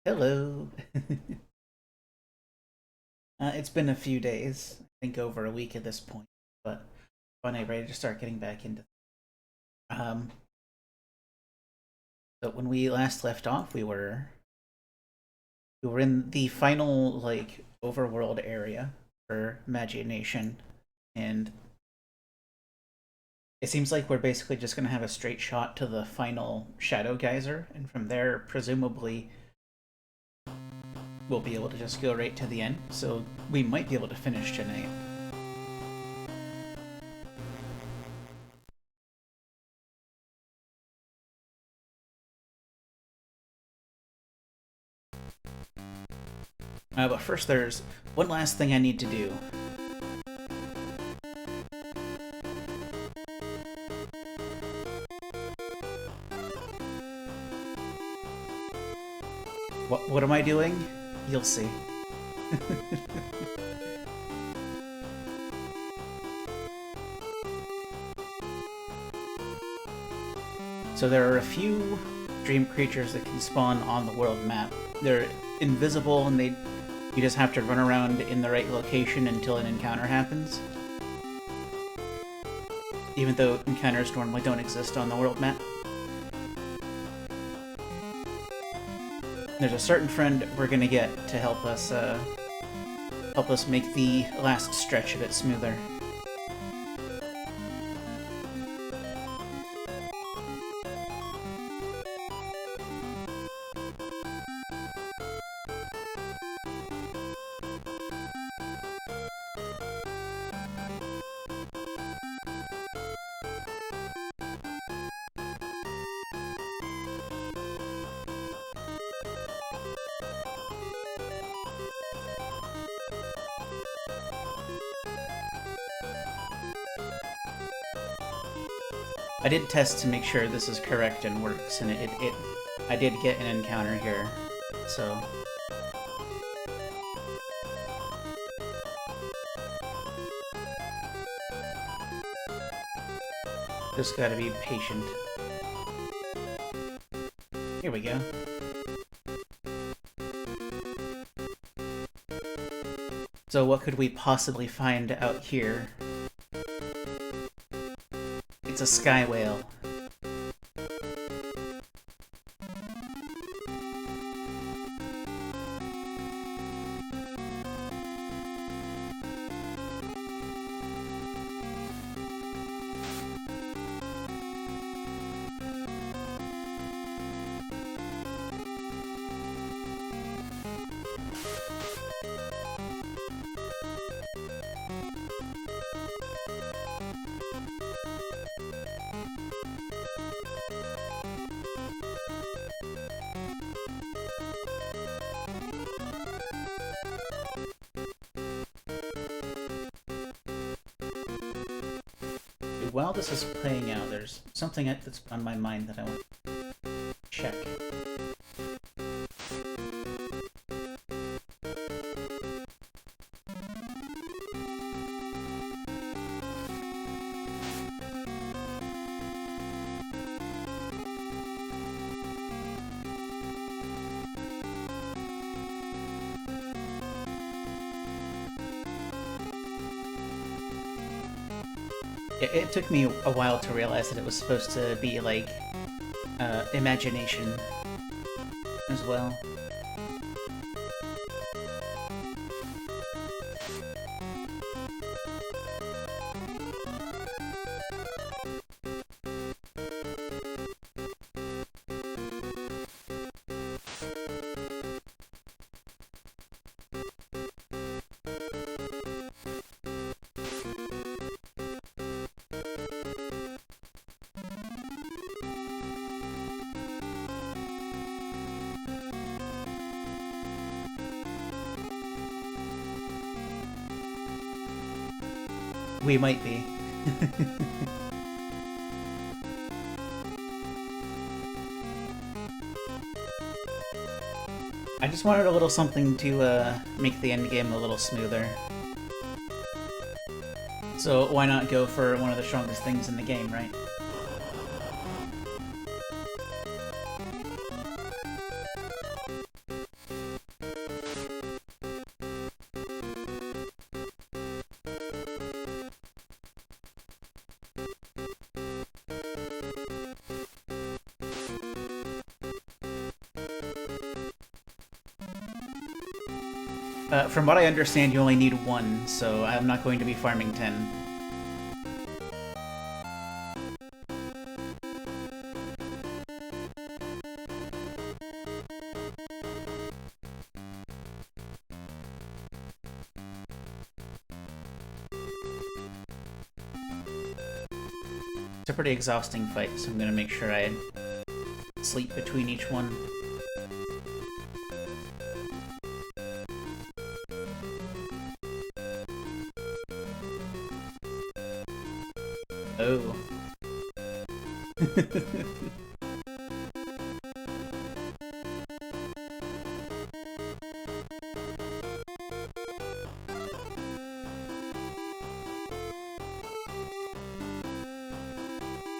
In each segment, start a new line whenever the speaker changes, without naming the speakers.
Hello. It's been a few days, I think over a week at this point, but finally ready to start getting back into. Um, but when we last left off, we were in the final overworld area for Magi Nation, and it seems like we're basically just gonna have a straight shot to the final Shadow Geyser, and from there, presumably, we'll be able to just go right to the end. So we might be able to finish tonight. But first, there's one last thing I need to do. What am I doing? You'll see. So there are a few dream creatures that can spawn on the world map. They're invisible and you just have to run around in the right location until an encounter happens. Even though encounters normally don't exist on the world map. There's a certain friend we're gonna get to help us make the last stretch a bit smoother. I did test to make sure this is correct and works, and I did get an encounter here, so... Just gotta be patient. Here we go. So what could we possibly find out here? It's a sky whale. While this is playing out, there's something that's on my mind that I want to check. It took me a while to realize that it was supposed to be, imagination as well. We might be. I just wanted a little something to make the endgame a little smoother. So why not go for one of the strongest things in the game, right? From what I understand, you only need one, so I'm not going to be farming 10. It's a pretty exhausting fight, so I'm gonna make sure I sleep between each one. Oh.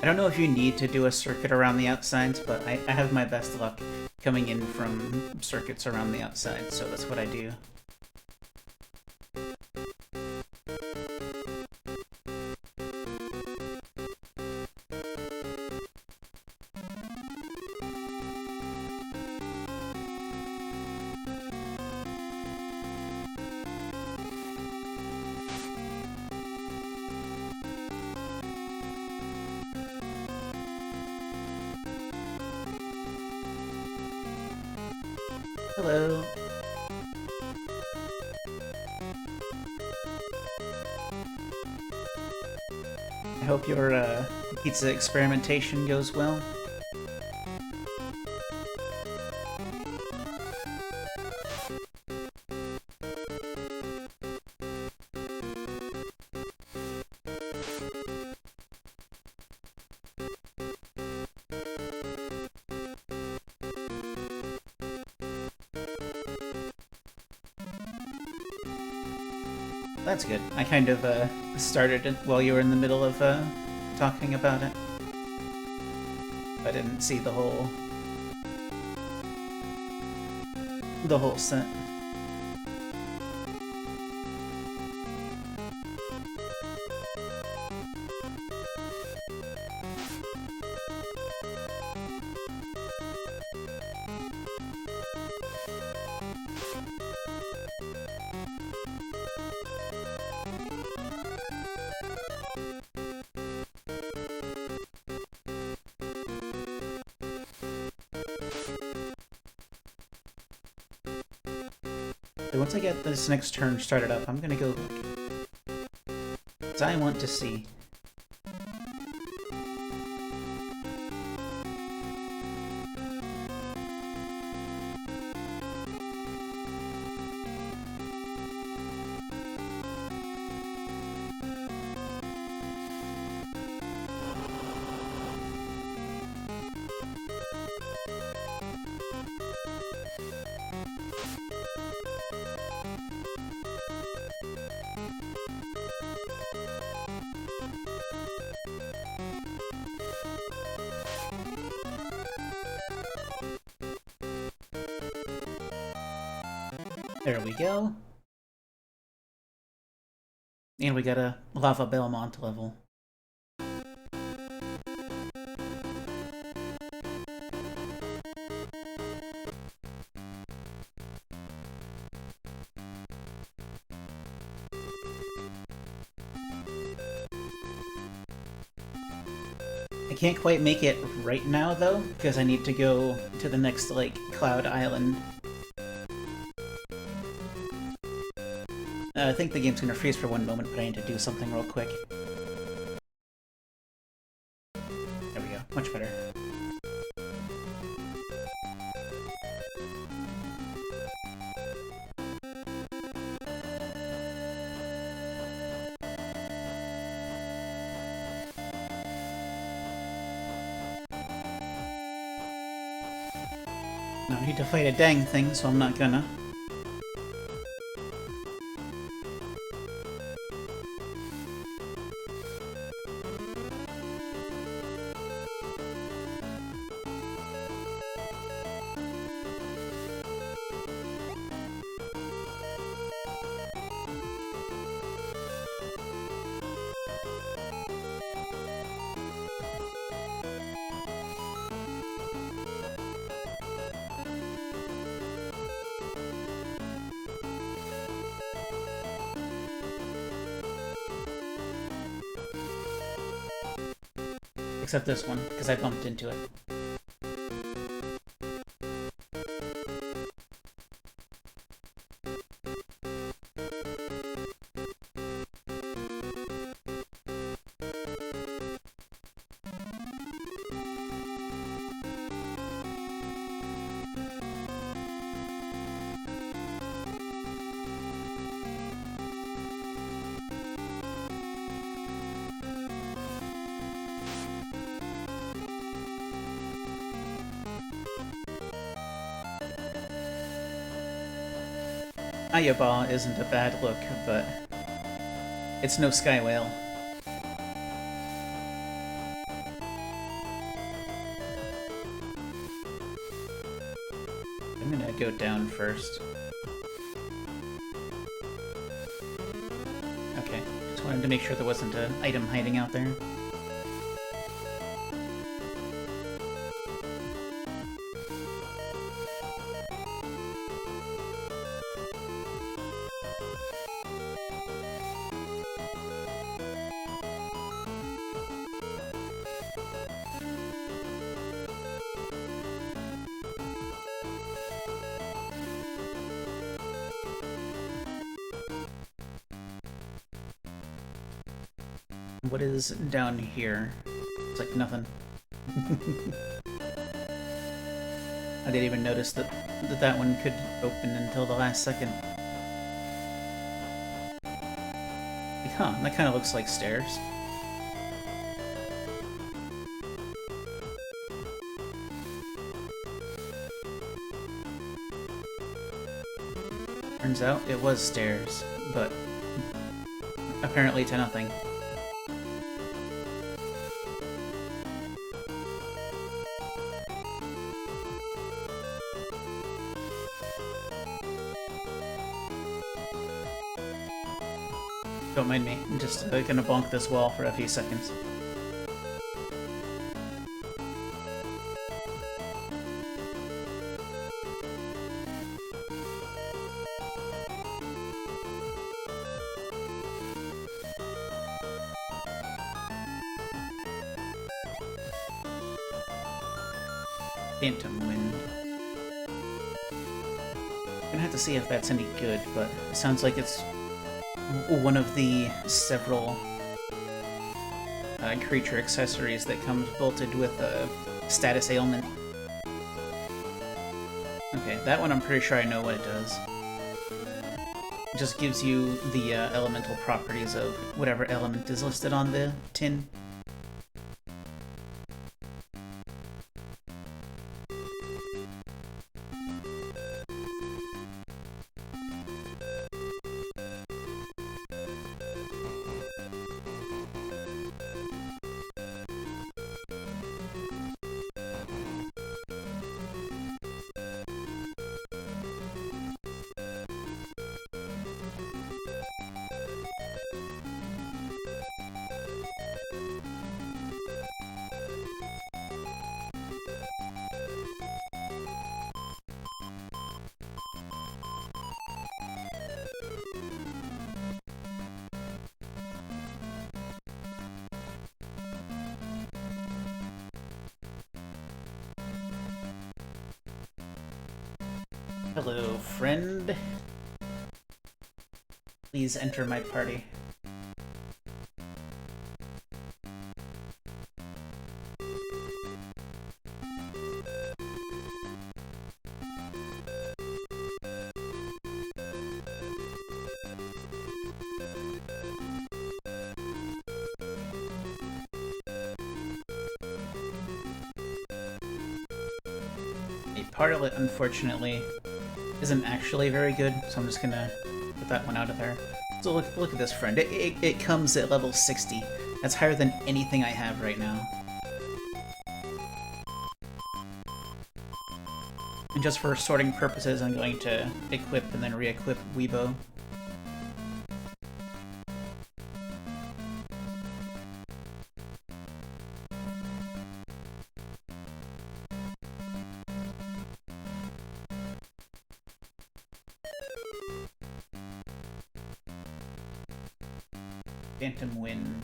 I don't know if you need to do a circuit around the outsides, but I have my best luck coming in from circuits around the outside, so that's what I do. Hello. I hope your pizza experimentation goes well. That's good. I kind of started it while you were in the middle of talking about it. I didn't see the whole set. Once I get this next turn started up, I'm gonna go look. Because I want to see. There we go. And we got a Lava Belmont level. I can't quite make it right now, though, because I need to go to the next, like, Cloud Island. I think the game's gonna freeze for one moment, but I need to do something real quick. There we go. Much better. I don't need to fight a dang thing, so I'm not gonna. Except this one, because I bumped into it. Ayaba isn't a bad look, but it's no Sky Whale. I'm gonna go down first. Okay, just wanted to make sure there wasn't an item hiding out there. What is down here? It's like nothing. I didn't even notice that that one could open until the last second. Huh, that kind of looks like stairs. Turns out it was stairs, but apparently to nothing. Don't mind me, I'm just gonna bonk this wall for a few seconds. Phantom Wind. I'm gonna have to see if that's any good, but it sounds like it's one of the several creature accessories that comes bolted with a status ailment. Okay, that one I'm pretty sure I know what it does. It just gives you the elemental properties of whatever element is listed on the tin. Hello, friend. Please enter my party. A partlet, unfortunately, isn't actually very good, so I'm just gonna put that one out of there. So look at this, friend. It comes at level 60. That's higher than anything I have right now. And just for sorting purposes, I'm going to equip and then re-equip Weibo. Phantom Wind.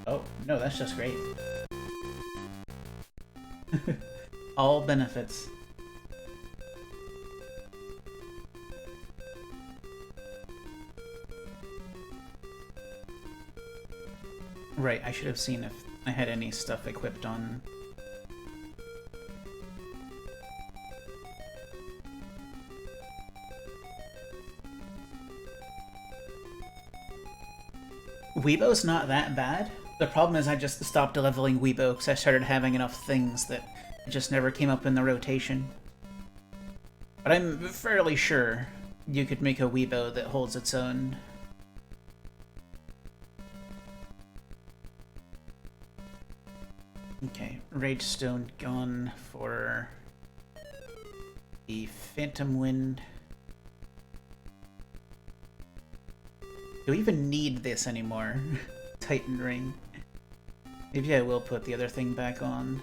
Oh, no, that's just great. All benefits. Right, I should have seen if I had any stuff equipped on... Weibo's not that bad. The problem is I just stopped leveling Weibo because I started having enough things that it just never came up in the rotation. But I'm fairly sure you could make a Weibo that holds its own. Okay, Rage Stone gone for the Phantom Wind. Do we even need this anymore? Titan Ring. Maybe I will put the other thing back on.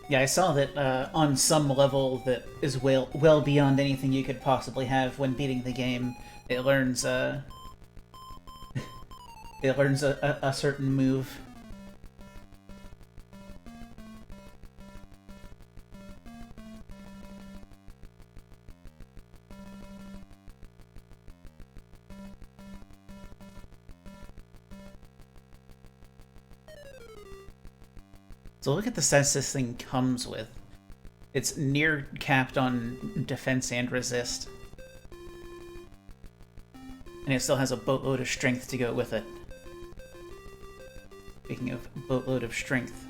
Yeah, I saw that on some level that is well beyond anything you could possibly have when beating the game. It learns it learns a certain move. So look at the stats this thing comes with. It's near capped on defense and resist. And it still has a boatload of strength to go with it. Speaking of boatload of strength.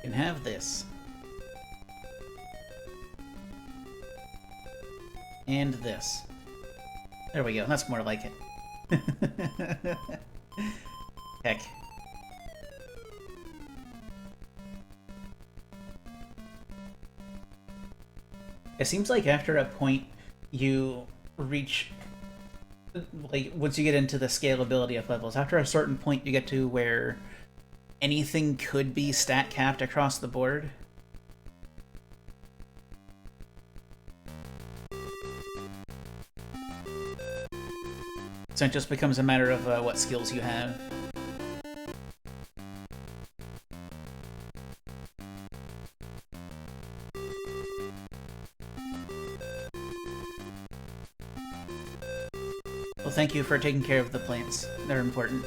You can have this. And this. There we go, that's more like it. Heck. It seems like after a point you reach, like, once you get into the scalability of levels, after a certain point you get to where anything could be stat capped across the board. So it just becomes a matter of what skills you have. Well, thank you for taking care of the plants. They're important.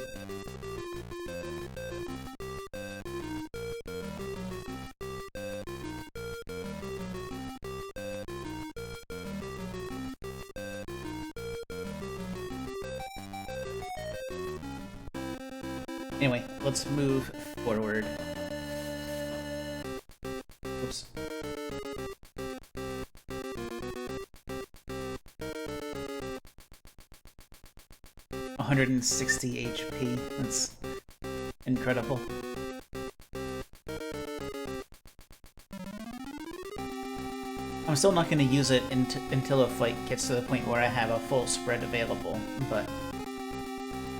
Anyway, let's move forward. Oops. $160 HP. That's incredible. I'm still not going to use it until a fight gets to the point where I have a full spread available, but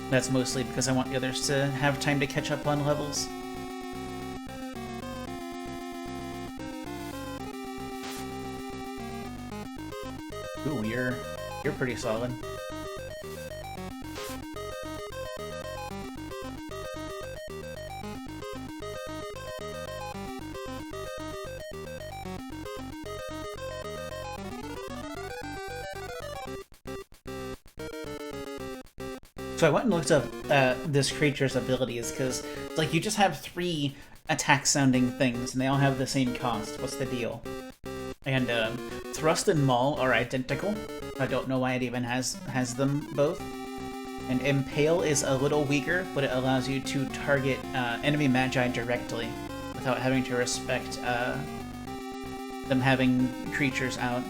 that's mostly because I want the others to have time to catch up on levels. Ooh, you're pretty solid. So I went and looked up this creature's abilities, because like you just have 3 attack-sounding things, and they all have the same cost. What's the deal? And Thrust and Maul are identical. I don't know why it even has them both. And Impale is a little weaker, but it allows you to target enemy Magi directly without having to respect them having creatures out.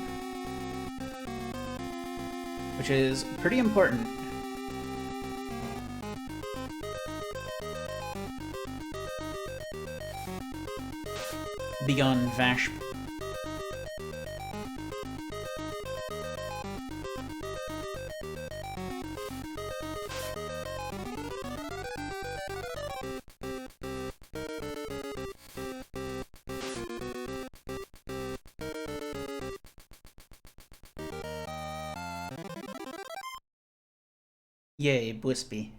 Which is pretty important. Beyond Vash. Yay, Blispy.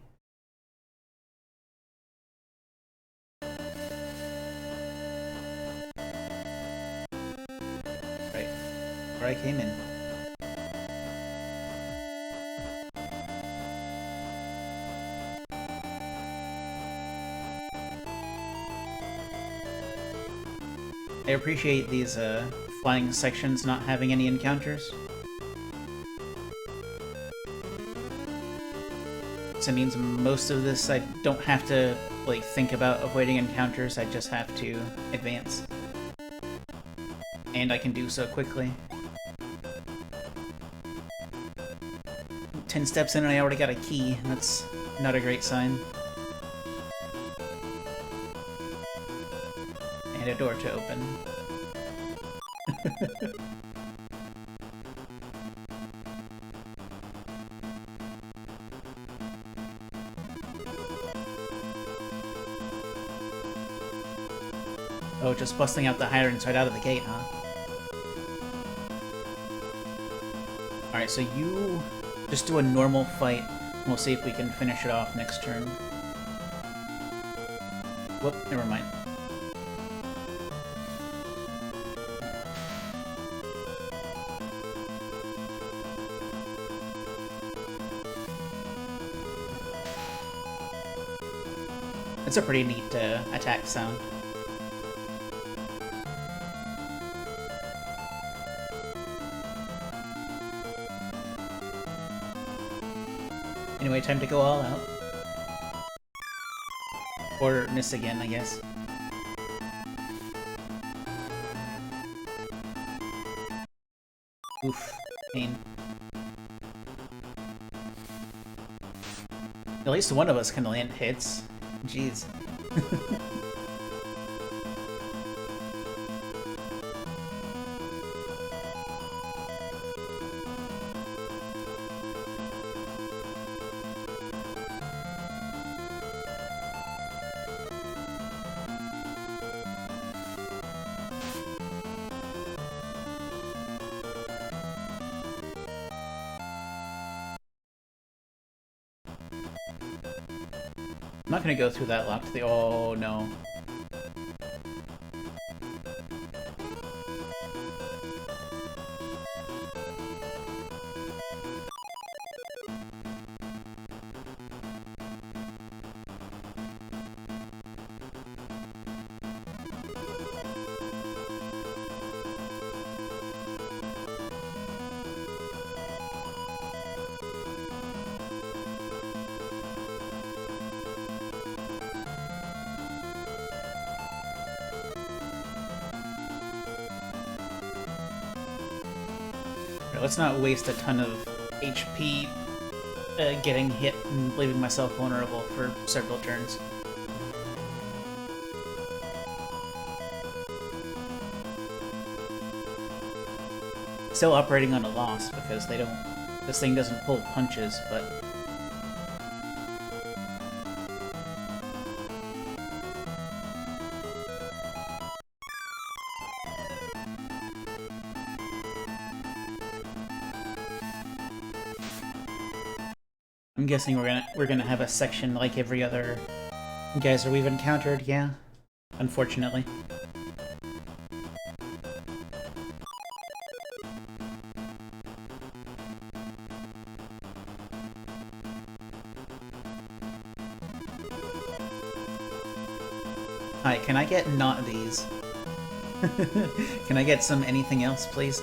Right, where I came in. I appreciate these flying sections not having any encounters. So it means most of this I don't have to like think about avoiding encounters, I just have to advance. And I can do so quickly. 10 steps in and I already got a key. That's not a great sign. And a door to open. Oh, just busting out the hirings right out of the gate, huh? Alright, so you just do a normal fight, and we'll see if we can finish it off next turn. Whoop, never mind. It's a pretty neat attack sound. Anyway, time to go all out. Or miss again, I guess. Oof. Pain. At least one of us can land hits. Jeez. I'm not gonna go through that locked the— oh no. Let's not waste a ton of HP getting hit and leaving myself vulnerable for several turns. Still operating on a loss because they don't— this thing doesn't pull punches, but I'm guessing we're gonna have a section like every other geyser we've encountered, yeah. Unfortunately. Hi, can I get not these? Can I get some anything else, please?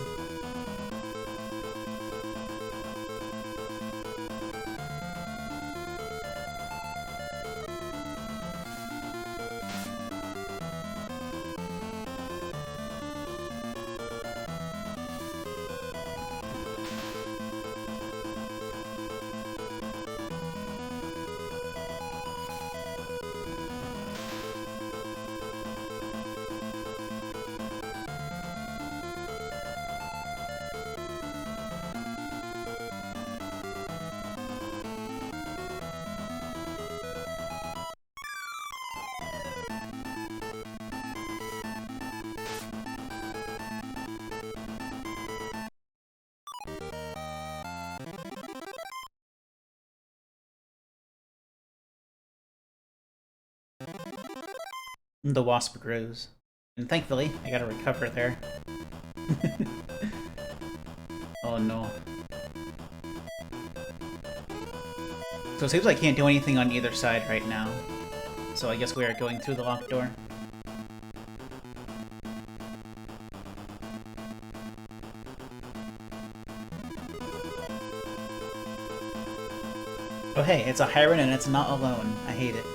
The wasp grows. And thankfully, I got a recover there. Oh no. So it seems like I can't do anything on either side right now. So I guess we are going through the locked door. Oh hey, it's a Hyren and it's not alone. I hate it.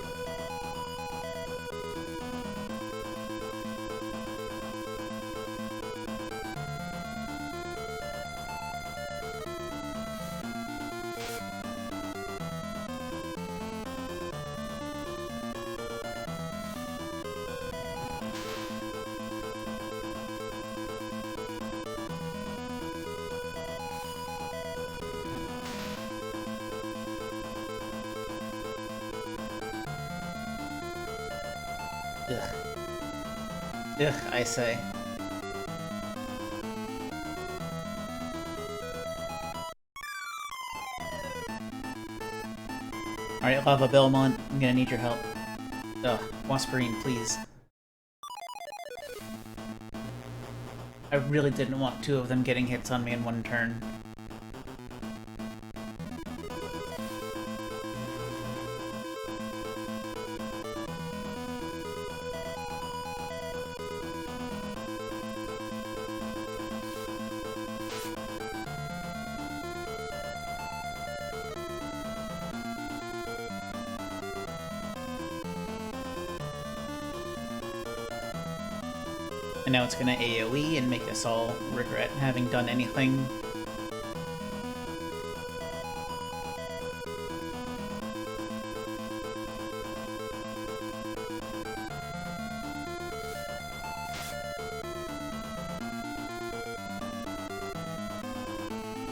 Ugh. Ugh, I say. Alright, Lava Belmont, I'm gonna need your help. Ugh, Wasperine, please. I really didn't want two of them getting hits on me in one turn. And now it's gonna AoE and make us all regret having done anything.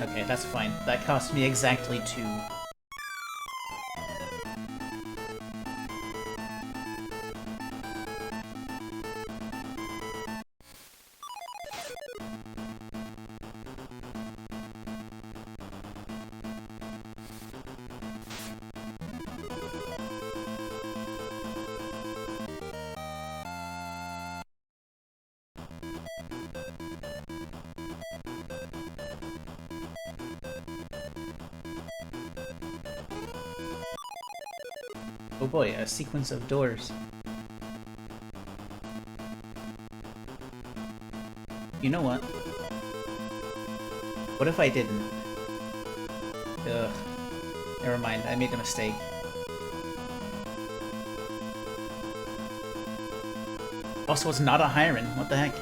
Okay, that's fine. That cost me exactly 2. Oh boy, a sequence of doors. You know what? What if I didn't? Ugh. Never mind, I made a mistake. Also, it's not a Hyren. What the heck?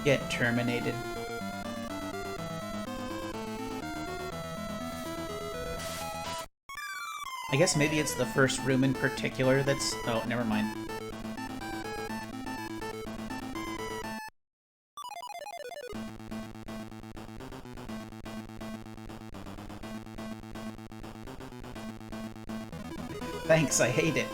Get terminated. I guess maybe it's the first room in particular that's... Oh, never mind. Thanks, I hate it.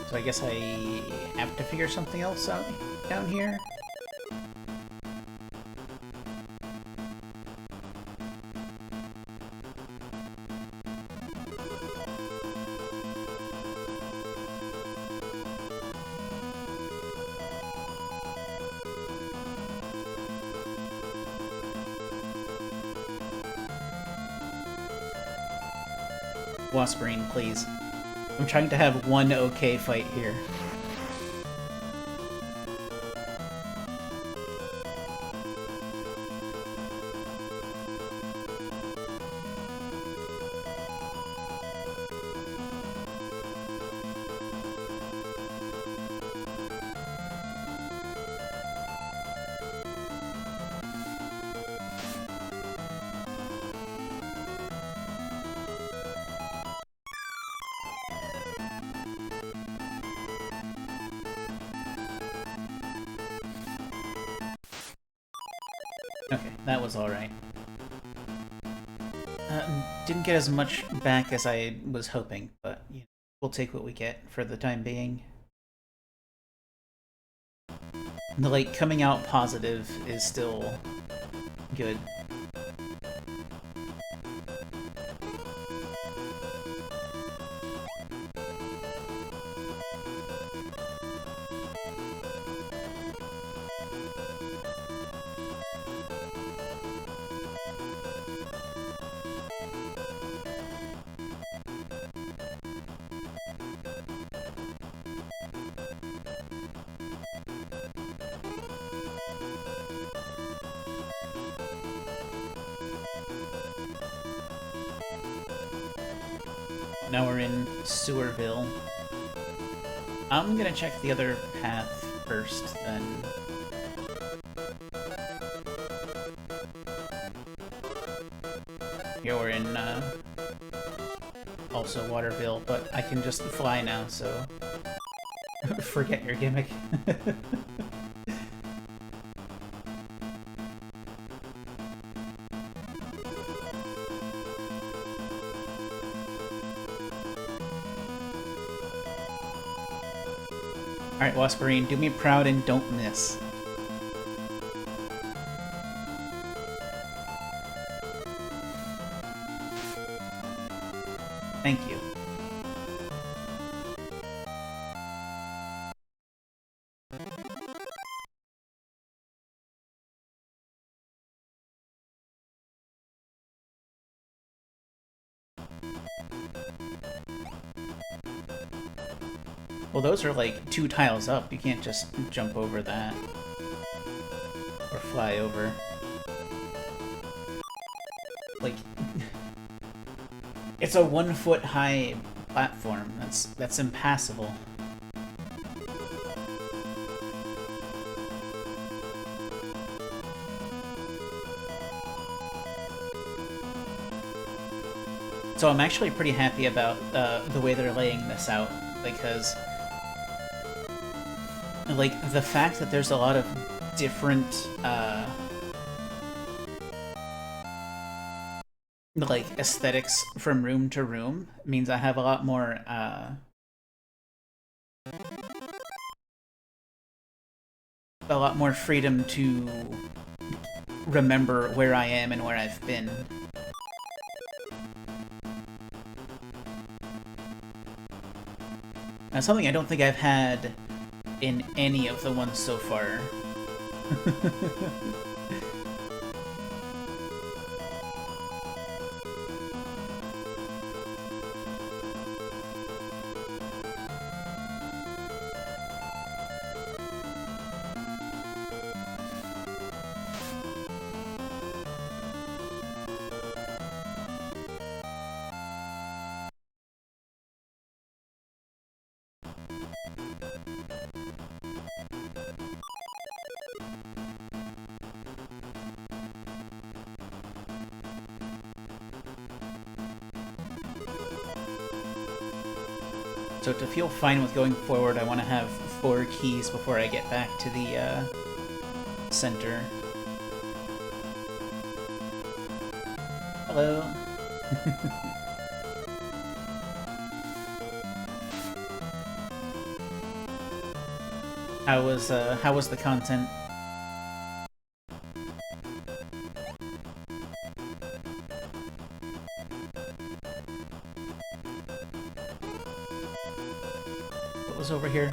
So I guess I have to figure something else out down here? Wasperine, please. I'm trying to have one okay fight here. Okay, that was alright. Didn't get as much back as I was hoping, but you know, we'll take what we get for the time being. The, like, coming out positive is still good. Now we're in Sewerville. I'm gonna check the other path first, then. Here we're in, also Waterville, but I can just fly now, so forget your gimmick. Alright, Wasperine, do me proud and don't miss. Thank you. Well, those are like 2 tiles up. You can't just jump over that. Or fly over. Like... it's a 1-foot high platform. That's impassable. So I'm actually pretty happy about the way they're laying this out, because like, the fact that there's a lot of different, like, aesthetics from room to room means I have a lot more, freedom to remember where I am and where I've been. Now, something I don't think I've had in any of the ones so far. So to feel fine with going forward, I want to have 4 keys before I get back to the center. Hello. How was the content? What was over here?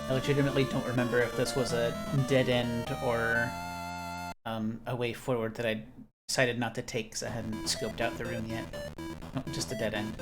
I legitimately don't remember if this was a dead end or a way forward that I decided not to take because I hadn't scoped out the room yet. No, just a dead end.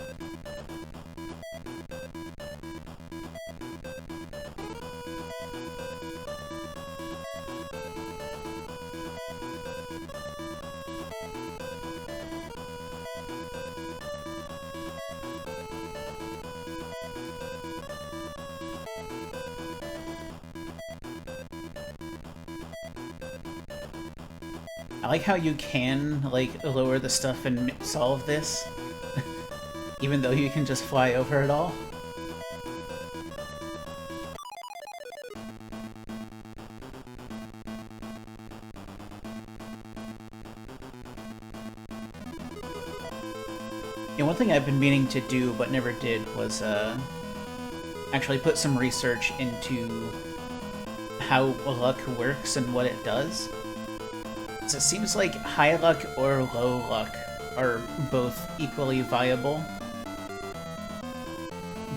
I like how you can, like, lower the stuff and solve this, even though you can just fly over it all. Yeah, one thing I've been meaning to do but never did was actually put some research into how luck works and what it does. So it seems like high luck or low luck are both equally viable,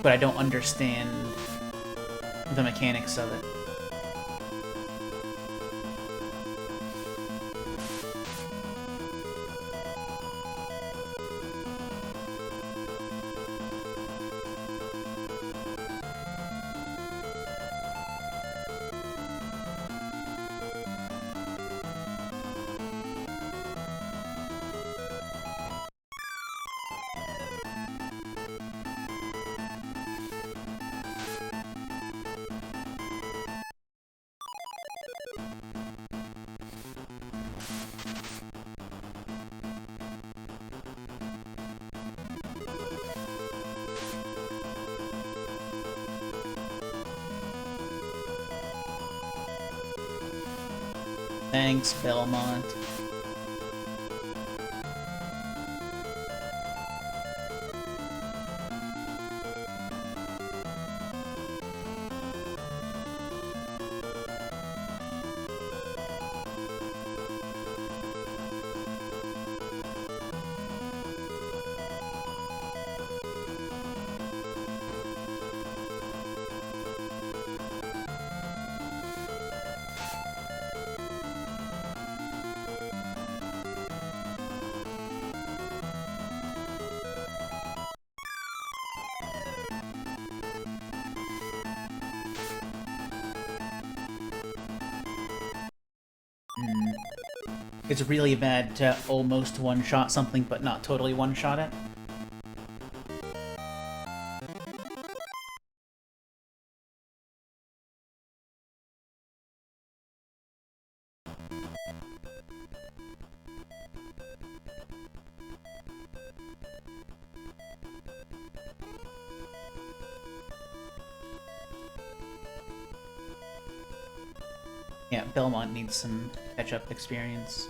but I don't understand the mechanics of it. Thanks, Belmont. It's really bad to almost one-shot something but not totally one-shot it. Yeah, Belmont needs some catch-up experience.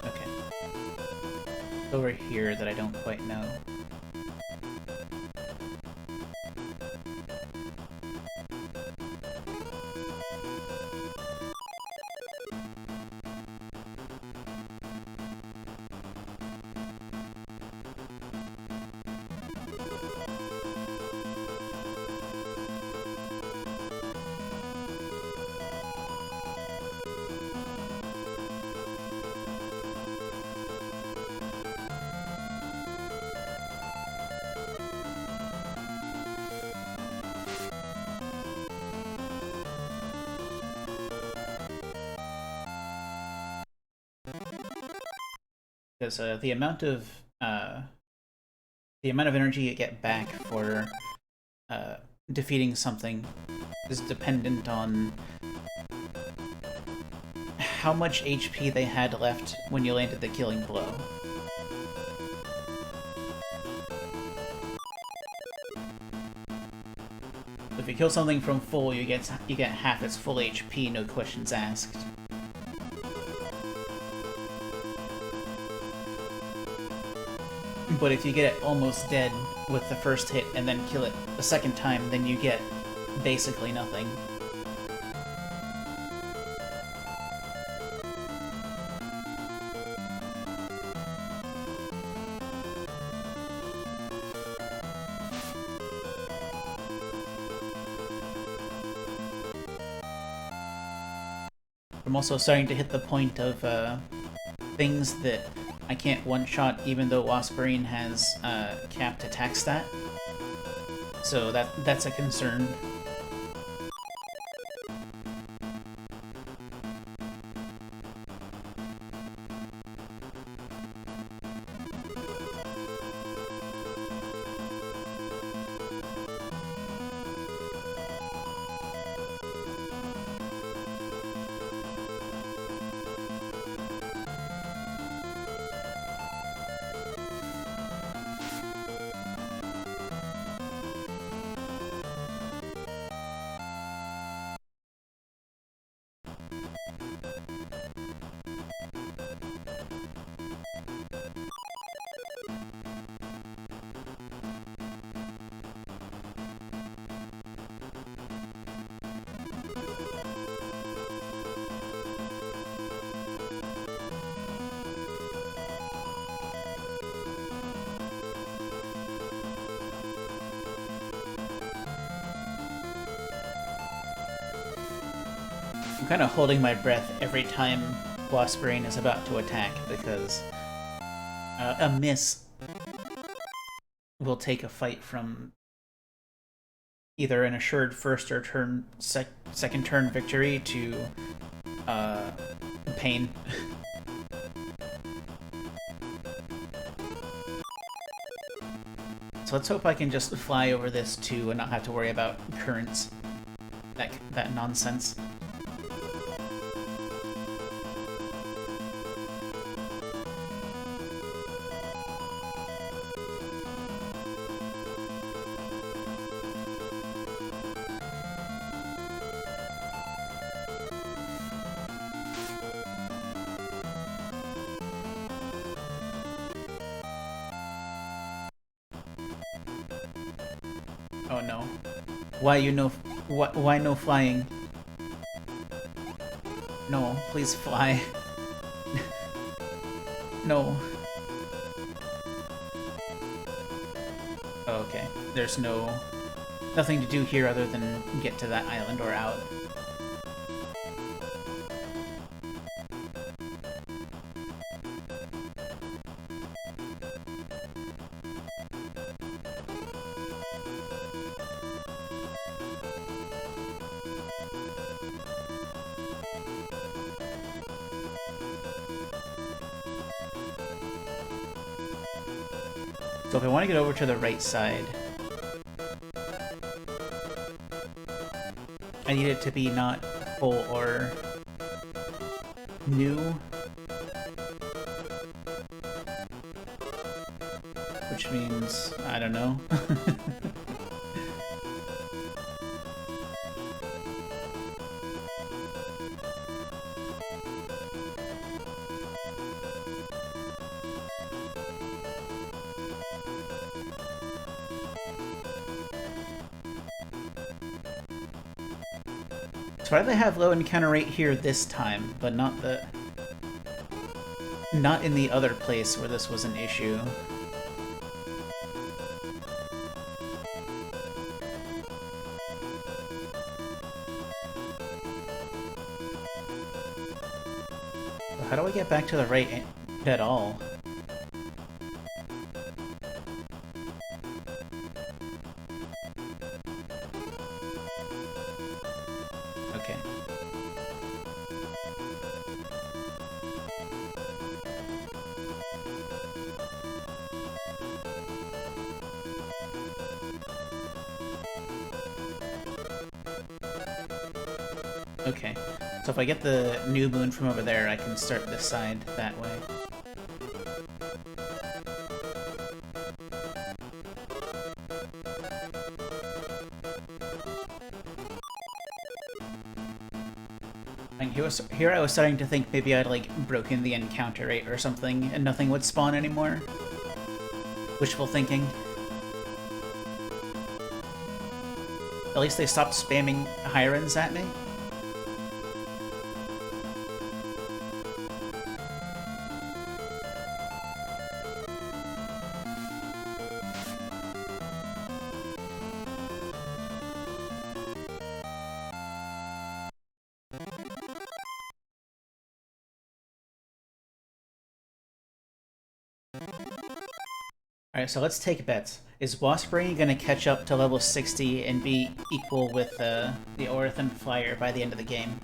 Okay. Over here that I don't quite know. Because the amount of energy you get back for defeating something is dependent on how much HP they had left when you landed the killing blow. If you kill something from full, you get half its full HP, no questions asked. But if you get it almost dead with the first hit and then kill it the second time, then you get basically nothing. I'm also starting to hit the point of things that I can't one-shot even though Wasparine has capped attack stat. So that's a concern. I'm kind of holding my breath every time Wasparine is about to attack, because a miss will take a fight from either an assured first or second turn victory to pain. So let's hope I can just fly over this too and not have to worry about currents. That nonsense. Oh no. Why no flying? No, please fly. No. Oh, okay. There's nothing to do here other than get to that island or out. So if I want to get over to the right side, I need it to be not full or new, which means, I don't know. So why do they have low encounter rate here this time, but not in the other place where this was an issue? How do I get back to the right at all? Okay. Okay. So if I get the new moon from over there, I can start this side that way. And here I was starting to think maybe I'd like broken the encounter rate or something and nothing would spawn anymore. Wishful thinking. At least they stopped spamming Hirons at me. Alright, so let's take bets. Is Waspbrain gonna catch up to level 60 and be equal with the Orothan Flyer by the end of the game?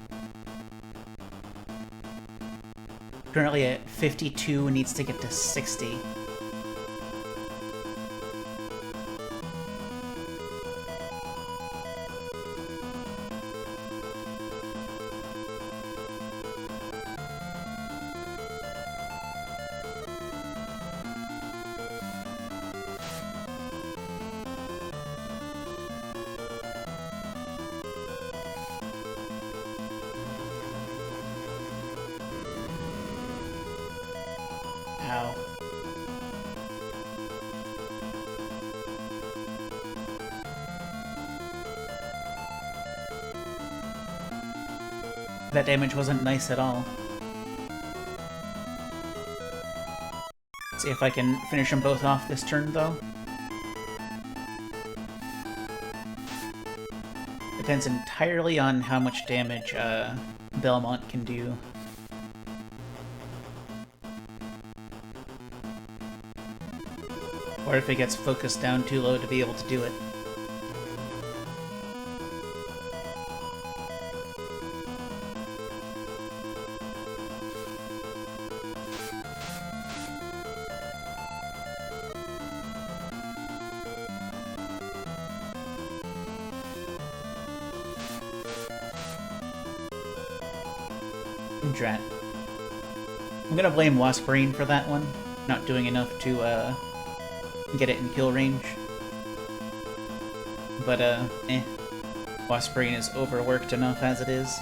Currently at 52, needs to get to 60. Ow. That damage wasn't nice at all. See if I can finish them both off this turn, though. Depends entirely on how much damage Belmont can do. Or if it gets focused down too low to be able to do it. Drat. I'm gonna blame Waspbrain for that one, not doing enough to get it in kill range. But Waspbrain is overworked enough as it is.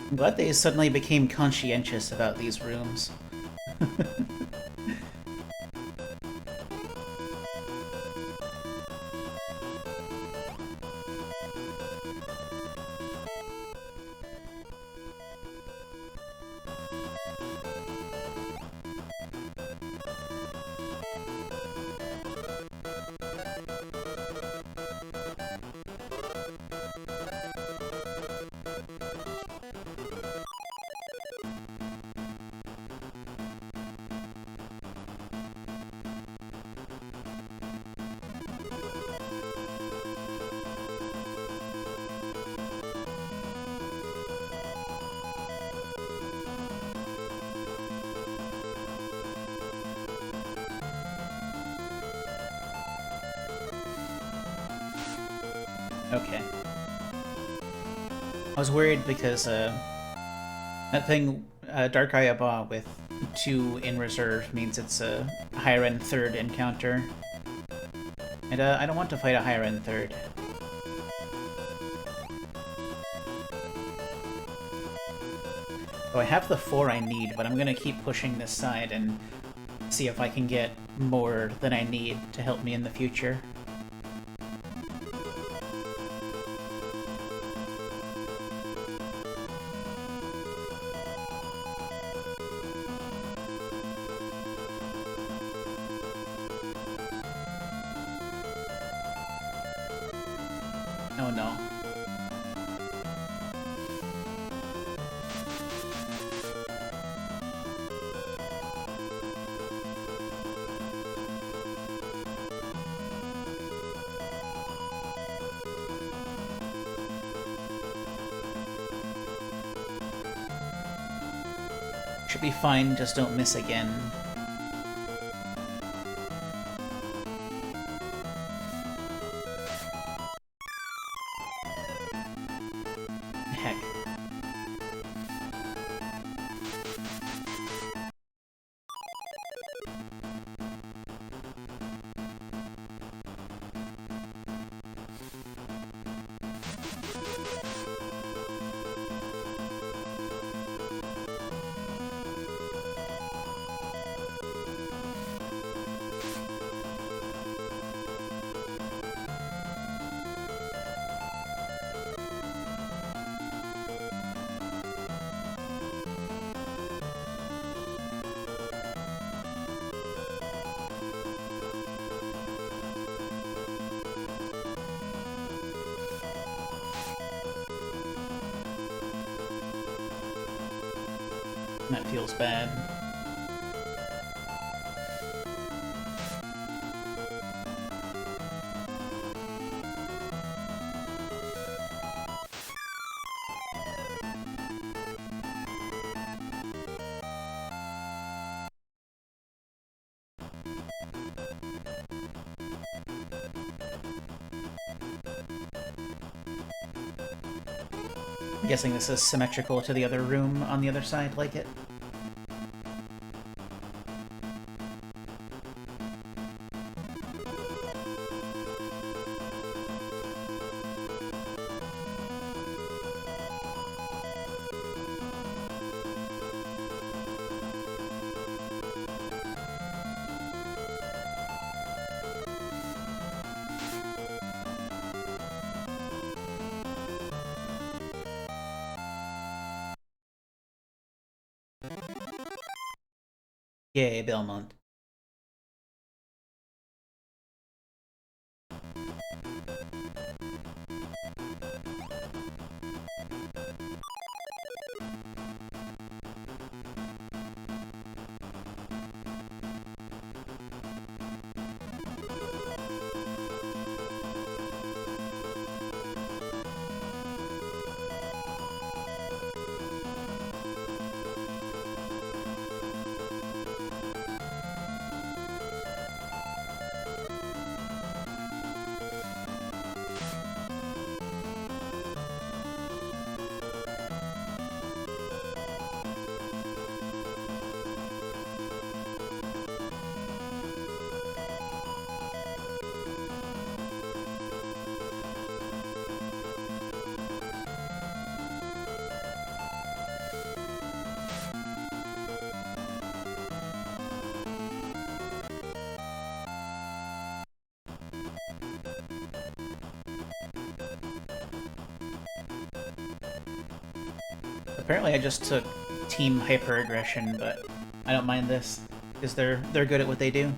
I'm glad they suddenly became conscientious about these rooms. Okay. I was worried because that thing, Dark Ayaba with 2 in reserve means it's a higher end 3rd encounter. And I don't want to fight a higher end 3rd. Oh, I have the 4 I need, but I'm gonna keep pushing this side and see if I can get more than I need to help me in the future. Oh no. Should be fine, just don't miss again. Heck. That feels bad. I'm guessing this is symmetrical to the other room on the other side, like it. Yay, Belmont. Apparently I just took Team Hyper-Aggression, but I don't mind this, because they're good at what they do.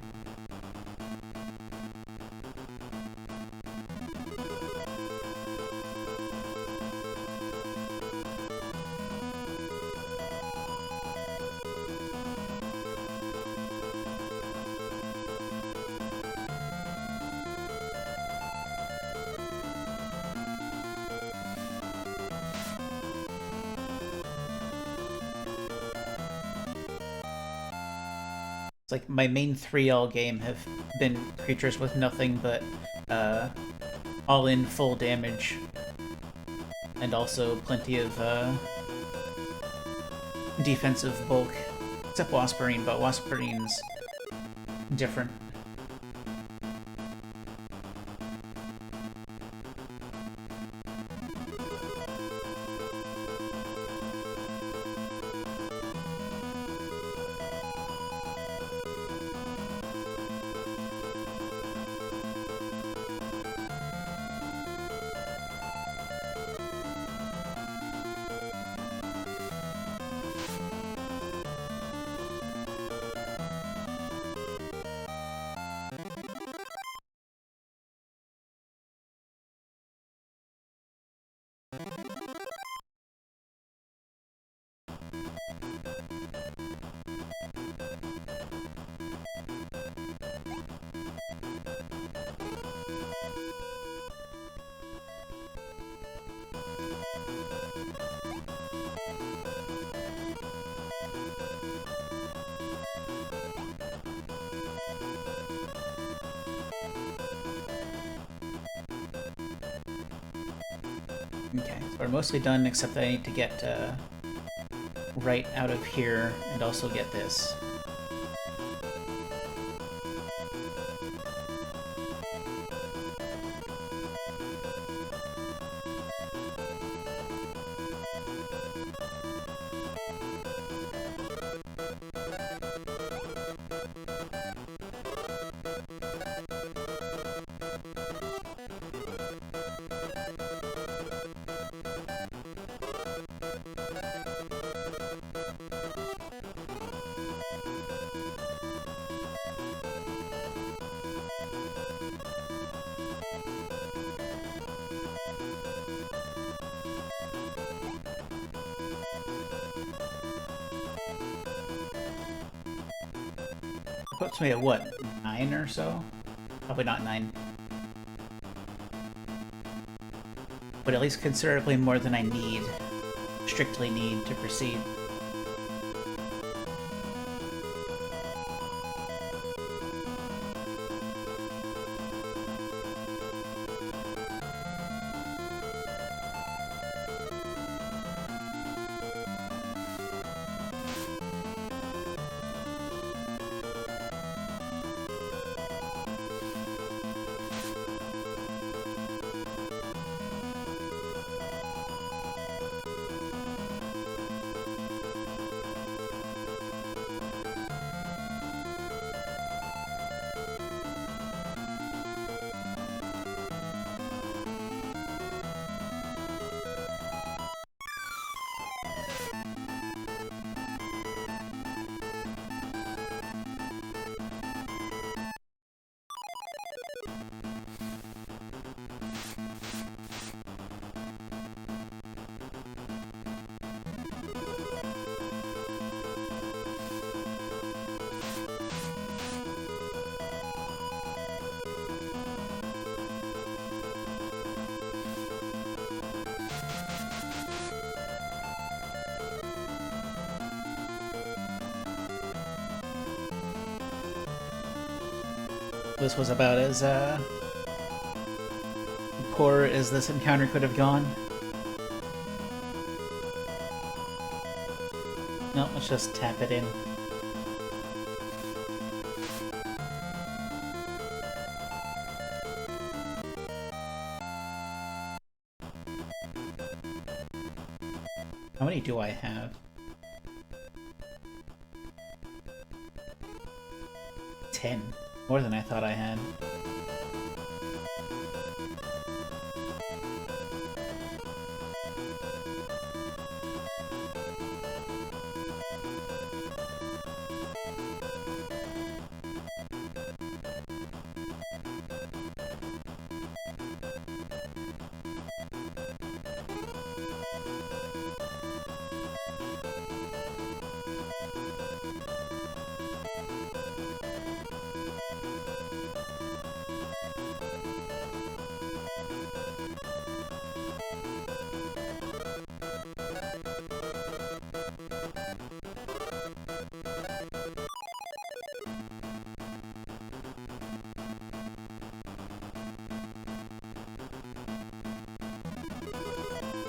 It's like my main 3L game have been creatures with nothing but all-in full damage, and also plenty of defensive bulk, except Wasperine, but Wasperine's different. Okay, so we're mostly done, except that I need to get right out of here and also get this. Puts me at what, 9 or so? Probably not 9. But at least considerably more than I need, strictly need, to proceed. This was about as poor as this encounter could have gone. No, let's just tap it in. How many do I have? 10. More than I thought I had.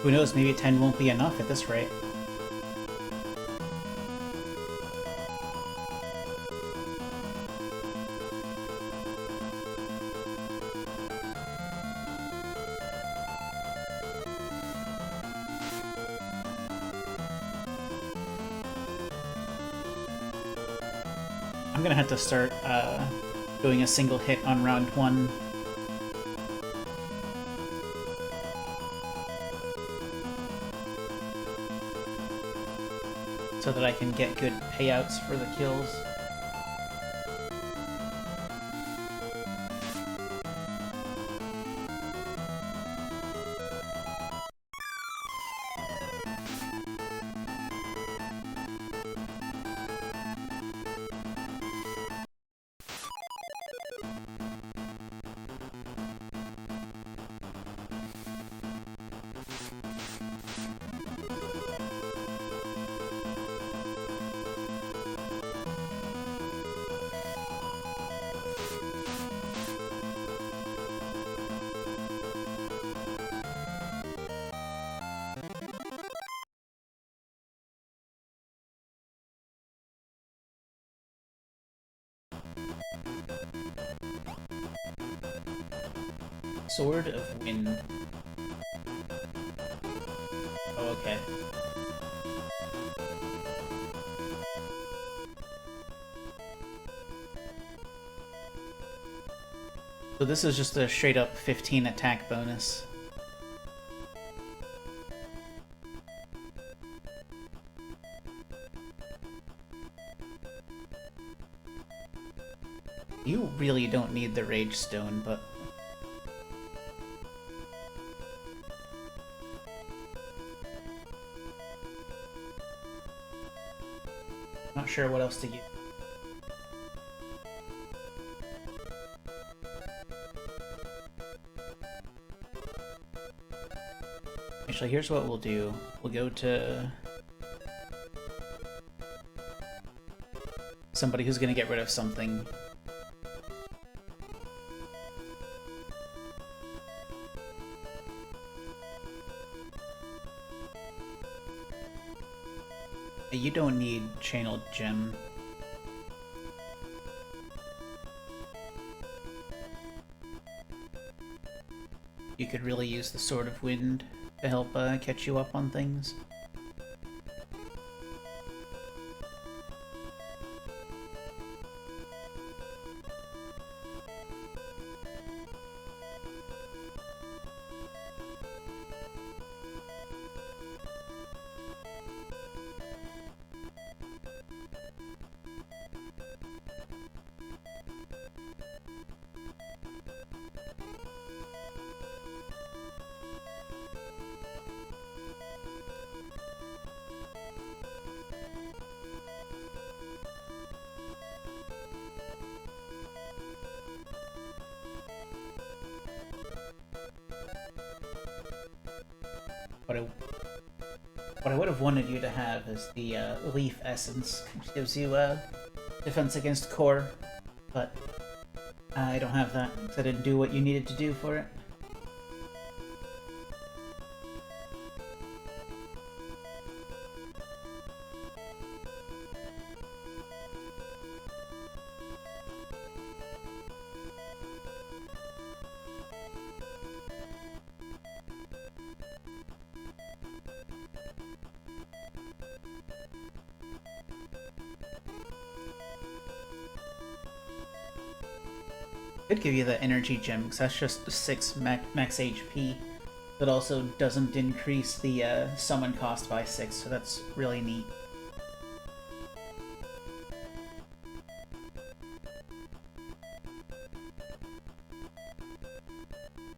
Who knows, maybe 10 won't be enough at this rate. I'm gonna have to start doing a single hit on round 1. So that I can get good payouts for the kills. Sword of Wind. Oh, okay. So this is just a straight up 15 attack bonus. You really don't need the Rage Stone, but... not sure what else to get. Actually, here's what we'll do. We'll go to somebody who's gonna get rid of something. You don't need channeled gem. You could really use the Sword of Wind to help catch you up on things. What I would have wanted you to have is the Leaf Essence, which gives you defense against core, but I don't have that because I didn't do what you needed to do for it. Could give you the energy gem because that's just 6 max HP. But also doesn't increase the summon cost by 6, so that's really neat.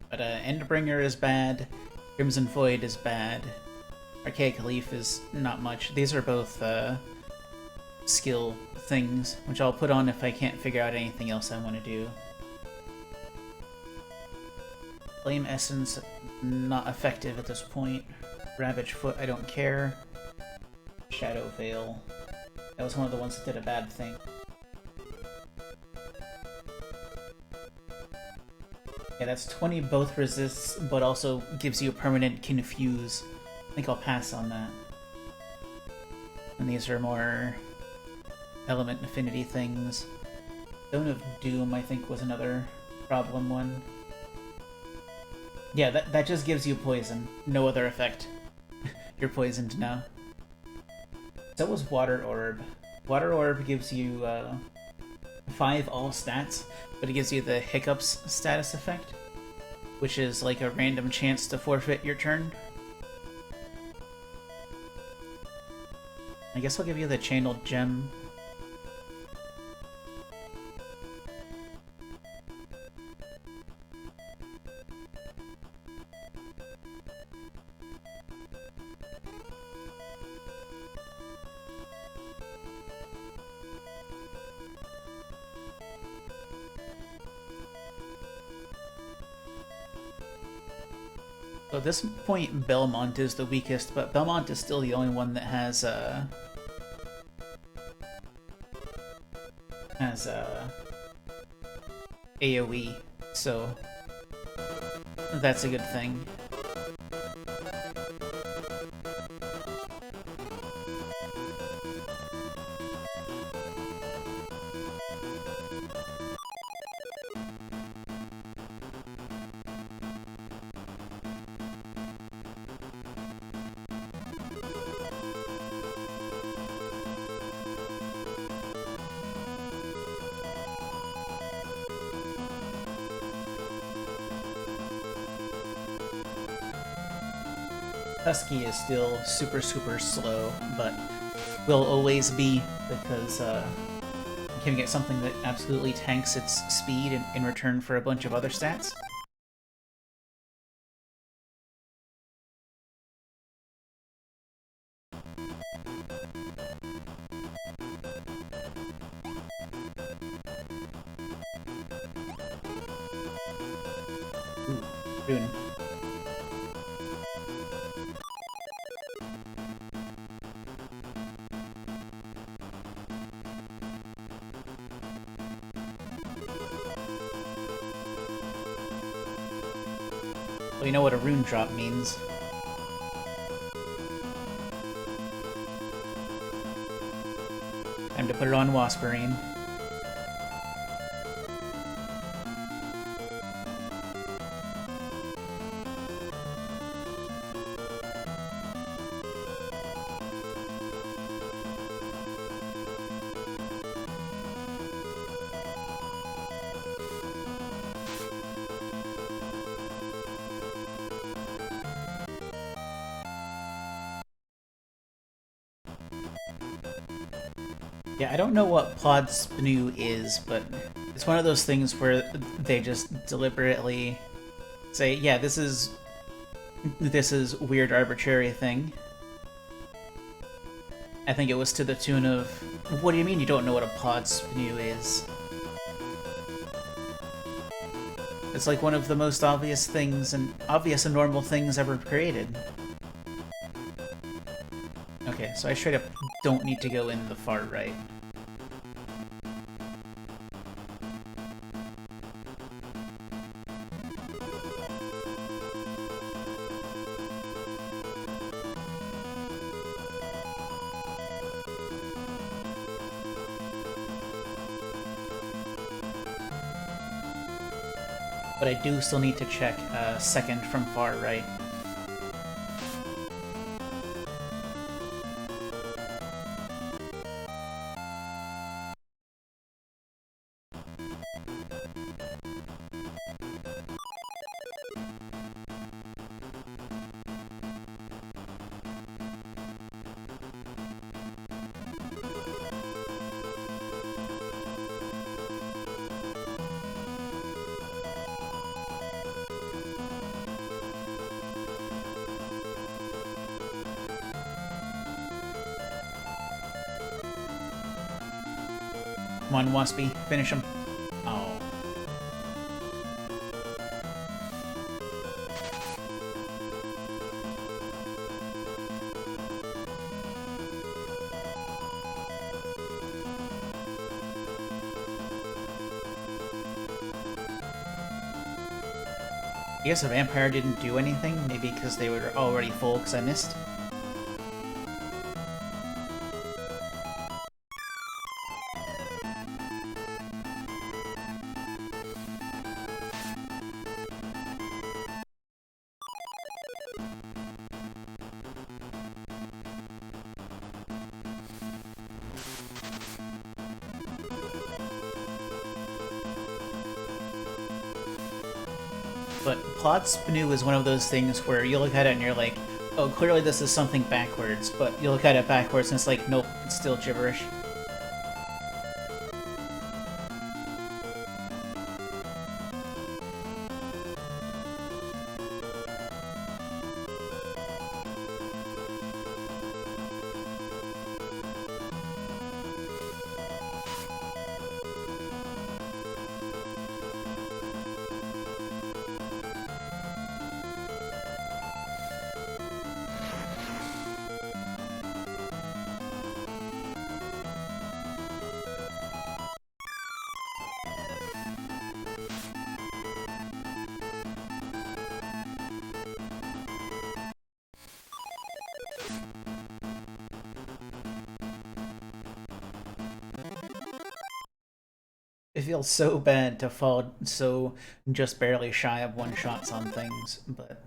But Endbringer is bad, Crimson Void is bad, Archaic Leaf is not much. These are both skill things, which I'll put on if I can't figure out anything else I want to do. Flame Essence, not effective at this point. Ravage Foot, I don't care. Shadow Veil. That was one of the ones that did a bad thing. Yeah, that's 20 both resists, but also gives you a permanent Confuse. I think I'll pass on that. And these are more element affinity things. Zone of Doom, I think, was another problem one. Yeah, that just gives you poison. No other effect. You're poisoned now. So was Water Orb. Water Orb gives you 5 all stats, but it gives you the Hiccups status effect, which is like a random chance to forfeit your turn. I guess I'll give you the Channeled Gem. So at this point, Belmont is the weakest, but Belmont is still the only one that has AoE, so that's a good thing. Husky is still super slow, but will always be, because you can get something that absolutely tanks its speed in return for a bunch of other stats. Ooh, Rune. Well, you know what a rune drop means. Time to put it on Wasperine. Yeah, I don't know what Plod Spnu is, but it's one of those things where they just deliberately say, yeah, this is weird arbitrary thing. I think it was to the tune of, what do you mean you don't know what a Plod Spnu is? It's like one of the most obvious things and normal things ever created. Okay, so I straight up don't need to go in the far right. But I do still need to check second from far right. Come on, Waspy, finish him. Oh. I guess a vampire didn't do anything, maybe because they were already full because I missed. But Plot Spinu is one of those things where you look at it and you're like, oh, clearly this is something backwards, but you look at it backwards and it's like, nope, it's still gibberish. It feels so bad to fall so just barely shy of one-shots on things, but...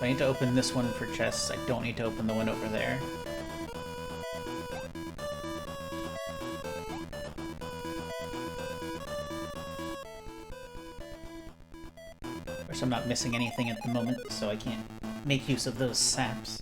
I need to open this one for chests. I don't need to open the one over there. Of course, I'm not missing anything at the moment, so I can't make use of those saps.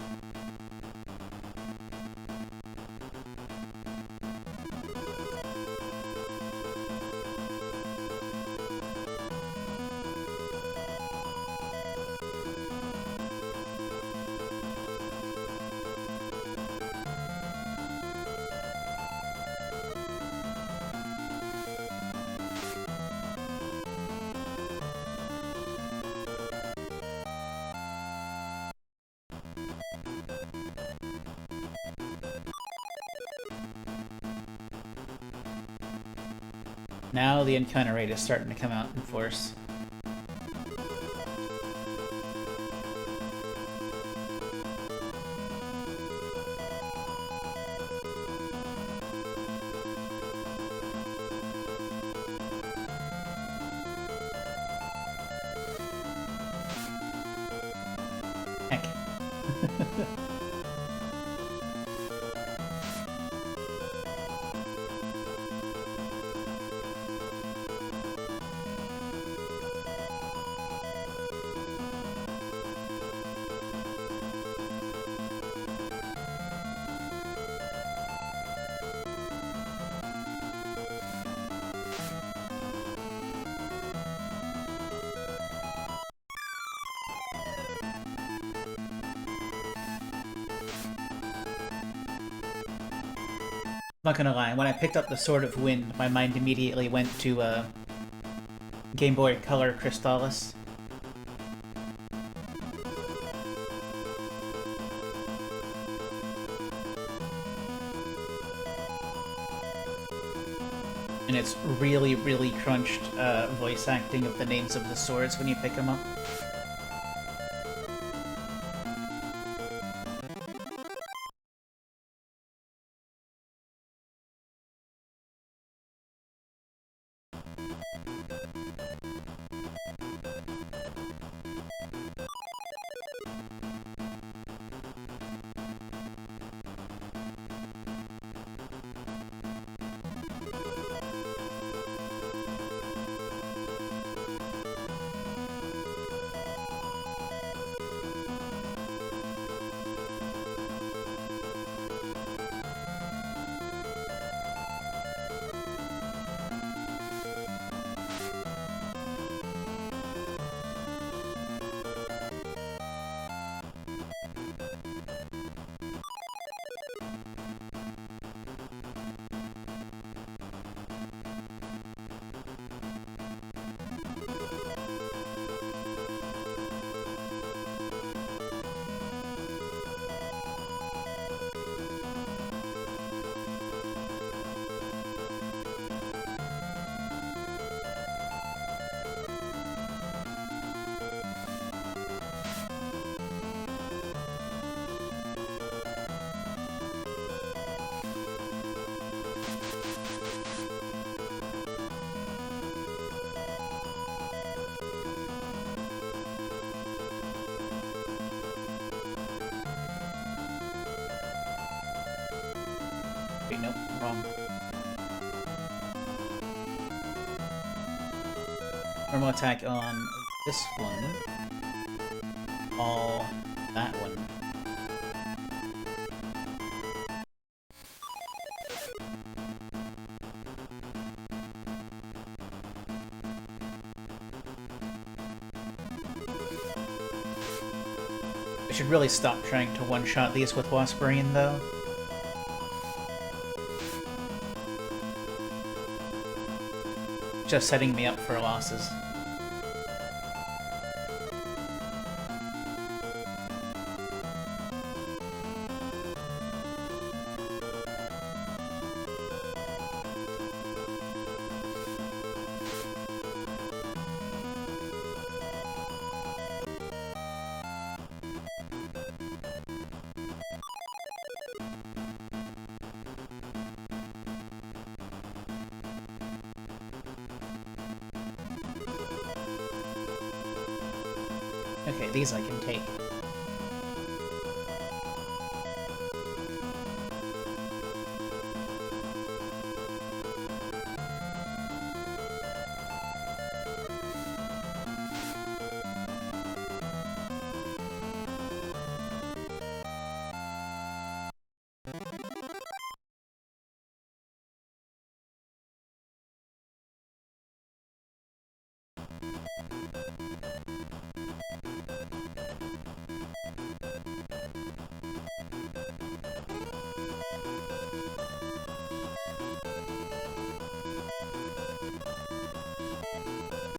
Now the encounter rate is starting to come out in force. Heck. I'm not gonna lie, when I picked up the Sword of Wind, my mind immediately went to Game Boy Color Crystallis. And it's really, really crunched voice acting of the names of the swords when you pick them up. Wait, nope, wrong. Normal attack on this one. All that one. I should really stop trying to one-shot these with Wasperian, though. Just setting me up for losses. Okay, these I can take.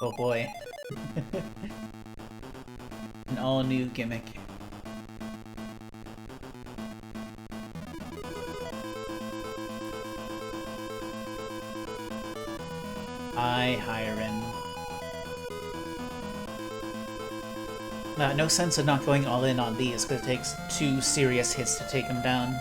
Oh boy. An all-new gimmick. Hi, Hiren. No sense of not going all in on these, because it takes 2 serious hits to take them down.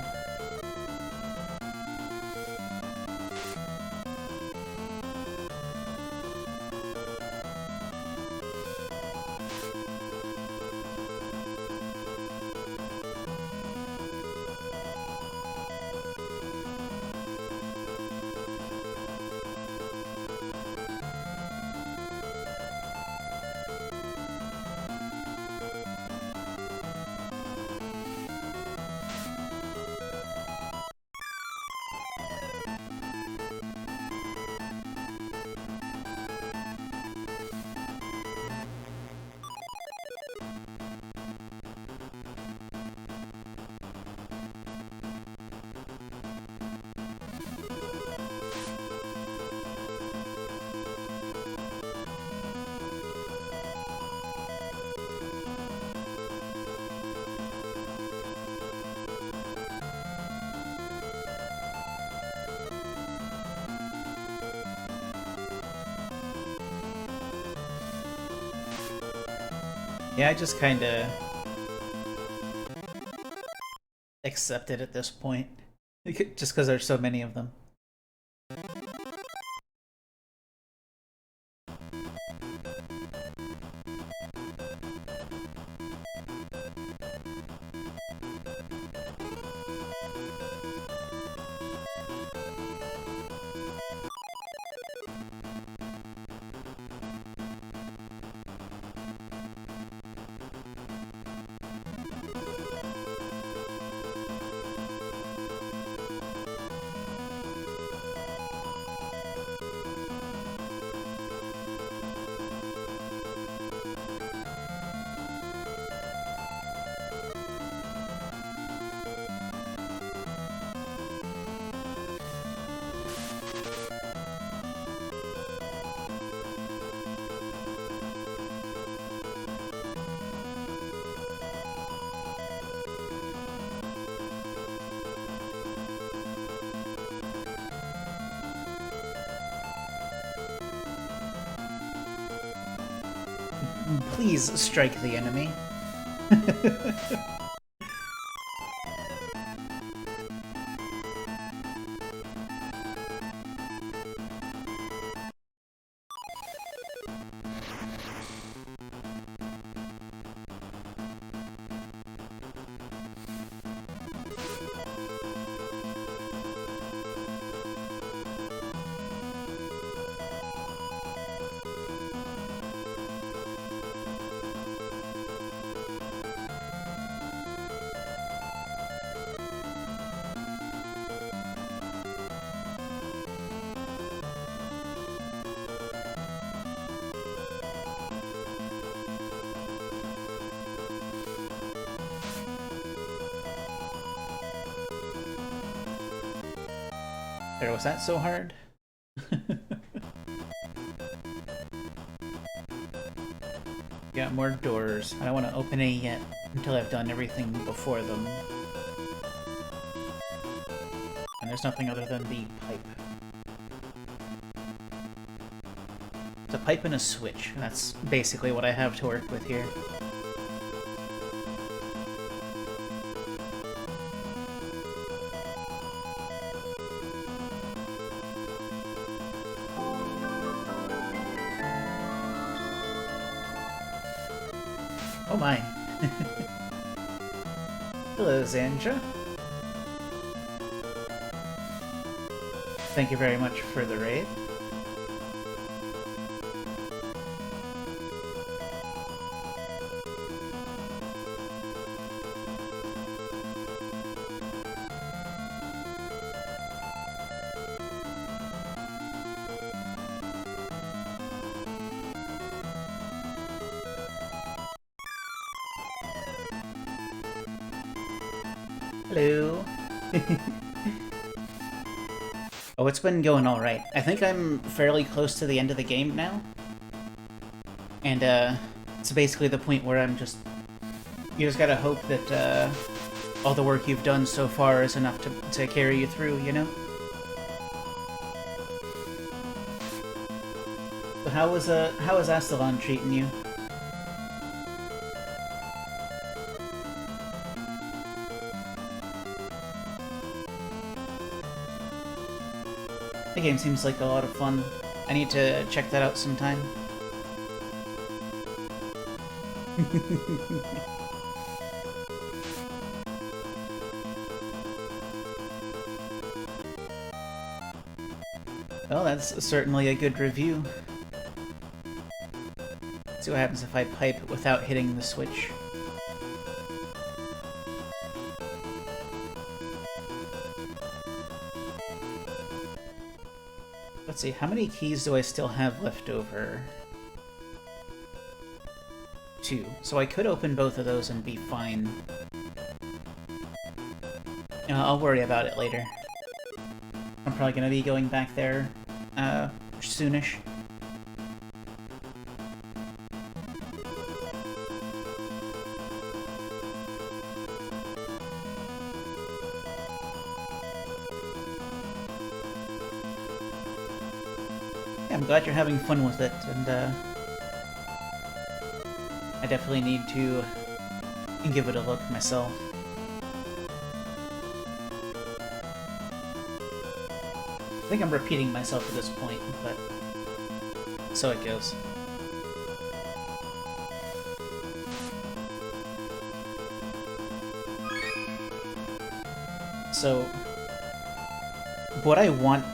Yeah, I just kinda accept it at this point. Just because there's so many of them. Please strike the enemy. There, was that so hard? Got more doors. I don't want to open any yet until I've done everything before them. And there's nothing other than the pipe. It's a pipe and a switch. That's basically what I have to work with here. Oh my. Hello, Zanja. Thank you very much for the raid. Hello. Oh, it's been going alright. I think I'm fairly close to the end of the game now. And it's basically the point where you just gotta hope that all the work you've done so far is enough to carry you through, you know? So how is Astalon treating you? The game seems like a lot of fun. I need to check that out sometime. Well, that's certainly a good review. Let's see what happens if I pipe without hitting the switch. Let's see, how many keys do I still have left over? 2. So I could open both of those and be fine. I'll worry about it later. I'm probably gonna be going back there, soonish. Yeah, I'm glad you're having fun with it, and, I definitely need to give it a look myself. I think I'm repeating myself at this point, but so it goes. So, what I want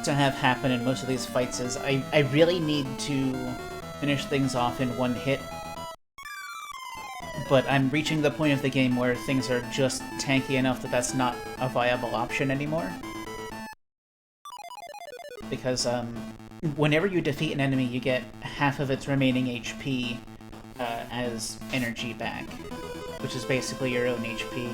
to have happen in most of these fights is I really need to finish things off in one hit. But I'm reaching the point of the game where things are just tanky enough that that's not a viable option anymore. Because, whenever you defeat an enemy, you get half of its remaining HP as energy back, which is basically your own HP.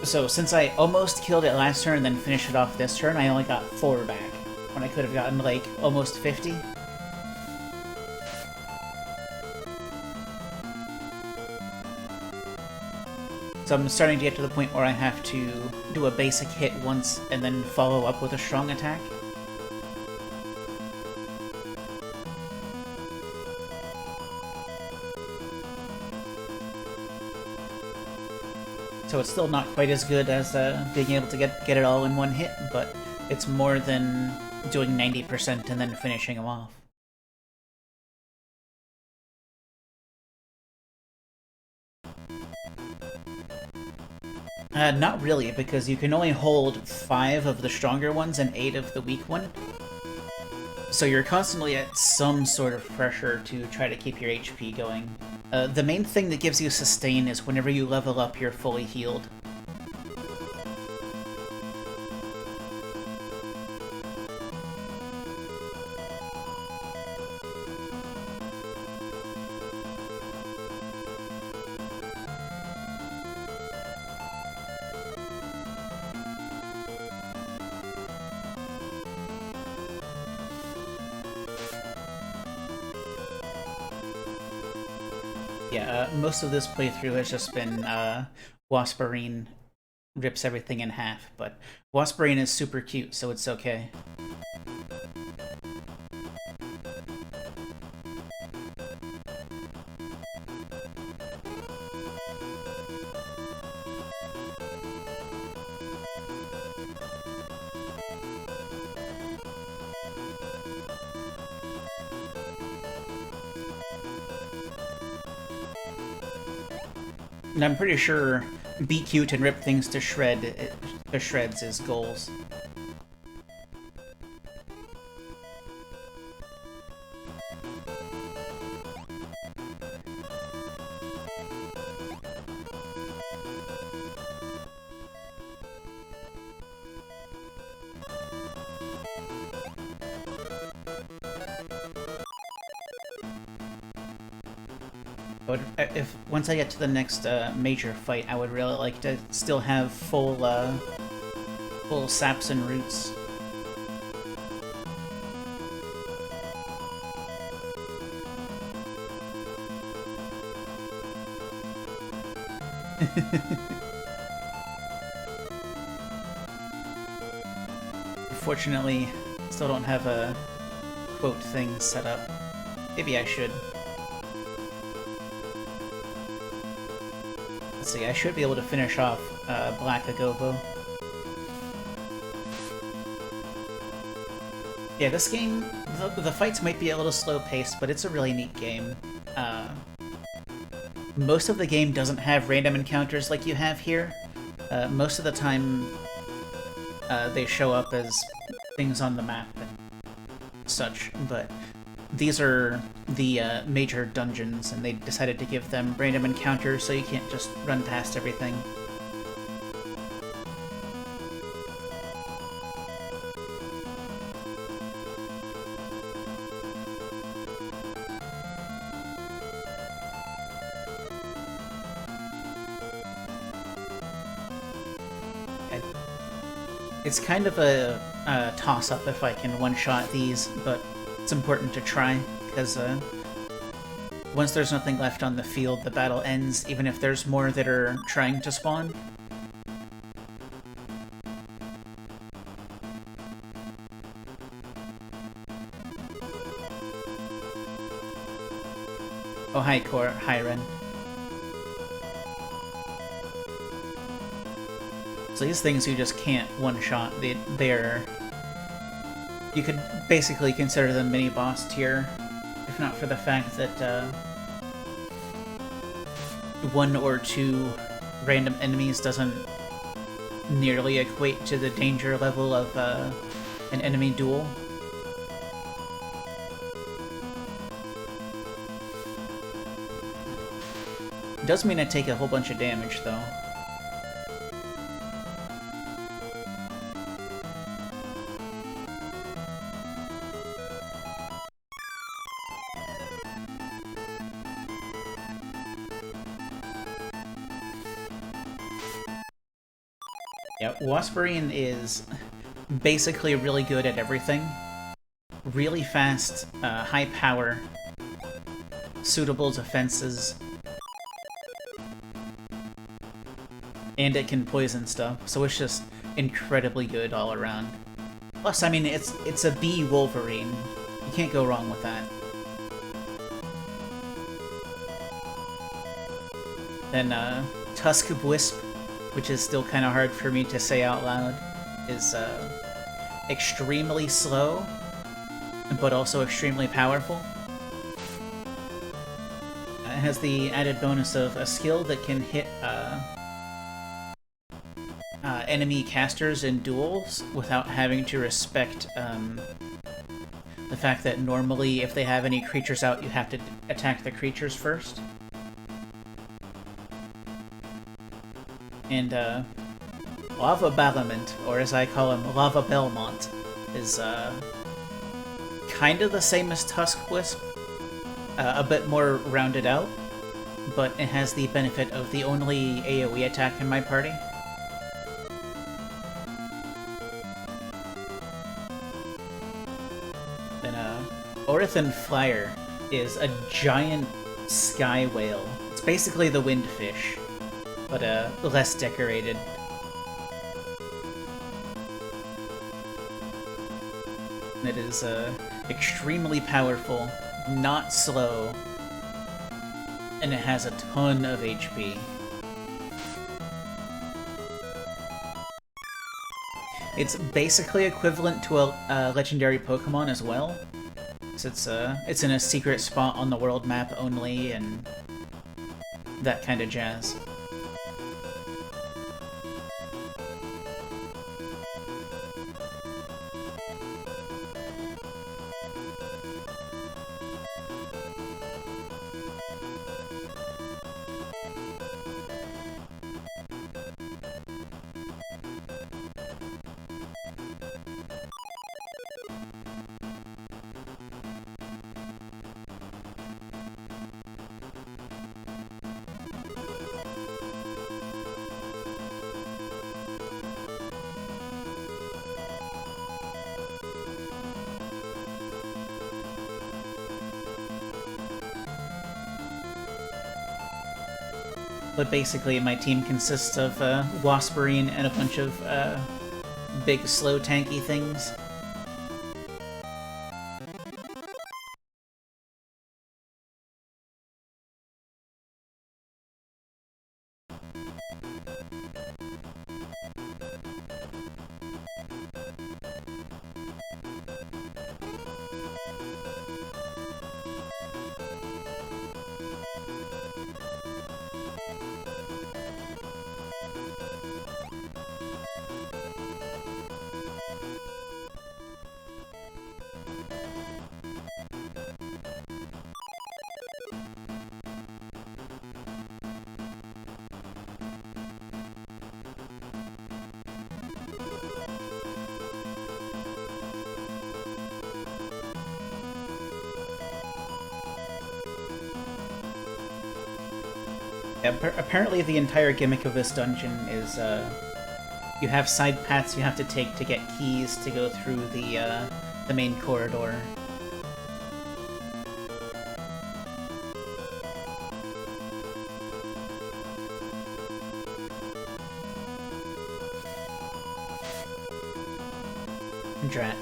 So, since I almost killed it last turn and then finished it off this turn, I only got 4 back, when I could have gotten, like, almost 50. So I'm starting to get to the point where I have to do a basic hit once and then follow up with a strong attack. So it's still not quite as good as being able to get it all in one hit, but it's more than doing 90% and then finishing them off. Not really, because you can only hold 5 of the stronger ones and 8 of the weak one. So you're constantly at some sort of pressure to try to keep your HP going. The main thing that gives you sustain is whenever you level up, you're fully healed. Yeah, most of this playthrough has just been Wasparine rips everything in half, but Wasparine is super cute, so it's okay. And I'm pretty sure be cute and rip things to shreds is goals. If once I get to the next major fight, I would really like to still have full saps and roots. Unfortunately, still don't have a quote thing set up. Maybe I should. Let's see, I should be able to finish off Black Agobo. Yeah, this game, the fights might be a little slow-paced, but it's a really neat game. Most of the game doesn't have random encounters like you have here. Most of the time, they show up as things on the map and such, but these are the major dungeons, and they decided to give them random encounters so you can't just run past everything. It's kind of a toss-up if I can one-shot these, but it's important to try, because once there's nothing left on the field, the battle ends, even if there's more that are trying to spawn. Oh, hi, Ren. So these things you just can't one-shot. They're... You could basically consider them mini-boss tier, if not for the fact that one or two random enemies doesn't nearly equate to the danger level of an enemy duel. It does mean I take a whole bunch of damage, though. Yeah, Wasparine is basically really good at everything. Really fast, high power, suitable defenses, and it can poison stuff, so it's just incredibly good all around. Plus, I mean, it's a bee Wolverine. You can't go wrong with that. Then, Tusk of Wisp, which is still kind of hard for me to say out loud, is extremely slow, but also extremely powerful. It has the added bonus of a skill that can hit enemy casters in duels without having to respect the fact that normally if they have any creatures out, you have to attack the creatures first. And Lava Balamant, or as I call him, Lava Belmont, is kind of the same as Tusk Wisp, a bit more rounded out, but it has the benefit of the only AoE attack in my party. Then Orathan Flyer is a giant sky whale. It's basically the windfish, but less decorated. It is extremely powerful, not slow, and it has a ton of HP. It's basically equivalent to a legendary Pokemon as well. So it's in a secret spot on the world map only, and that kind of jazz. But basically, my team consists of Wasperine and a bunch of big, slow, tanky things. Yeah, apparently the entire gimmick of this dungeon is you have side paths you have to take to get keys to go through the main corridor. Drat.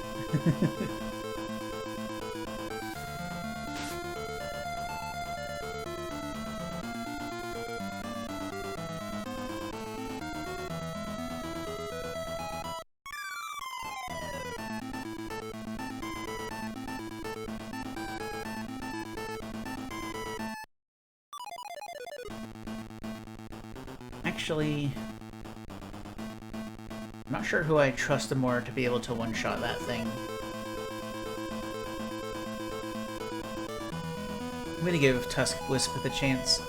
Actually, I'm not sure who I trust more to be able to one-shot that thing. I'm gonna give Tusk Wisp the chance.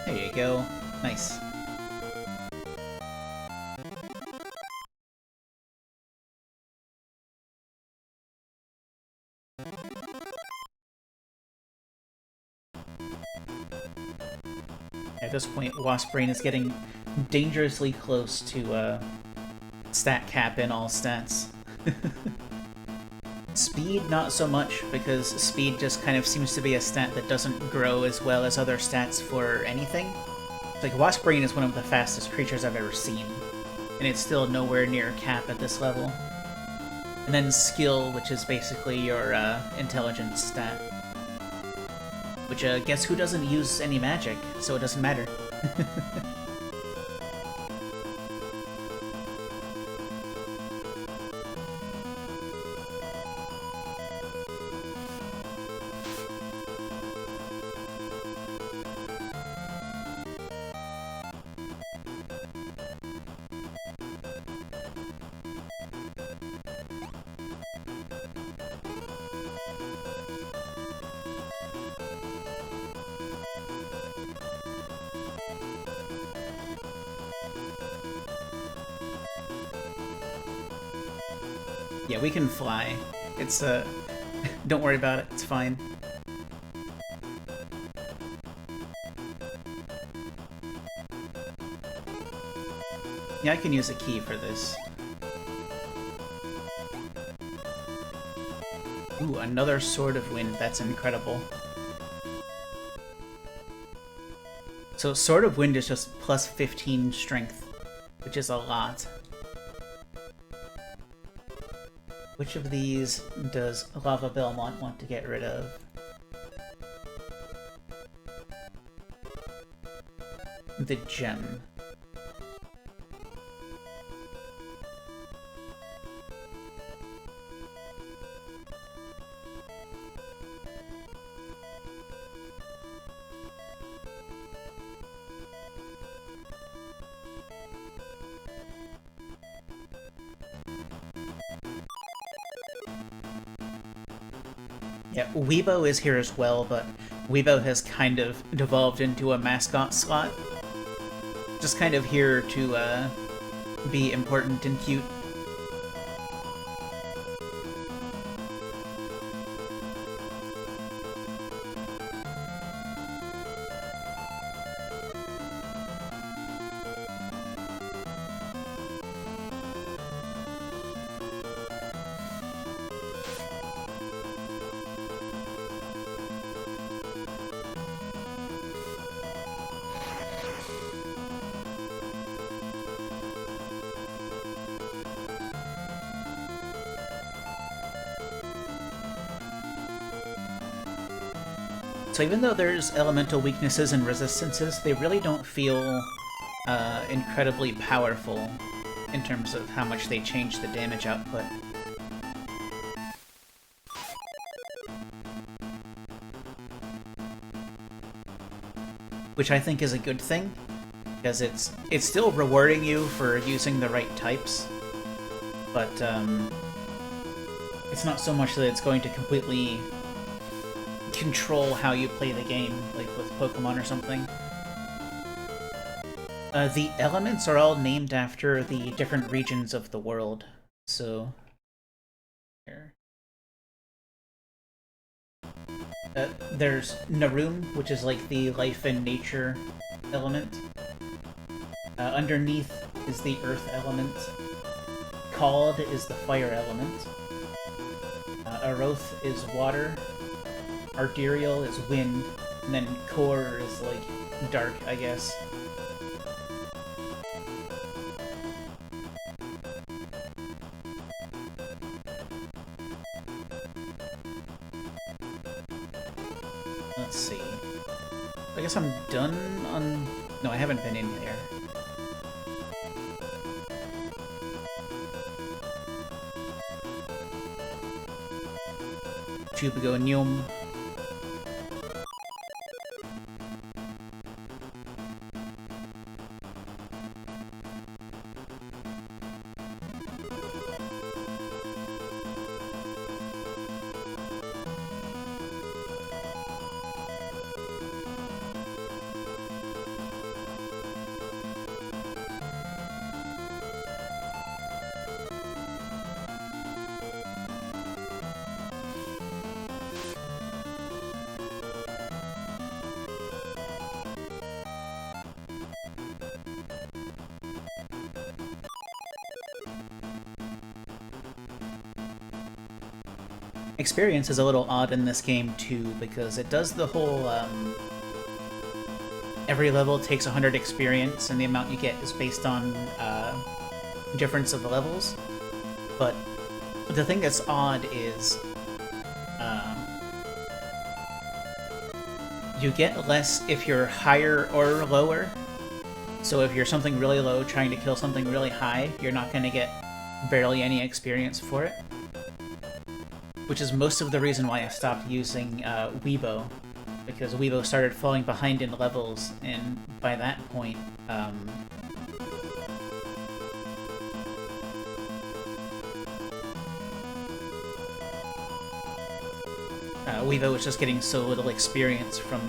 There you go. Nice. At this point, Wasp-Brain is getting dangerously close to stat cap in all stats. Speed, not so much, because speed just kind of seems to be a stat that doesn't grow as well as other stats for anything. Like, Wasp-Brain is one of the fastest creatures I've ever seen, and it's still nowhere near cap at this level. And then skill, which is basically your intelligence stat. Which, guess who doesn't use any magic, so it doesn't matter. Yeah, we can fly. It's, don't worry about it, it's fine. Yeah, I can use a key for this. Ooh, another Sword of Wind, that's incredible. So Sword of Wind is just plus 15 strength, which is a lot. Which of these does Lava Belmont want to get rid of? The gem. Yeah, Weebo is here as well, but Weebo has kind of devolved into a mascot slot. Just kind of here to be important and cute. So even though there's elemental weaknesses and resistances, they really don't feel incredibly powerful in terms of how much they change the damage output. Which I think is a good thing, because it's still rewarding you for using the right types, but it's not so much that it's going to completely control how you play the game, like with Pokemon or something. The elements are all named after the different regions of the world, so... Here. There's Narum, which is like the life and nature element. Underneath is the earth element. Kald is the fire element. Aroth is water. Arterial is wind, and then Core is, like, dark, I guess. Let's see. I guess I'm done on... No, I haven't been in there. Chubago Nyum. Experience is a little odd in this game too, because it does the whole every level takes 100 experience and the amount you get is based on difference of the levels. But the thing that's odd is you get less if you're higher or lower. So if you're something really low trying to kill something really high, you're not going to get barely any experience for it. Which is most of the reason why I stopped using Weibo, because Weibo started falling behind in levels, and by that point, Weibo was just getting so little experience from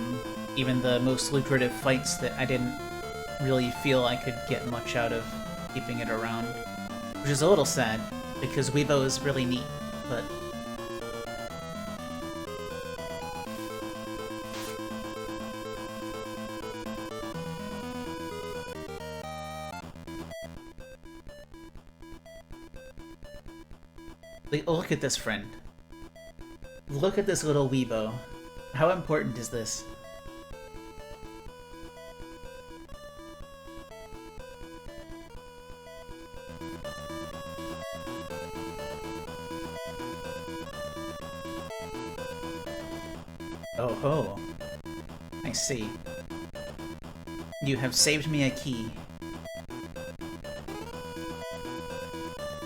even the most lucrative fights that I didn't really feel I could get much out of keeping it around. Which is a little sad, because Weibo is really neat, but... Look at this, friend. Look at this little Weibo. How important is this? Oh ho. I see. You have saved me a key.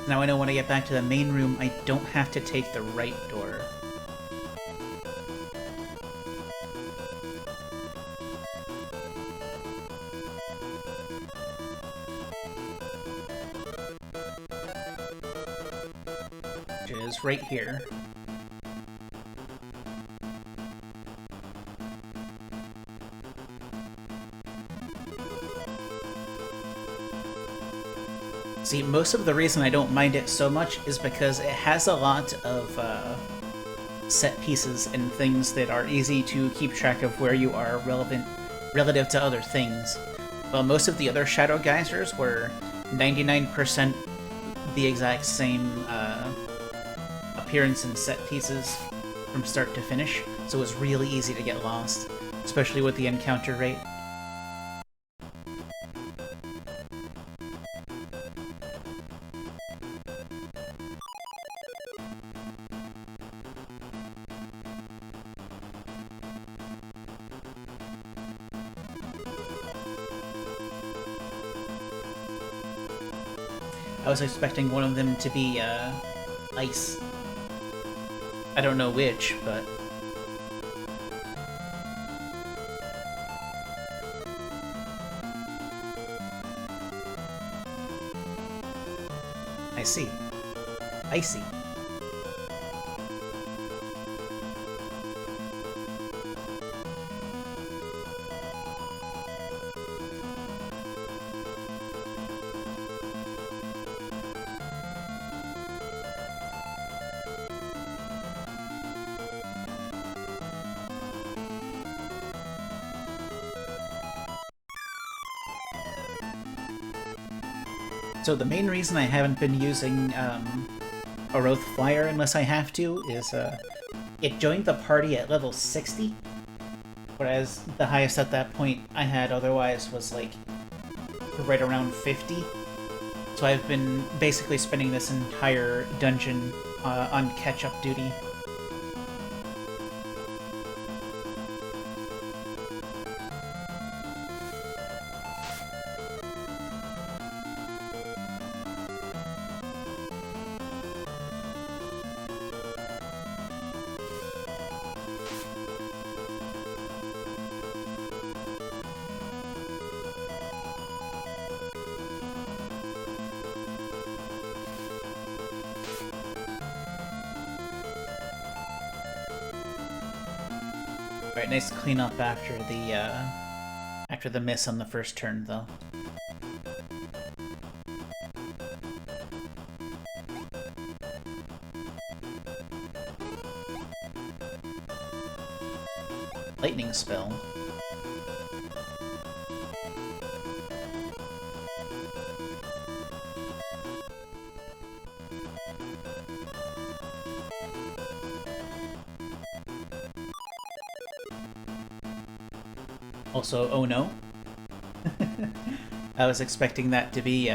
Now I know when I get back to the main room, I don't have to take the right door. Which is right here. See, most of the reason I don't mind it so much is because it has a lot of set pieces and things that are easy to keep track of where you are relative to other things. While most of the other Shadow Geysers were 99% the exact same appearance and set pieces from start to finish, so it was really easy to get lost, especially with the encounter rate. I was expecting one of them to be, ice. I don't know which, but... I see. Icy. So the main reason I haven't been using Oroth Flyer unless I have to is it joined the party at level 60, whereas the highest at that point I had otherwise was like right around 50. So I've been basically spending this entire dungeon on catch-up duty. Alright, nice cleanup after the miss on the first turn, though. Lightning spell. Also, oh no. I was expecting that to be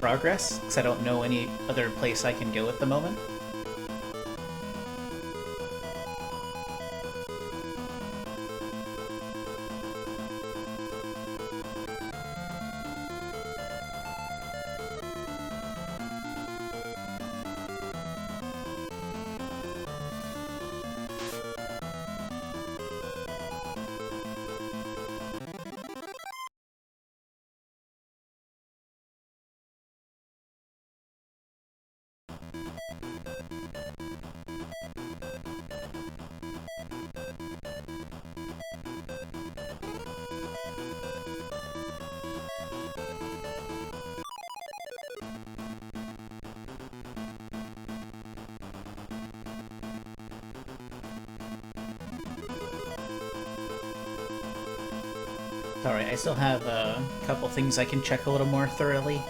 progress, because I don't know any other place I can go at the moment. Alright, I still have a couple things I can check a little more thoroughly.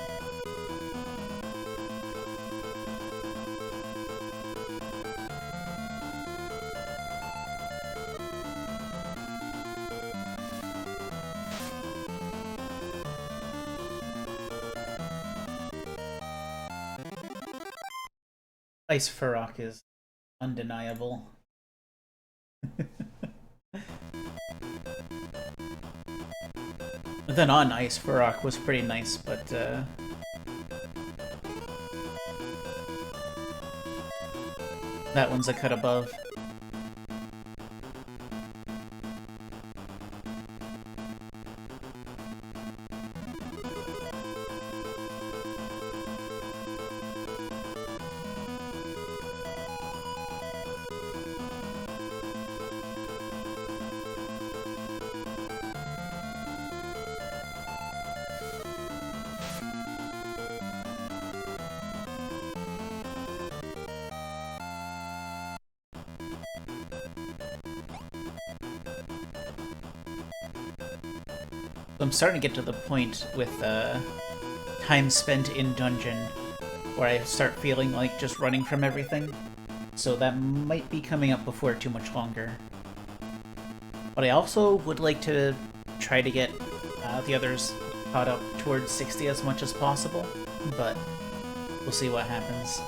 Ice Furrock is undeniable. Then on Ice Furrock was pretty nice, but that one's a cut above. I'm starting to get to the point with time spent in dungeon where I start feeling like just running from everything. So that might be coming up before too much longer. But I also would like to try to get the others caught up towards 60 as much as possible, but we'll see what happens.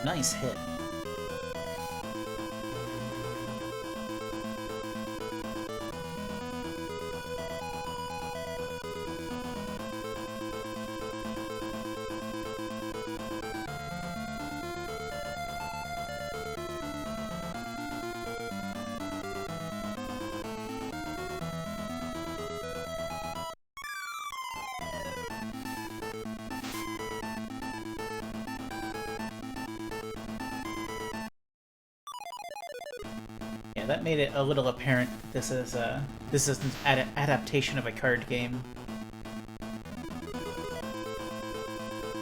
Nice hit. Yeah, that made it a little apparent this is an adaptation of a card game.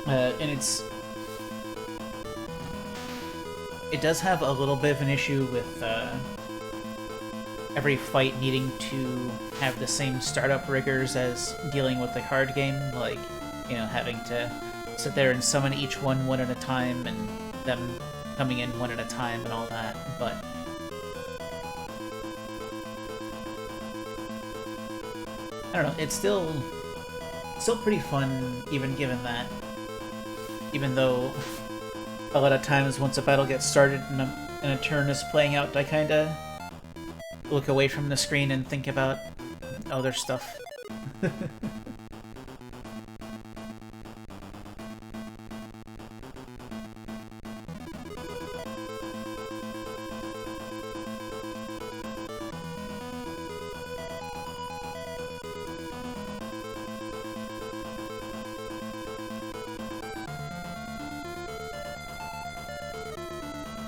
And it does have a little bit of an issue with every fight needing to have the same startup riggers as dealing with the card game, like, you know, having to sit there and summon each one at a time and them coming in one at a time and all that, but I don't know, it's still pretty fun even given that. Even though a lot of times once a battle gets started and a turn is playing out, I kinda look away from the screen and think about other stuff.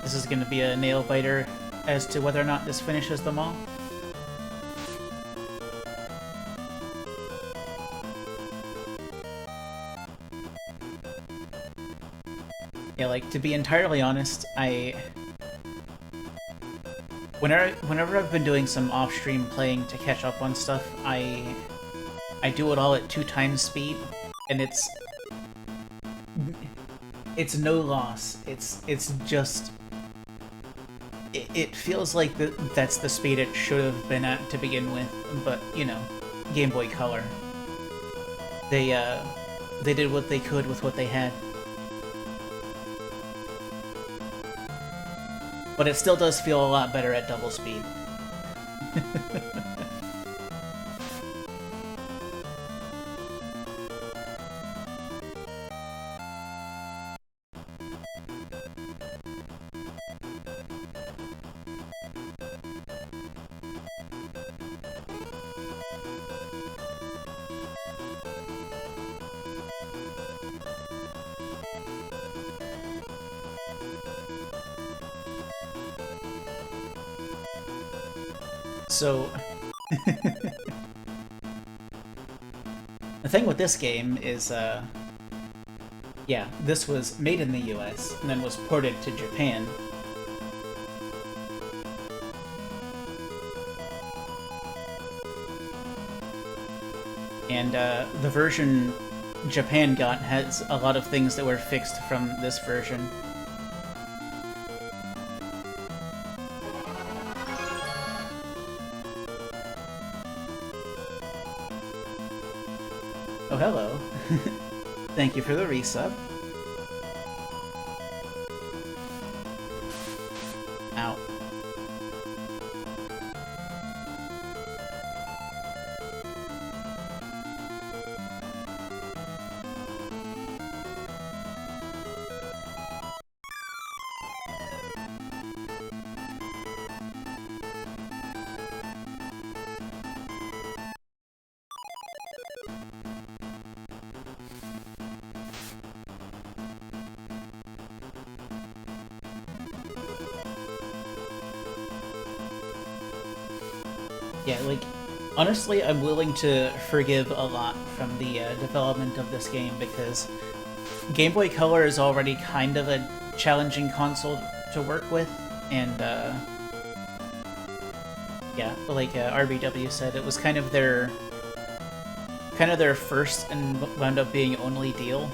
This is going to be a nail-biter as to whether or not this finishes them all. Yeah, like, to be entirely honest, whenever I've been doing some off-stream playing to catch up on stuff, I do it all at 2x speed, and it's no loss. It's just... It feels like that's the speed it should have been at to begin with, but, you know, Game Boy Color. They did what they could with what they had. But it still does feel a lot better at double speed. So, the thing with this game is, yeah, this was made in the US and then was ported to Japan. And the version Japan got has a lot of things that were fixed from this version. Oh, hello. Thank you for the resub. Ow. Yeah, like, Honestly, I'm willing to forgive a lot from the development of this game because Game Boy Color is already kind of a challenging console to work with, and yeah, like RBW said, it was kind of their first and wound up being only deal.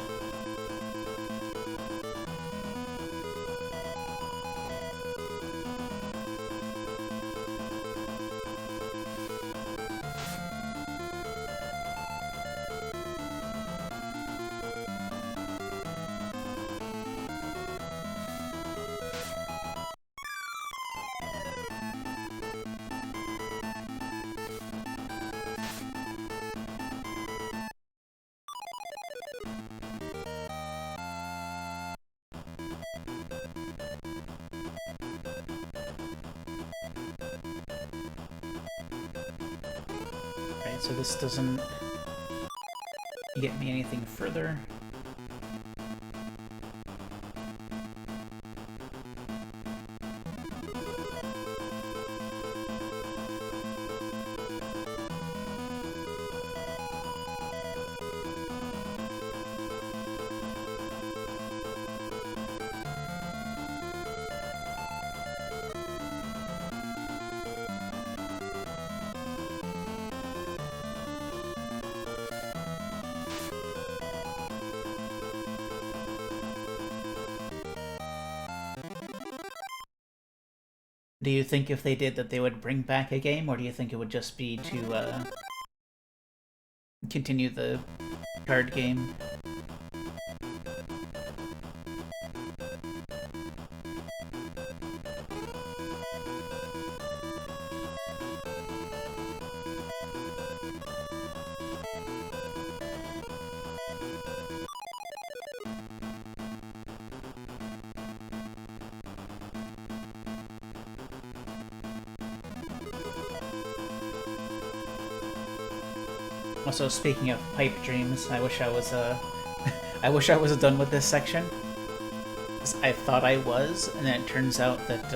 Right, so this doesn't get me anything further. Do you think if they did that they would bring back a game, or do you think it would just be to continue the card game? Also, speaking of pipe dreams, I wish I was I wish I was done with this section. I thought I was, and then it turns out that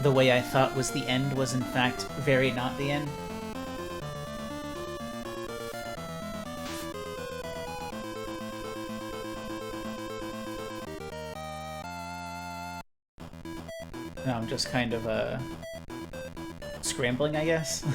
the way I thought was the end was in fact very not the end. Now I'm just kind of scrambling, I guess.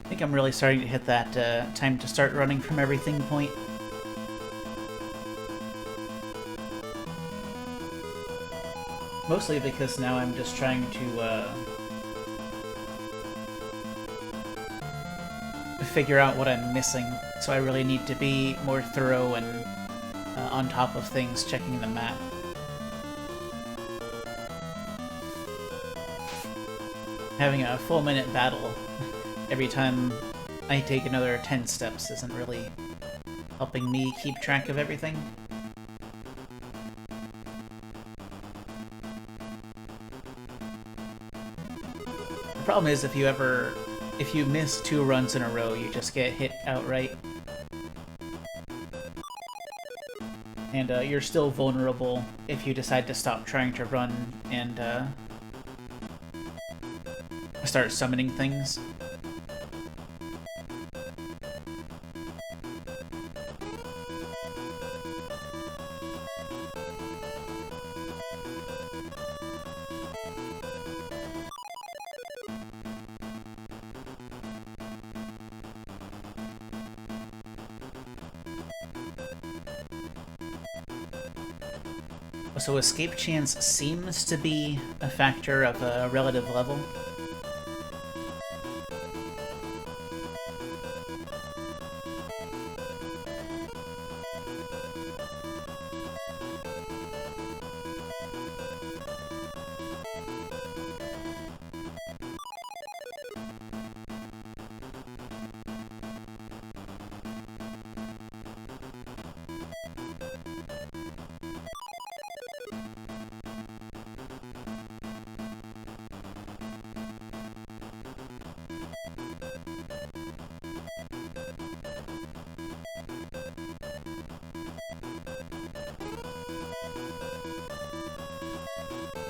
I think I'm really starting to hit that time to start running from everything point. Mostly because now I'm just trying to figure out what I'm missing, so I really need to be more thorough and on top of things, checking the map. Having a full minute battle every time I take another 10 steps isn't really helping me keep track of everything. The problem is if you miss 2 runs in a row, you just get hit outright. And you're still vulnerable if you decide to stop trying to run and start summoning things. So escape chance seems to be a factor of a relative level.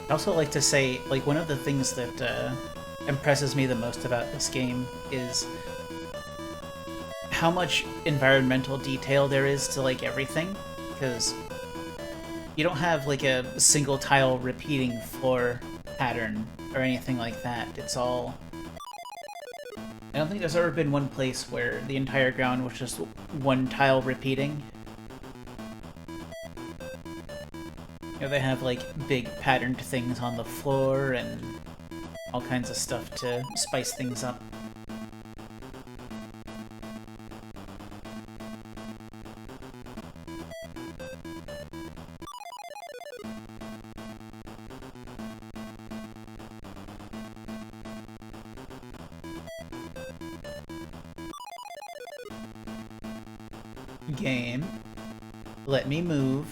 I also like to say, like, one of the things that impresses me the most about this game is how much environmental detail there is to, like, everything. Because you don't have, like, a single tile repeating floor pattern or anything like that. It's all... I don't think there's ever been one place where the entire ground was just one tile repeating. You know, they have, like, big patterned things on the floor and all kinds of stuff to spice things up. Game. Let me move.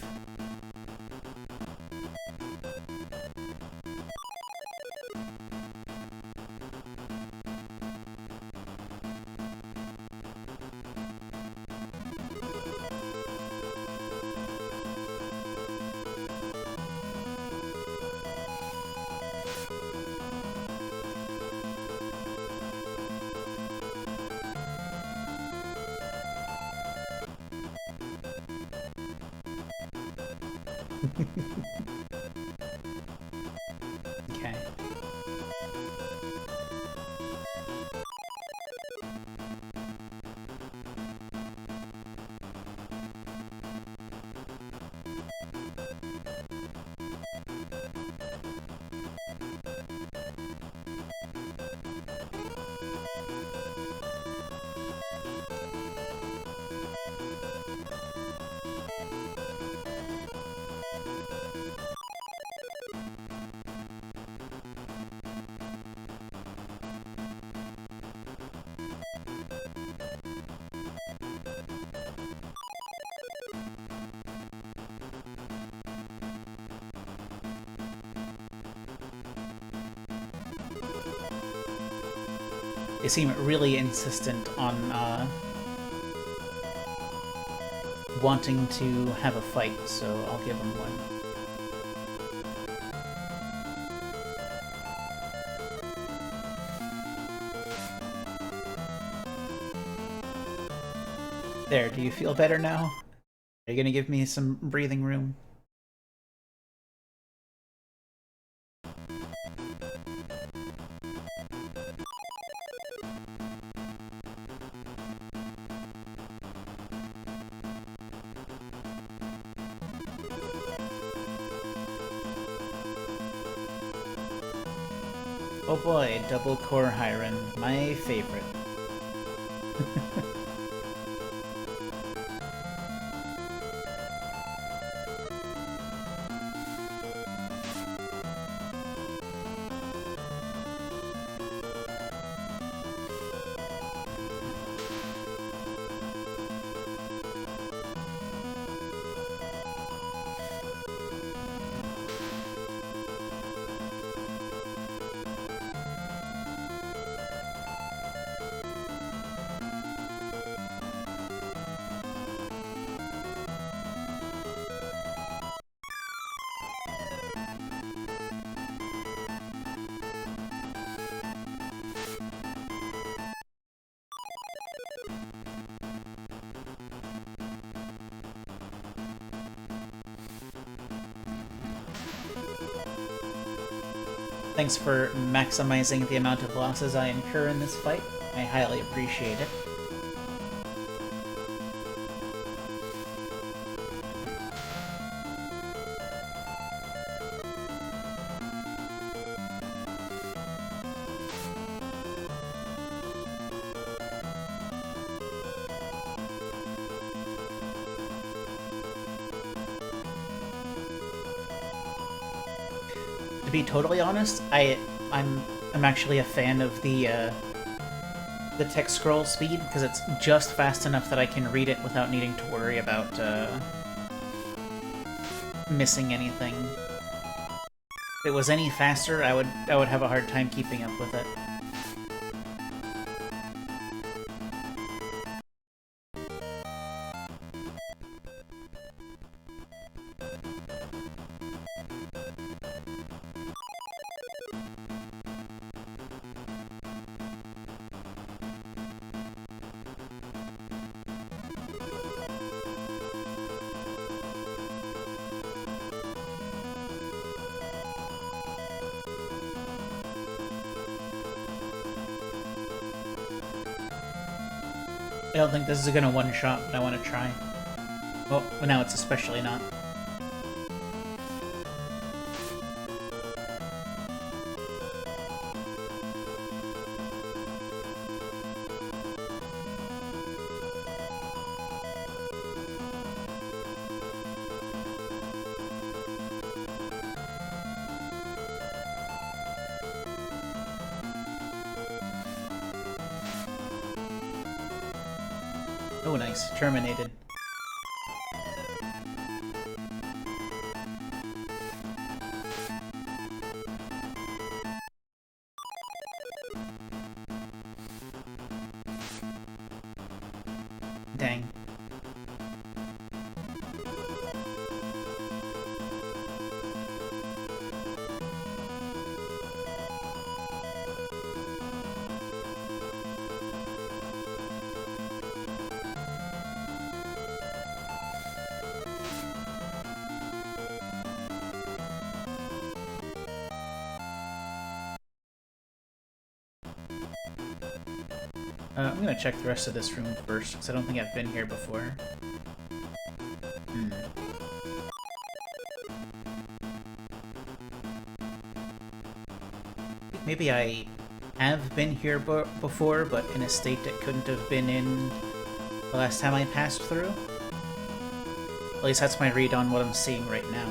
Okay. They seem really insistent on wanting to have a fight, so I'll give them one. There, do you feel better now? Are you gonna give me some breathing room? Oh boy, double core Hyron, my favorite. Thanks for maximizing the amount of losses I incur in this fight. I highly appreciate it. To be totally honest, I'm actually a fan of the text scroll speed, because it's just fast enough that I can read it without needing to worry about missing anything. If it was any faster, I would have a hard time keeping up with it. I don't think this is gonna one-shot, but I want to try. Oh, well, now it's especially not. Oh, nice. Terminated. Dang. I'm gonna check the rest of this room first, because I don't think I've been here before. Maybe I have been here before, but in a state it couldn't have been in the last time I passed through. At least that's my read on what I'm seeing right now.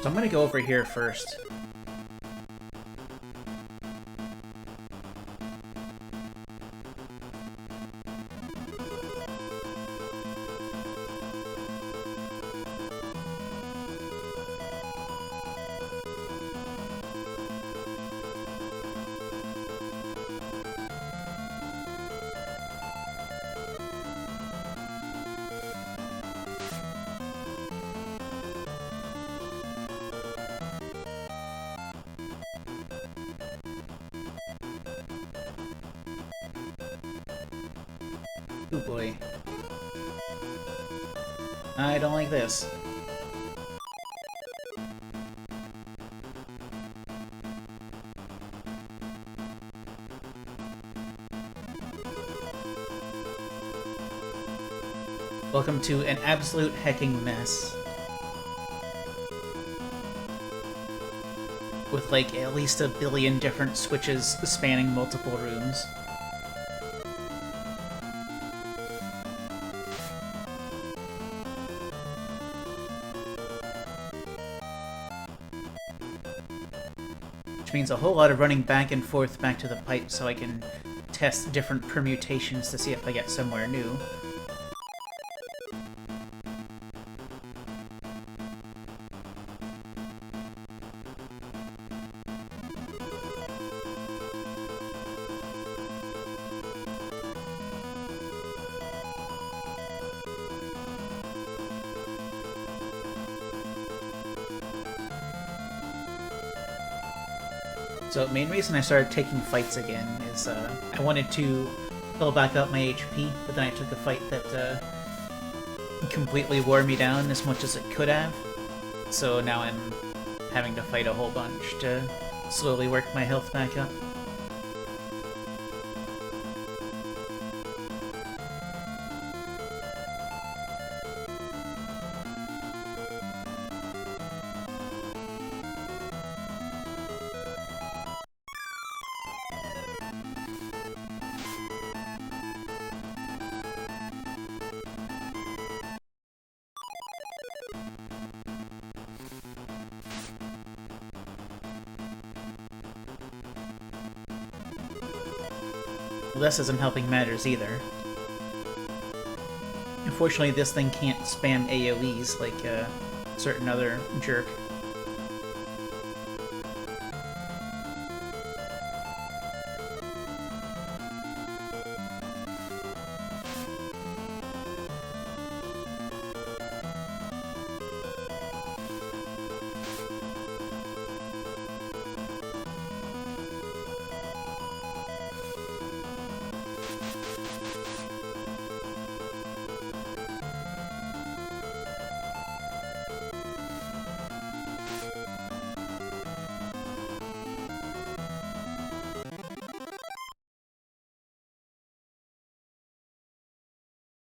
So I'm gonna go over here first. Oh boy. I don't like this. Welcome to an absolute hecking mess. With like at least a billion different switches spanning multiple rooms. Which means a whole lot of running back and forth back to the pipe so I can test different permutations to see if I get somewhere new. So the main reason I started taking fights again is I wanted to fill back up my HP, but then I took a fight that completely wore me down as much as it could have. So now I'm having to fight a whole bunch to slowly work my health back up. This isn't helping matters either. Unfortunately, this thing can't spam AoEs like a certain other jerk.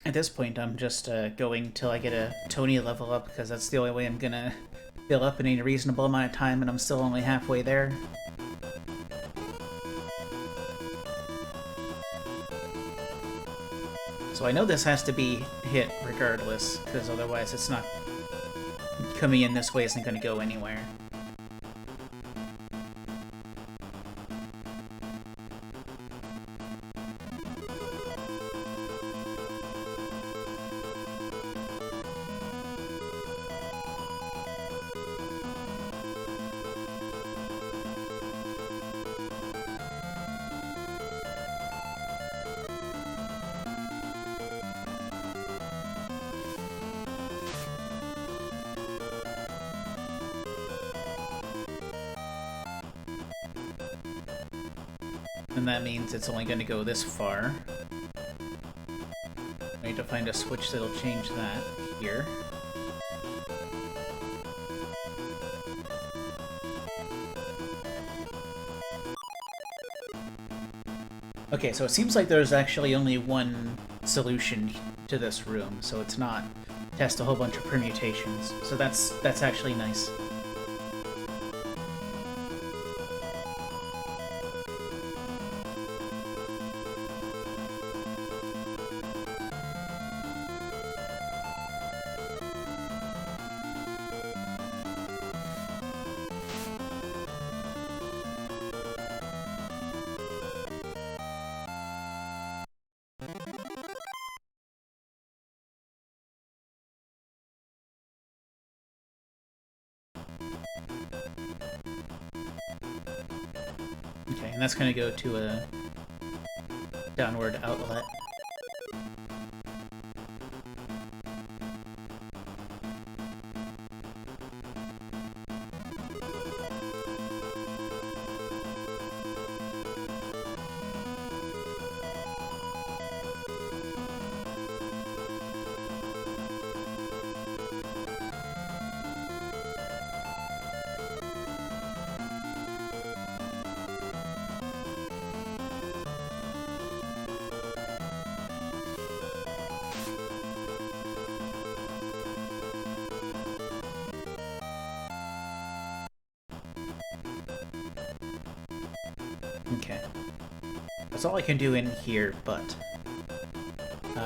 At this point, I'm just going till I get a Tony level up, because that's the only way I'm gonna fill up in a reasonable amount of time, and I'm still only halfway there. So I know this has to be hit regardless, because otherwise it's not... coming in this way isn't going to go anywhere. And that means it's only going to go this far. I need to find a switch that'll change that here. Okay, so it seems like there's actually only one solution to this room, so it's not test a whole bunch of permutations. So that's actually nice. Okay, and that's going to go to a downward outlet. Okay. That's all I can do in here, but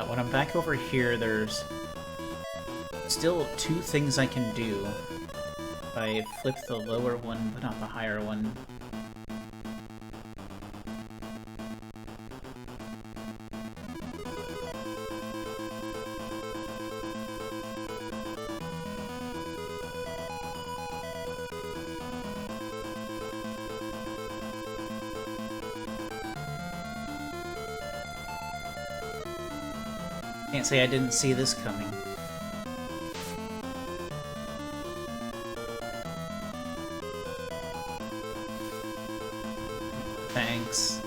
when I'm back over here, there's still two things I can do. If I flip the lower one, but not the higher one. Can't say I didn't see this coming. Thanks.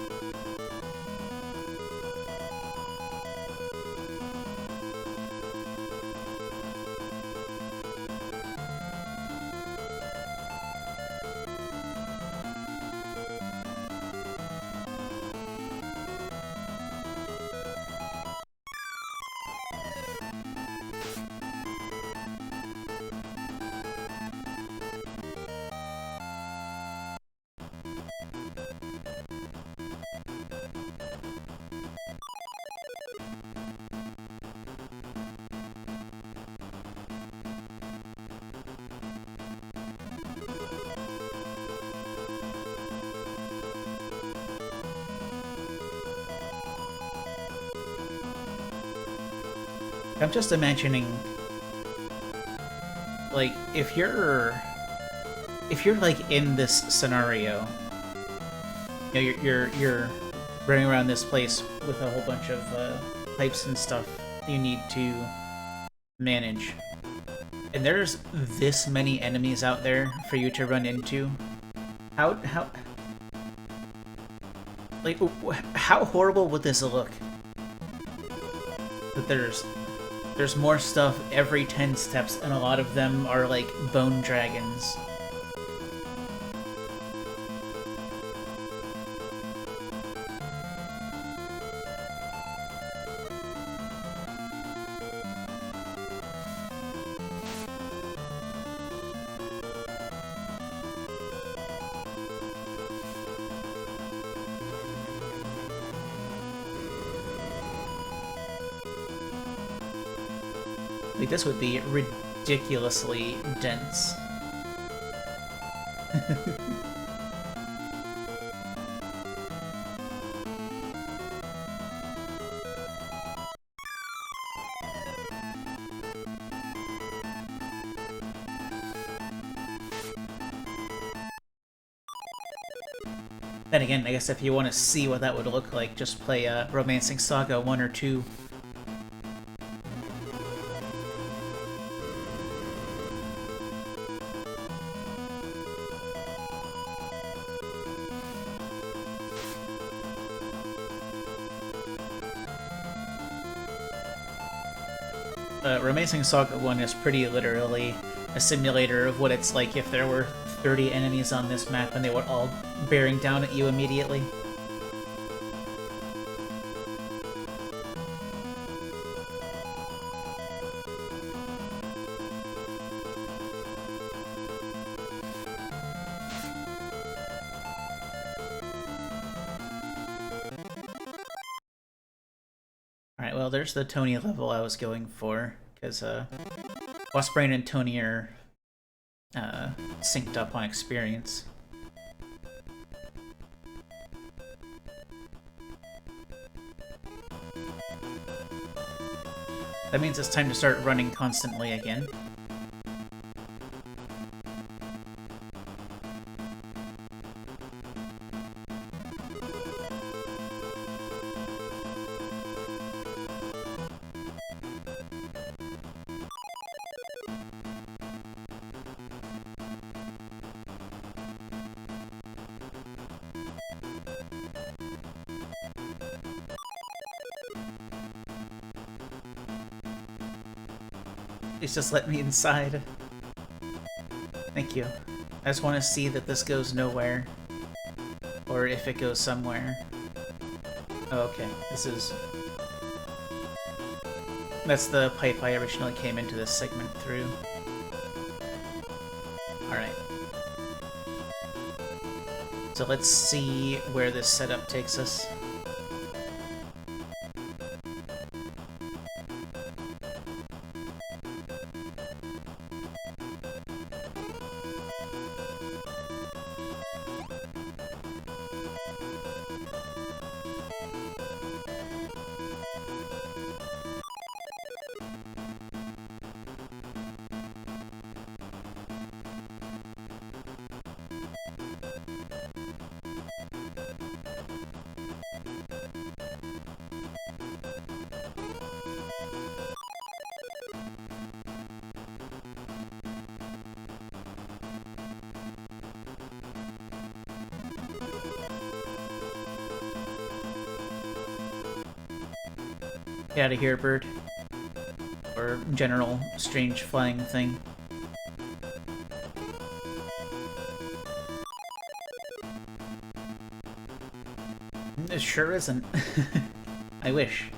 I'm just imagining, like, if you're like in this scenario, you know, you're running around this place with a whole bunch of pipes and stuff you need to manage, and there's this many enemies out there for you to run into. How like how horrible would this look? That there's more stuff every 10 steps, and a lot of them are like bone dragons. Like, this would be ridiculously dense. Then again, I guess if you want to see what that would look like, just play Romancing Saga 1 or 2. Romancing Saga 1 is pretty literally a simulator of what it's like if there were 30 enemies on this map and they were all bearing down at you immediately. Alright, well, there's the Tony level I was going for, because Waspbrain and Tony are synced up on experience. That means it's time to start running constantly again. Please just let me inside. Thank you. I just want to see that this goes nowhere. Or if it goes somewhere. Oh, okay. This is... That's the pipe I originally came into this segment through. Alright. So let's see where this setup takes us. Get out of here, bird. Or general strange flying thing. It sure isn't. I wish.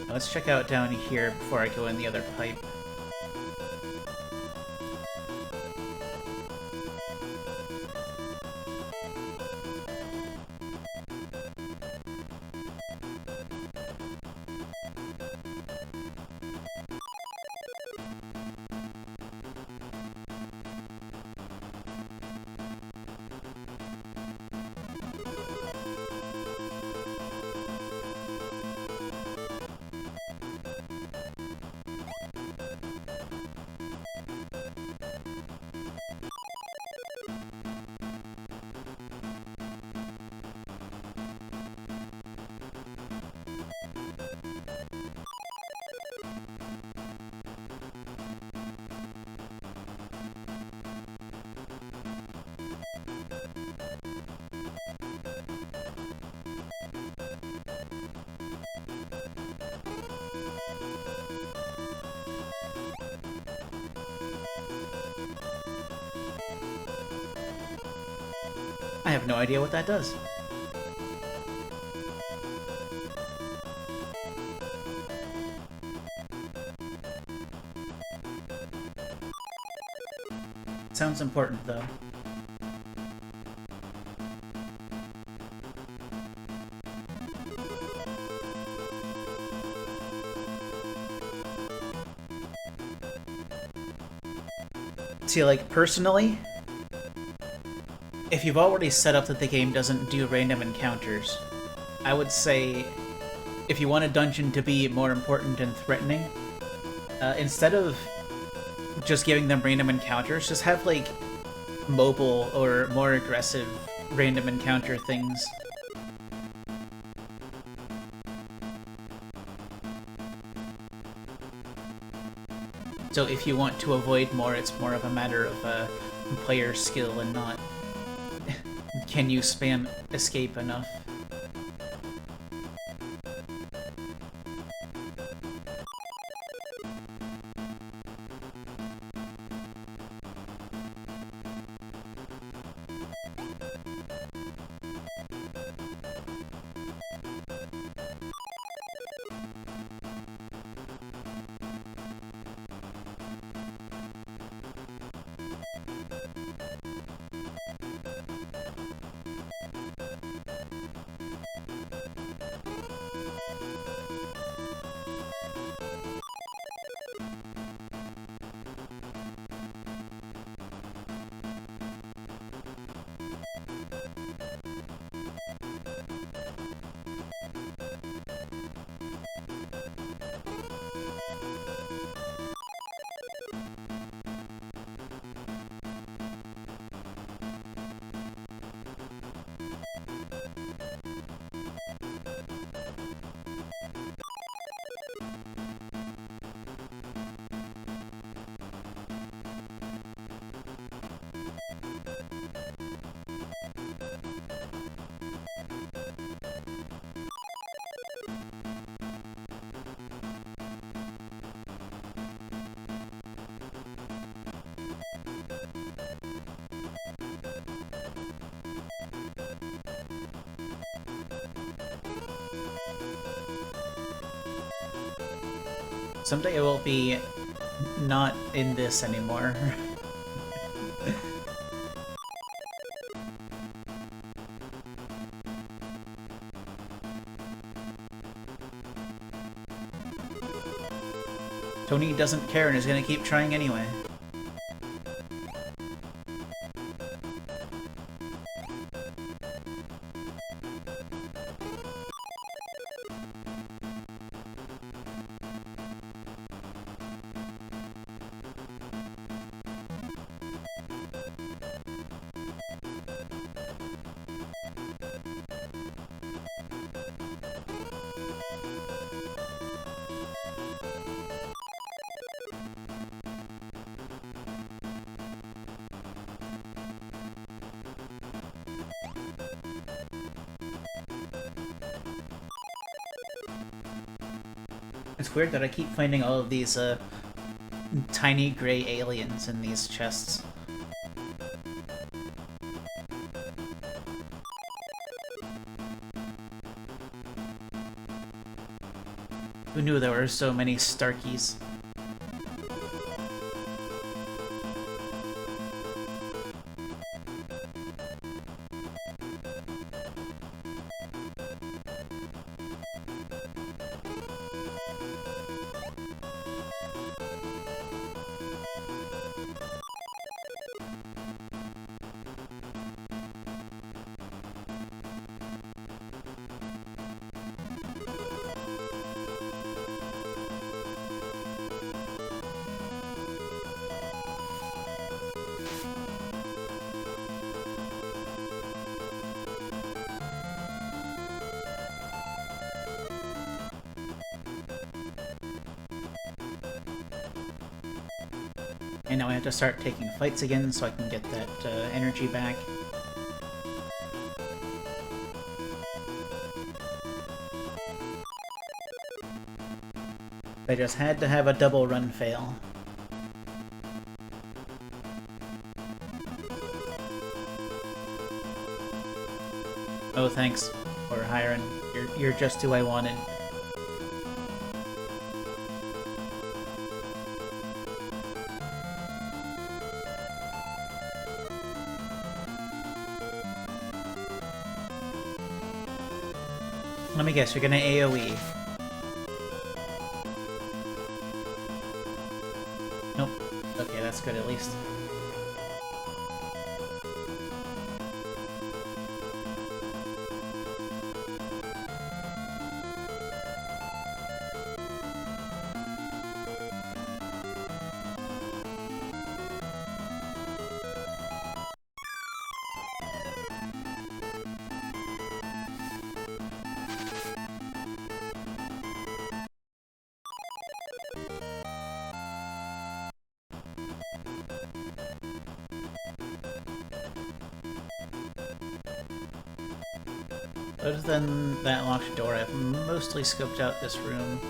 Let's check out down here before I go in the other pipe. I have no idea what that does. Sounds important, though. See, like, personally, if you've already set up that the game doesn't do random encounters, I would say if you want a dungeon to be more important and threatening, instead of just giving them random encounters, just have, like, mobile or more aggressive random encounter things. So if you want to avoid more, it's more of a matter of player skill and not can you spam escape enough. Someday I will be not in this anymore. Tony doesn't care and is gonna keep trying anyway. It's weird that I keep finding all of these tiny gray aliens in these chests. Who knew there were so many Starkies? And now I have to start taking fights again so I can get that energy back. I just had to have a double run fail. Oh, thanks for hiring. You're just who I wanted. Let me guess, you're gonna AoE. Nope. Okay, that's good at least. Other than that locked door, I've mostly scoped out this room.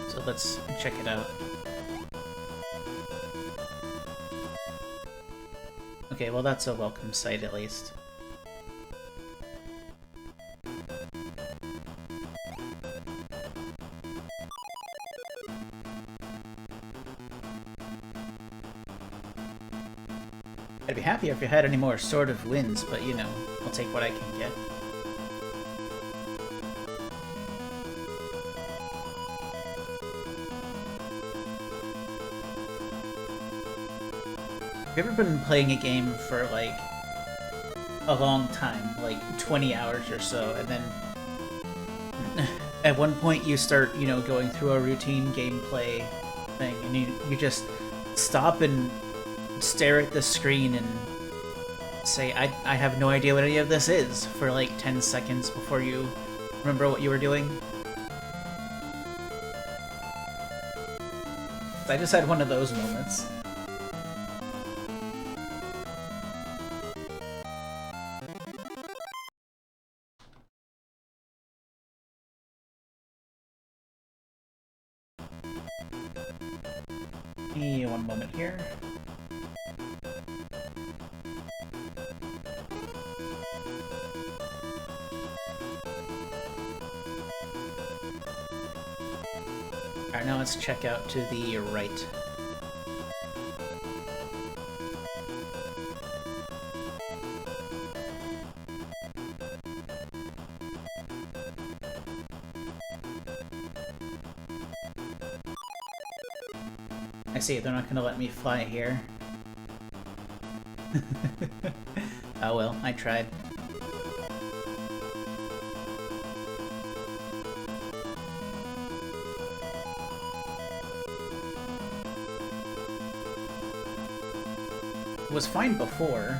So let's check it out. Okay, well that's a welcome sight at least. I'd be happier if you had any more Sword of Winds, but you know, I'll take what I can get. Have you ever been playing a game for, like, a long time, like 20 hours or so, and then at one point you start, you know, going through a routine gameplay thing, and you just stop and stare at the screen and say, I have no idea what any of this is, for like 10 seconds before you remember what you were doing? I just had one of those moments. Hey, one moment here. Alright, now let's check out to the right. I see, they're not gonna let me fly here. Oh well, I tried. It was fine before.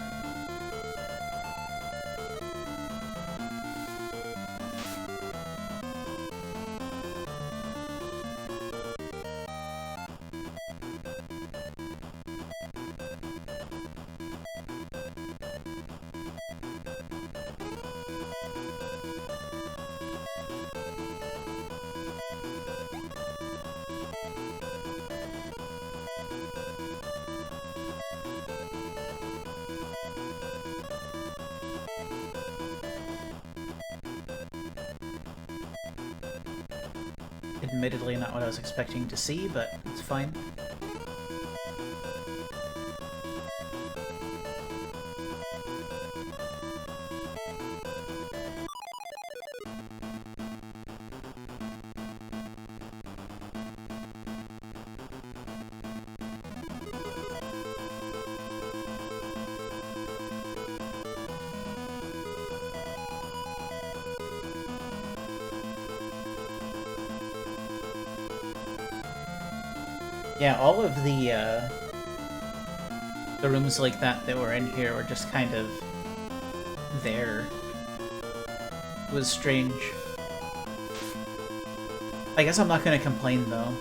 Admittedly not what I was expecting to see, but it's fine. Yeah, all of the rooms like that were in here were just kind of there. It was strange. I guess I'm not gonna complain, though.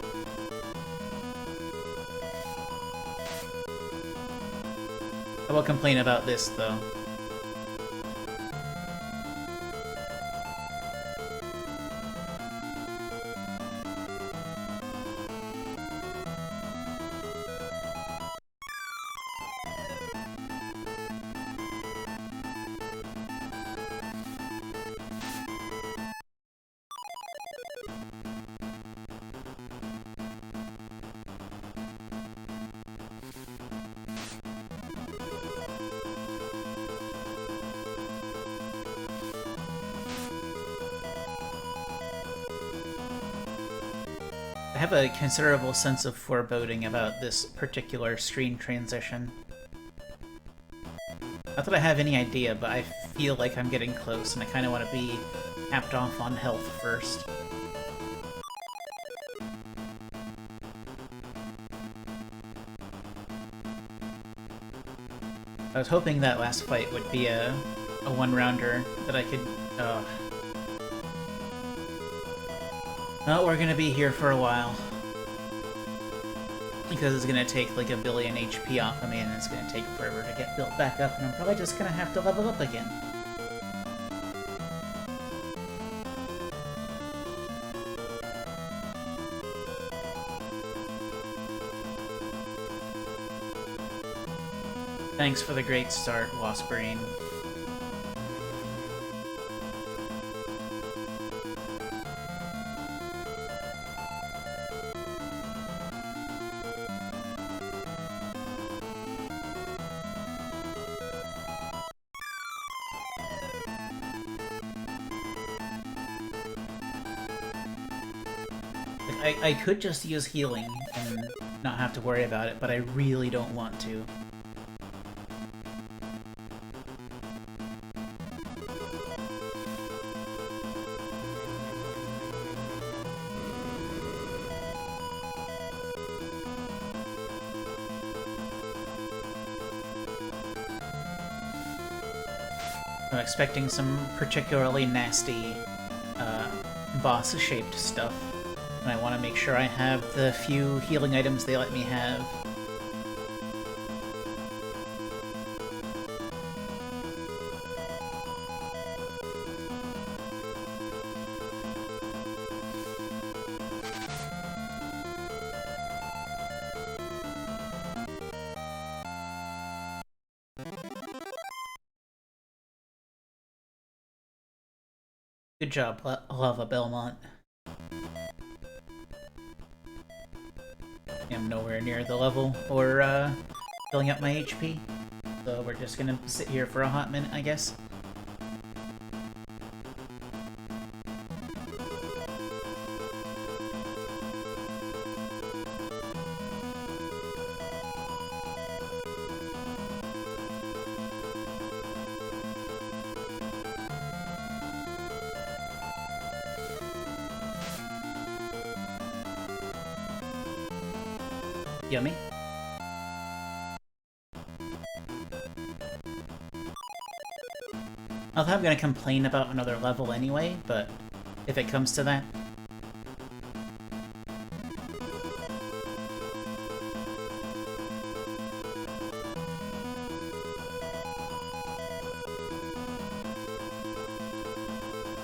I will complain about this, though. have a considerable sense of foreboding about this particular screen transition. Not that I have any idea, but I feel like I'm getting close, and I kind of want to be capped off on health first. I was hoping that last fight would be a one-rounder that I could... Well, we're gonna be here for a while. Because it's gonna take like 1 billion HP off of me, and it's gonna take forever to get built back up, and I'm probably just gonna have to level up again. Thanks for the great start, Wasperine. I could just use healing and not have to worry about it, but I really don't want to. I'm expecting some particularly nasty boss-shaped stuff. And I want to make sure I have the few healing items they let me have. Good job, Lava Belmont. I'm nowhere near the level or filling up my HP, so we're just gonna sit here for a hot minute, I guess. Yummy. I thought I'm gonna complain about another level anyway, but if it comes to that.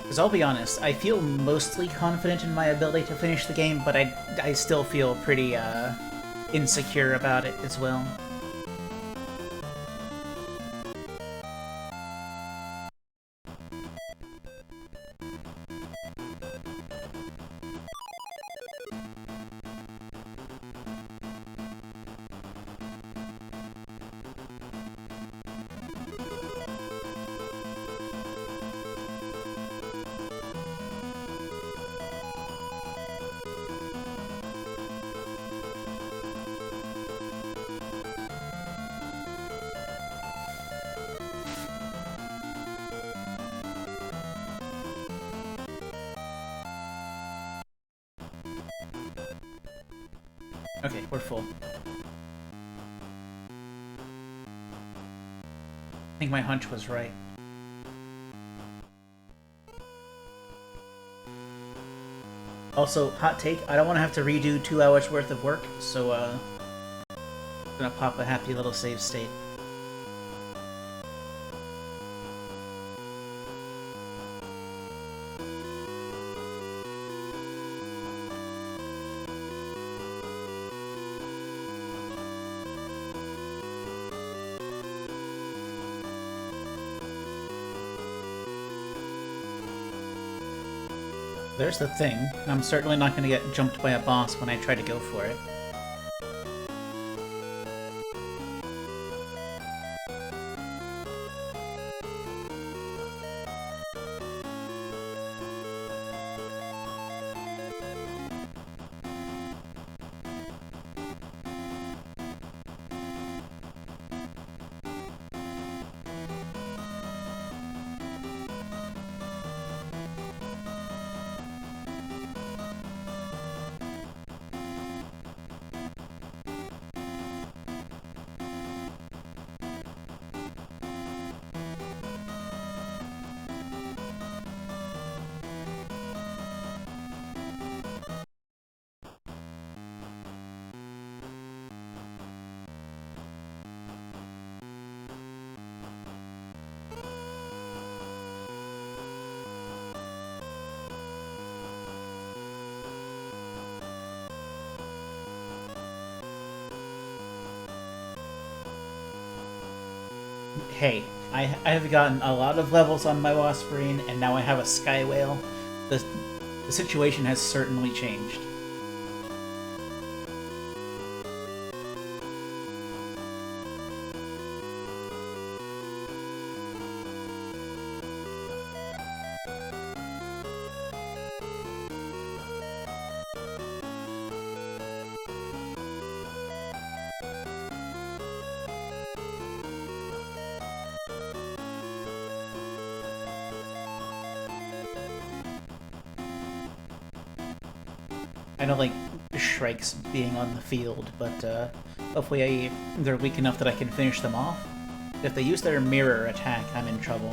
Because I'll be honest, I feel mostly confident in my ability to finish the game, but I still feel pretty, insecure about it as well. Okay, we're full. I think my hunch was right. Also, hot take, I don't want to have to redo 2 hours worth of work, so I'm gonna pop a happy little save state. There's the thing. I'm certainly not going to get jumped by a boss when I try to go for it. Hey, I have gotten a lot of levels on my Wasp-Marine, and now I have a Sky Whale. The situation has certainly changed. I don't like Shrikes being on the field, but hopefully they're weak enough that I can finish them off. If they use their mirror attack, I'm in trouble.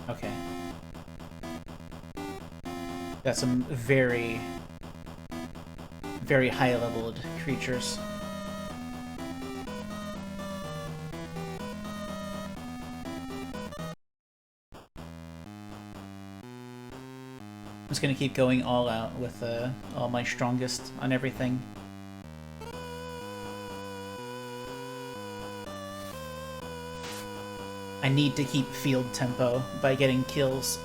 Okay. Got some very, very high-leveled creatures. I'm just gonna keep going all out with all my strongest on everything. I need to keep field tempo by getting kills.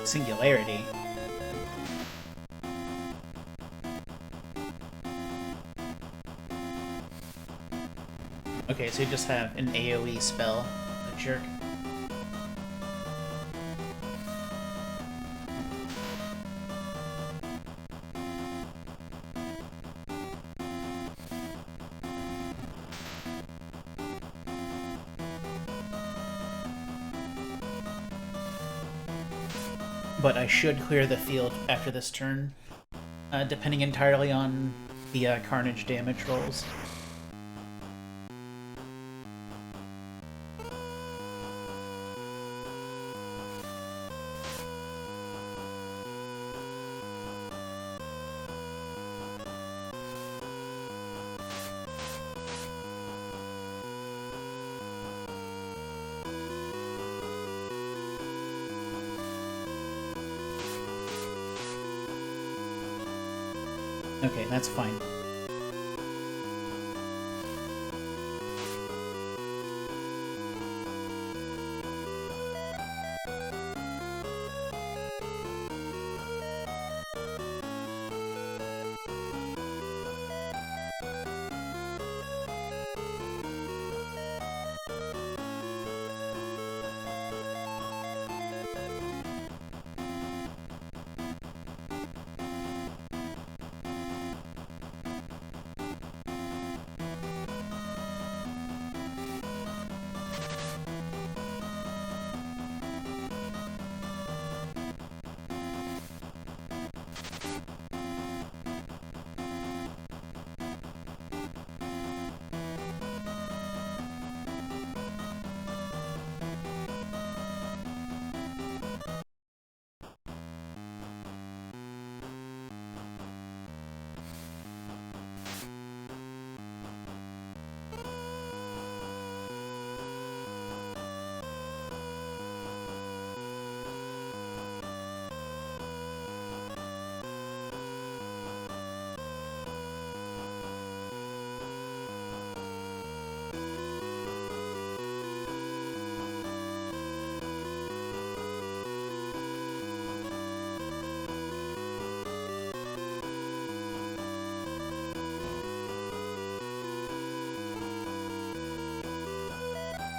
Singularity. Okay, so you just have an AoE spell. A jerk. But I should clear the field after this turn, depending entirely on the Carnage damage rolls. Okay, that's fine.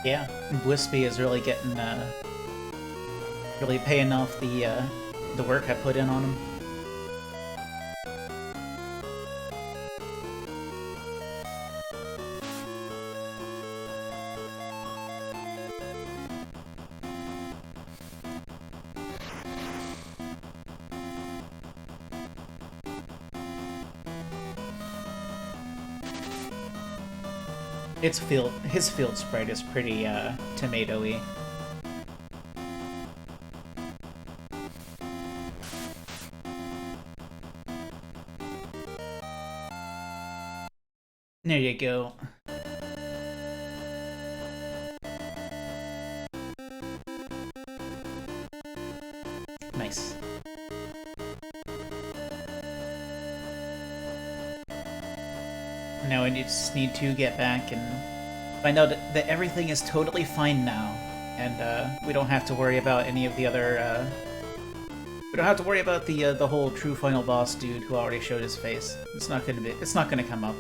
Yeah, Blispy is really getting, really paying off the work I put in on him. his field sprite is pretty tomato-y. There you go. Nice. Now I just need to get back and find out that everything is totally fine now, and we don't have to worry about any of the other. We don't have to worry about the whole true final boss dude who already showed his face. It's not gonna be. It's not gonna come up.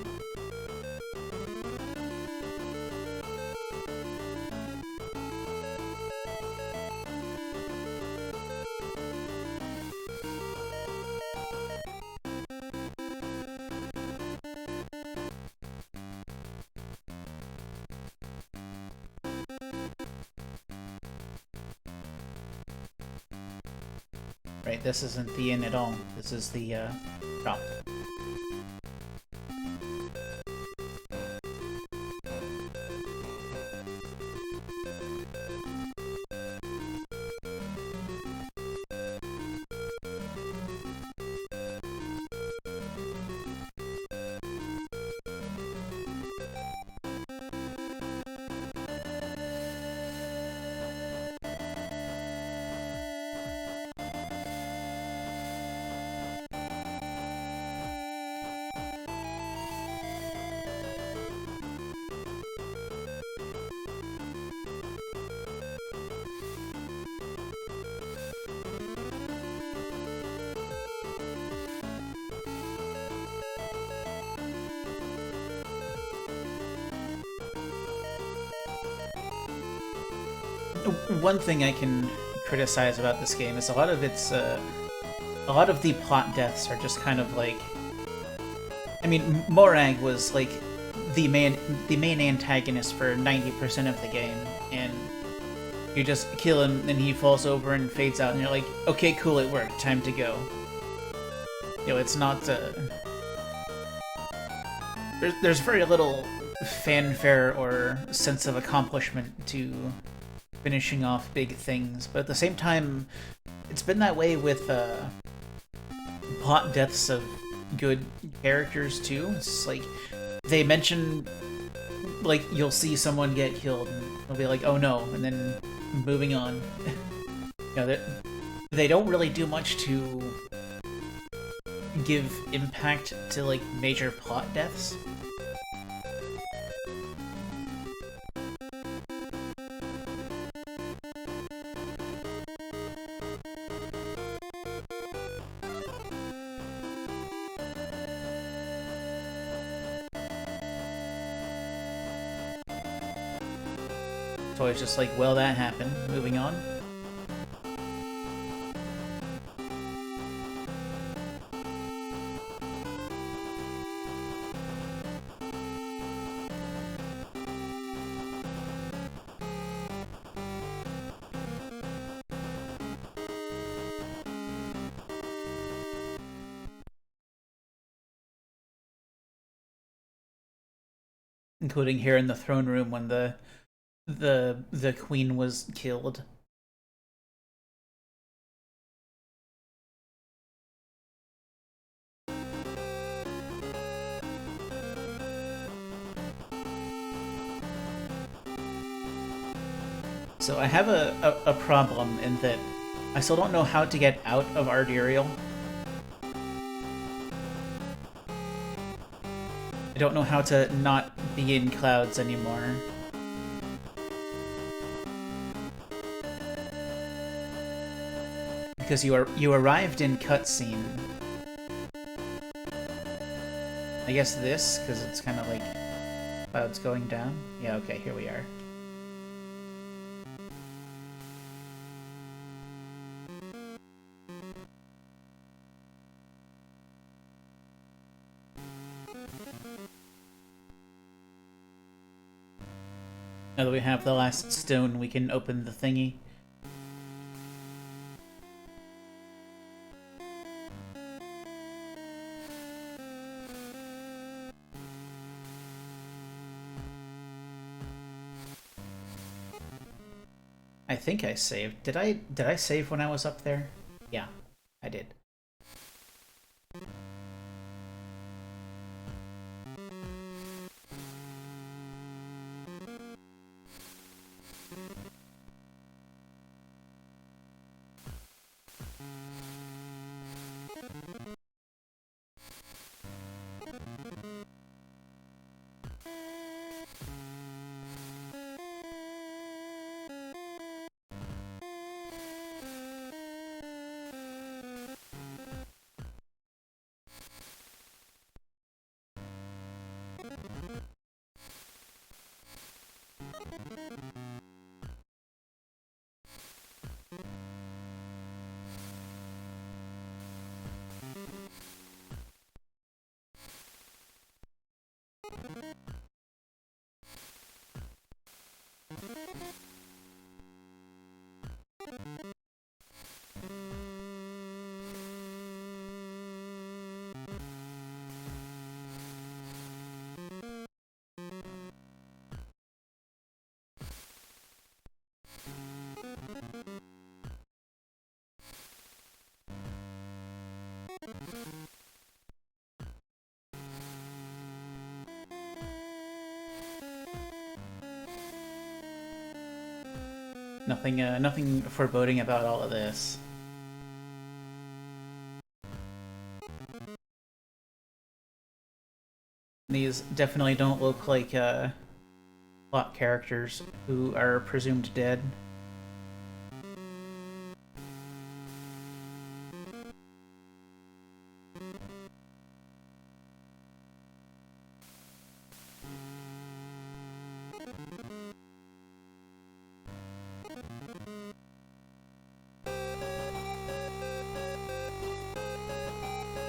Right, this isn't the inn at all. This is the shop. One thing I can criticize about this game is a lot of the plot deaths are just kind of like. I mean, Morag was like the main antagonist for 90% of the game, and you just kill him, and he falls over and fades out, and you're like, okay, cool, it worked, time to go. You know, it's not. There's very little fanfare or sense of accomplishment to finishing off big things, but at the same time, it's been that way with plot deaths of good characters too. It's like they mention, like, you'll see someone get killed, and they'll be like, "Oh no," and then moving on. You know, they don't really do much to give impact to like major plot deaths. So it's just like, well, that happened. Moving on. Including here in the throne room when the queen was killed. So I have a problem in that I still don't know how to get out of Arduriel. I don't know how to not be in clouds anymore. Because you arrived in cutscene. I guess this, because it's kind of like clouds going down. Yeah, okay, here we are. Now that we have the last stone, we can open the thingy. I think I saved. Did I save when I was up there? Yeah, I did. Nothing foreboding about all of this. These definitely don't look like plot characters who are presumed dead.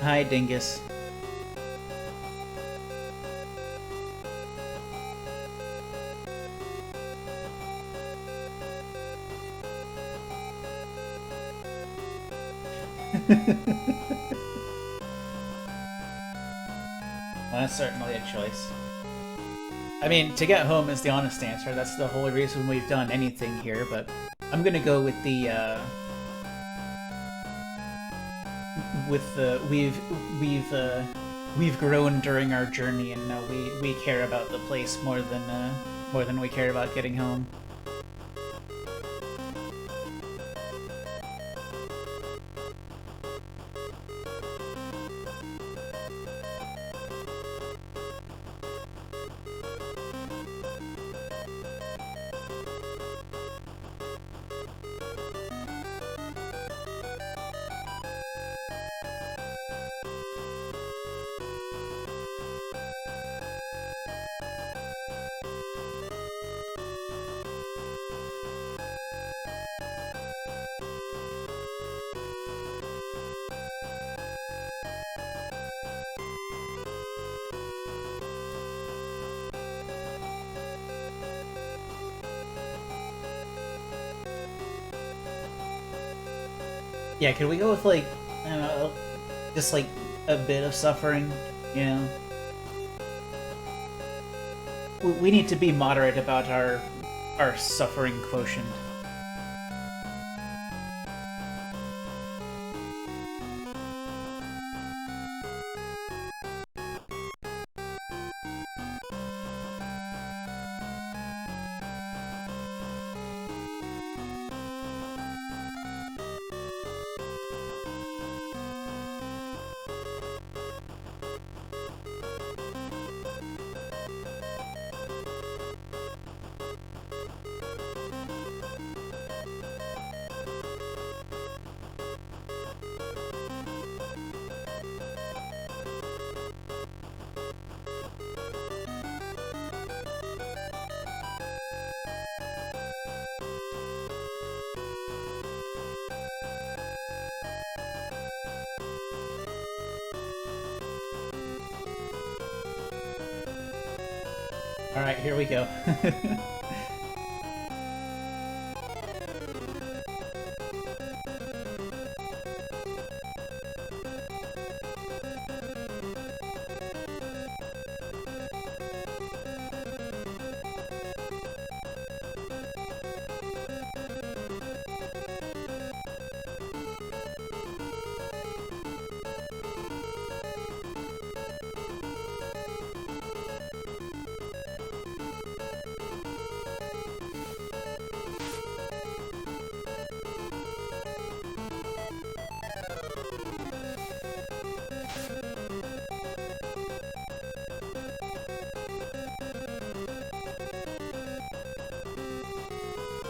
Hi, Dingus. Well, that's certainly a choice. I mean, to get home is the honest answer. That's the whole reason we've done anything here, but I'm gonna go with the, we've grown during our journey, and now we care about the place more than we care about getting home. Yeah, could we go with, like, I don't know, just, like, a bit of suffering, you know? We need to be moderate about our suffering quotient. Alright, here we go.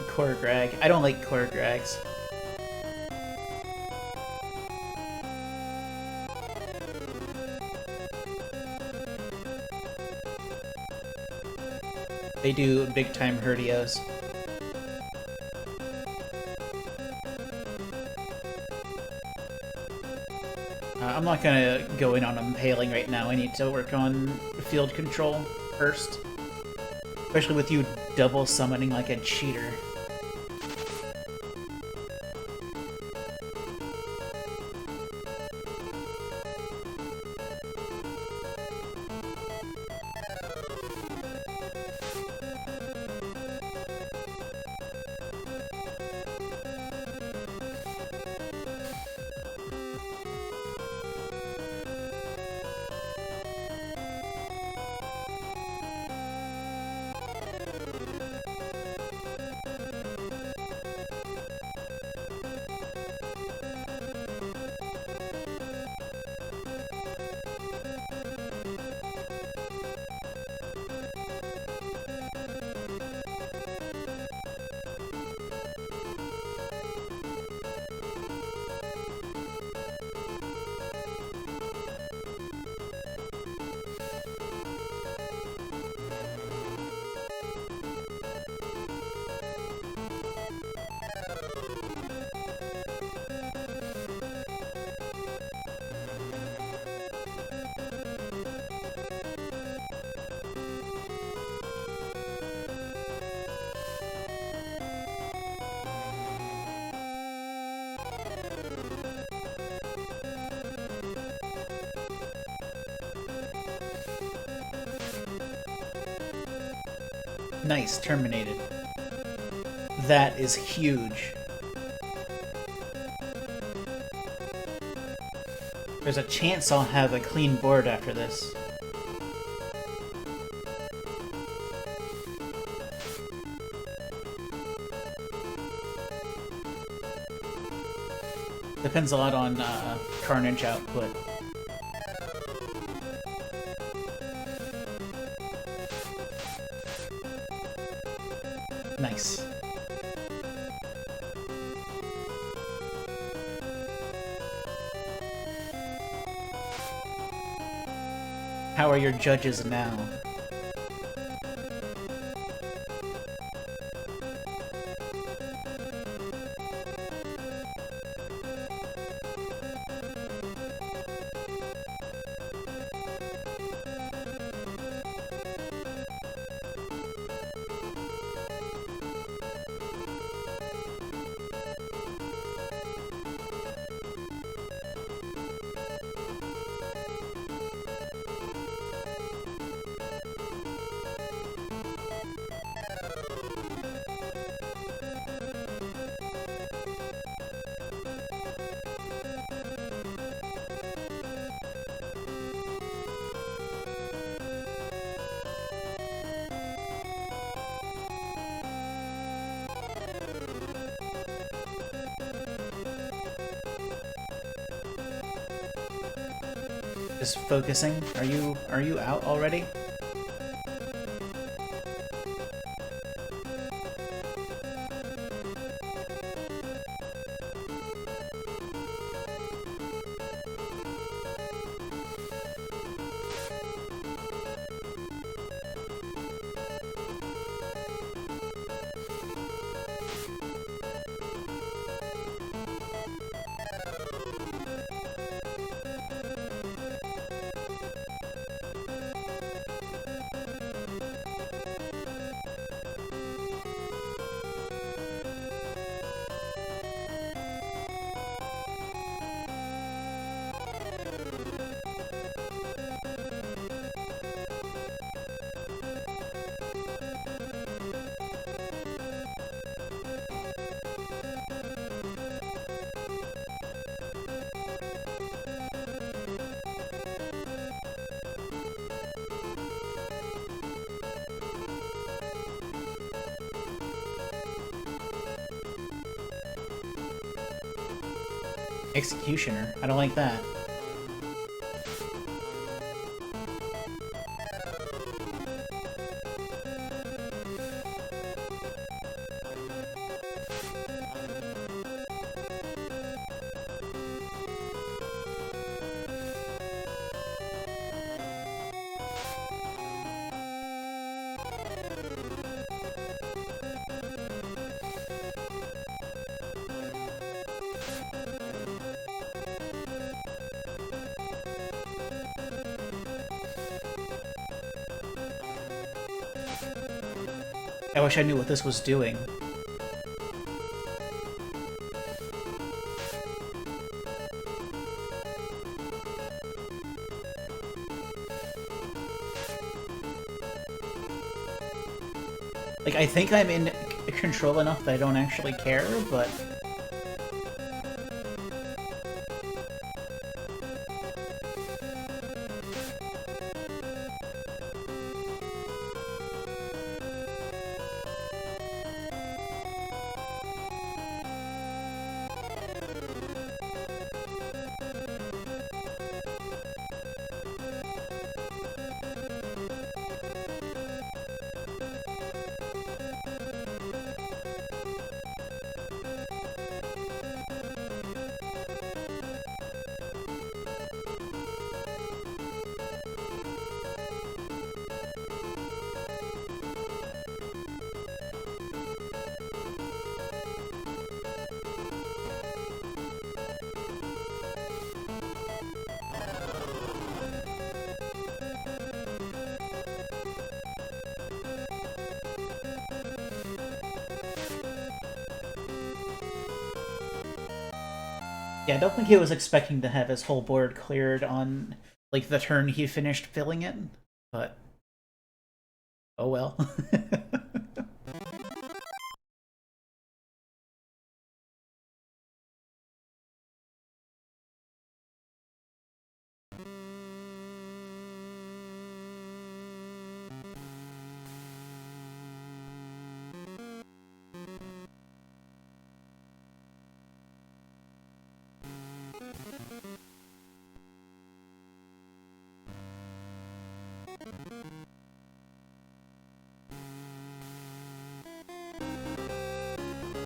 core drag. I don't like core drags. They do big-time herdios. I'm not gonna go in on impaling right now. I need to work on field control first. Especially with you double summoning like a cheater. Nice, terminated. That is huge. There's a chance I'll have a clean board after this. Depends a lot on carnage output. Nice. How are your judges now? Just focusing. Are you out already? Executioner. I don't like that. I wish I knew what this was doing. Like, I think I'm in control enough that I don't actually care, but... Yeah, I don't think he was expecting to have his whole board cleared on, like, the turn he finished filling it, but... oh well.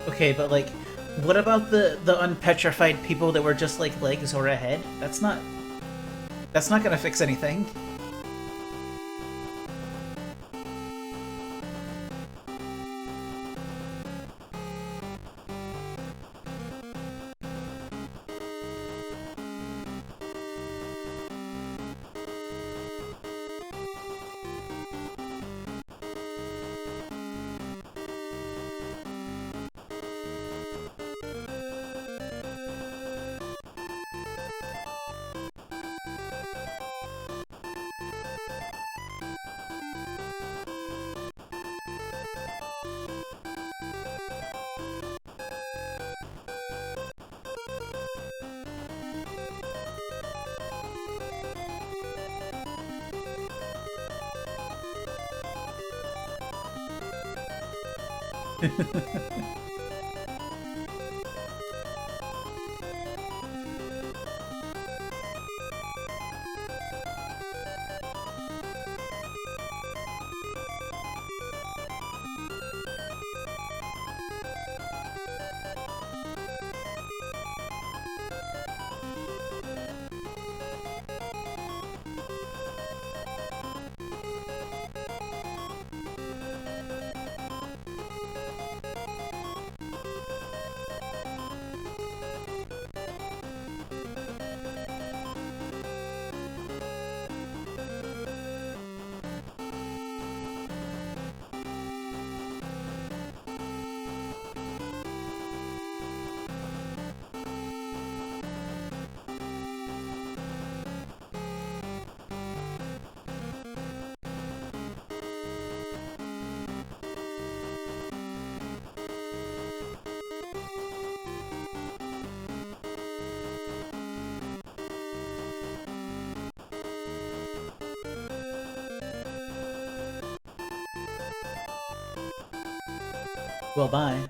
Okay, but, like, what about the unpetrified people that were just, like, legs or a head? That's not gonna fix anything. Well, bye.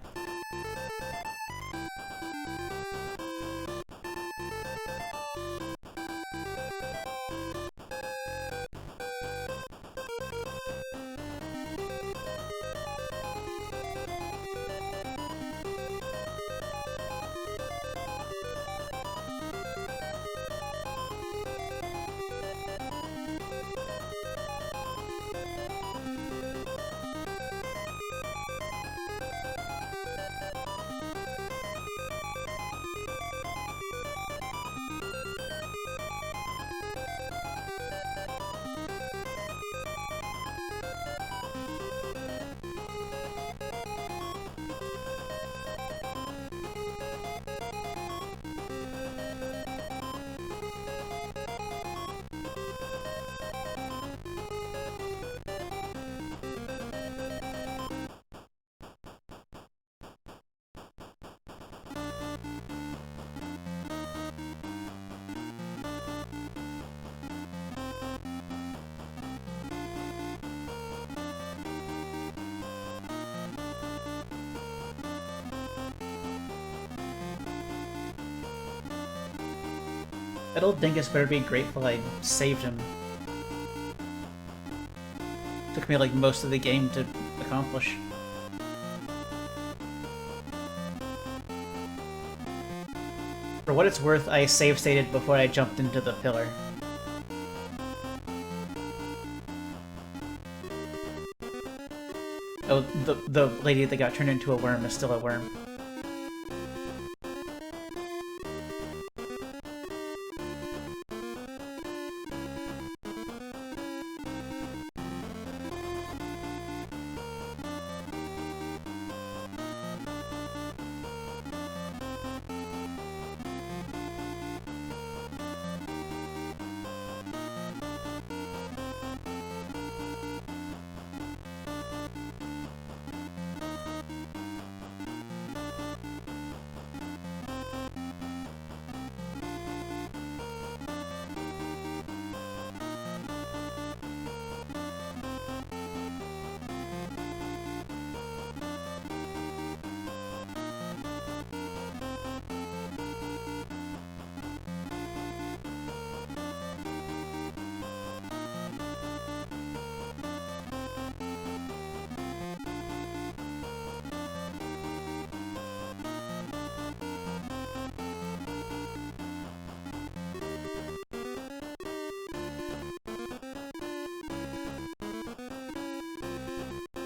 That old dingus better be grateful I saved him. Took me like most of the game to accomplish. For what it's worth, I save stated before I jumped into the pillar. Oh, the lady that got turned into a worm is still a worm.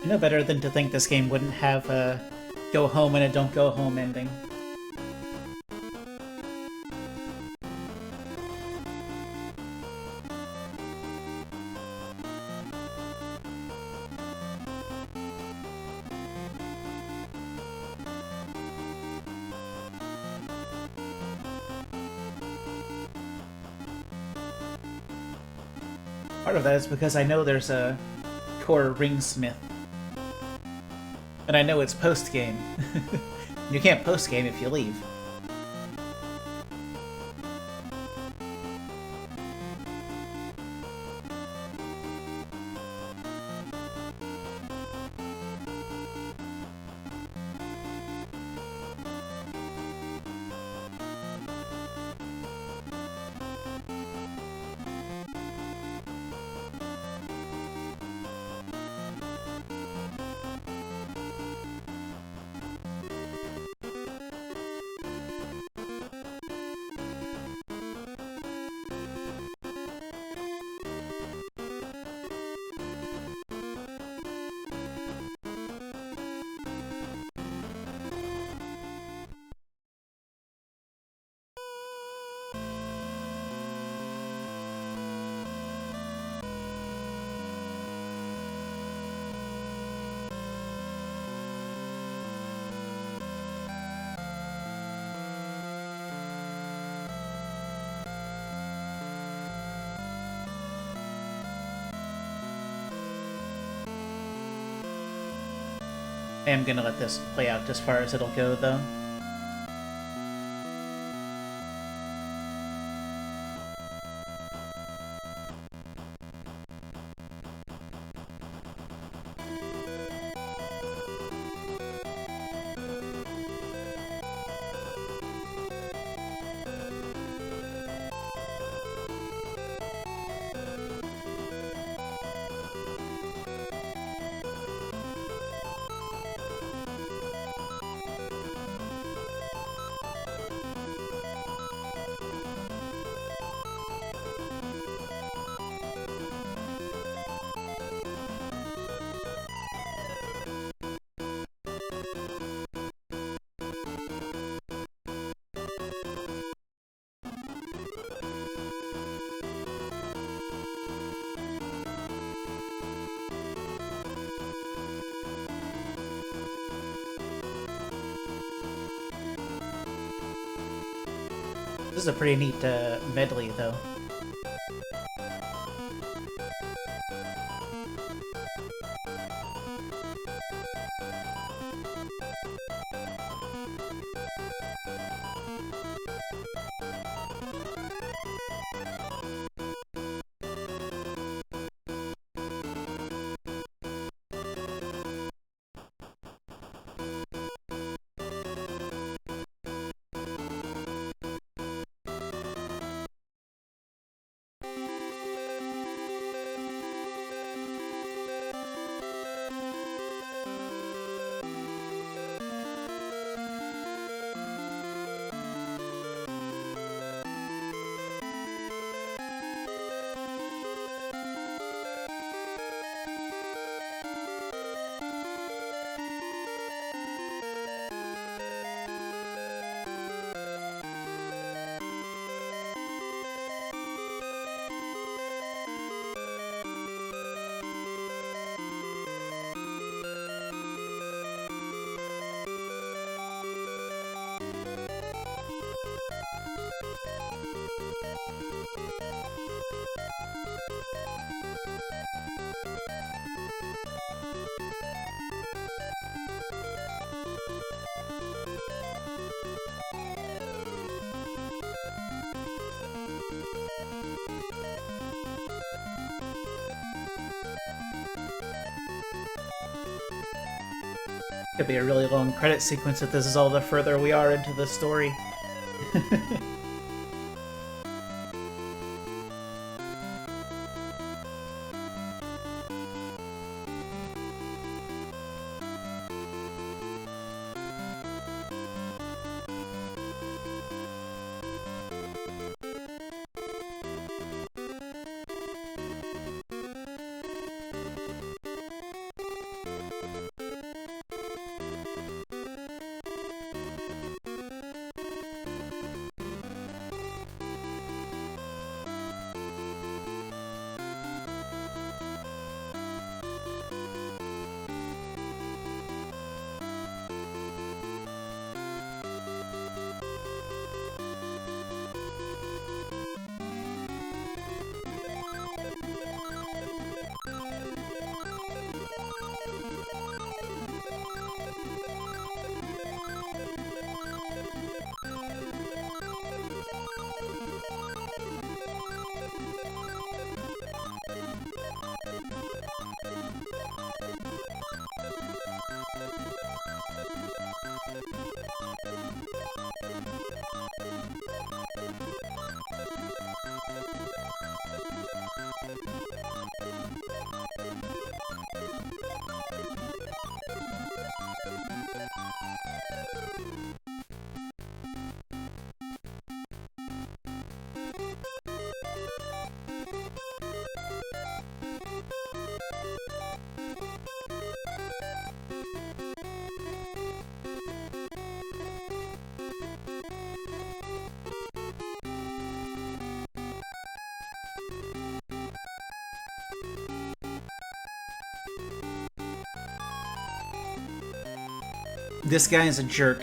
You know better than to think this game wouldn't have a go home and a don't go home ending. Part of that is because I know there's a core ringsmith. And I know it's post-game. You can't post-game if you leave. I am gonna let this play out as far as it'll go, though. This is a pretty neat medley, though. Could be a really long credit sequence if this is all the further we are into the story. This guy is a jerk.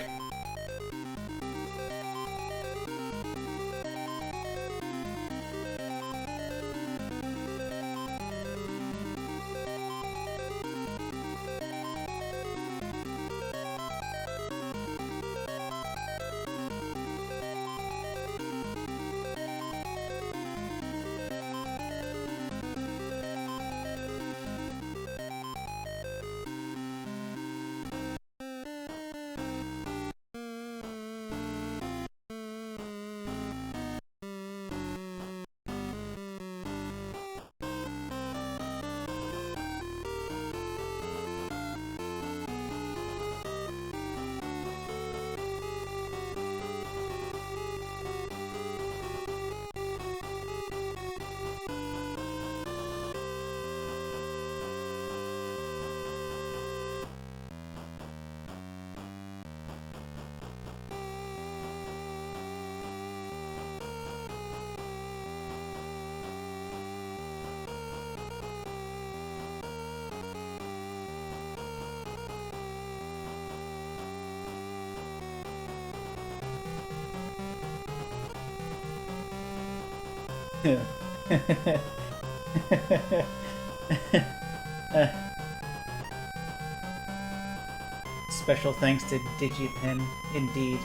Special thanks to DigiPen, indeed.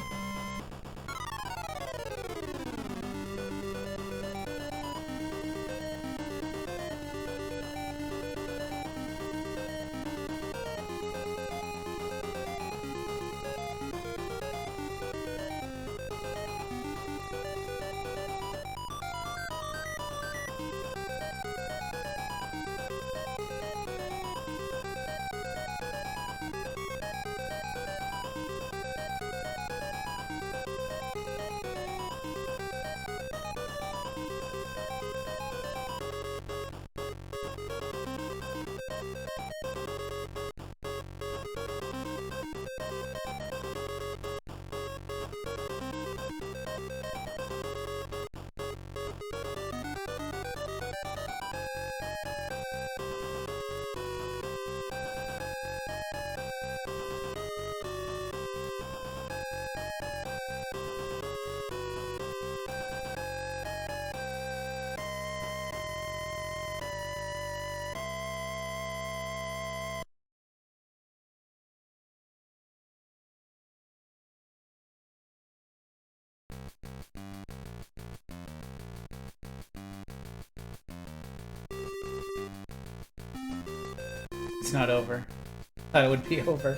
It's not over. Thought it would be over.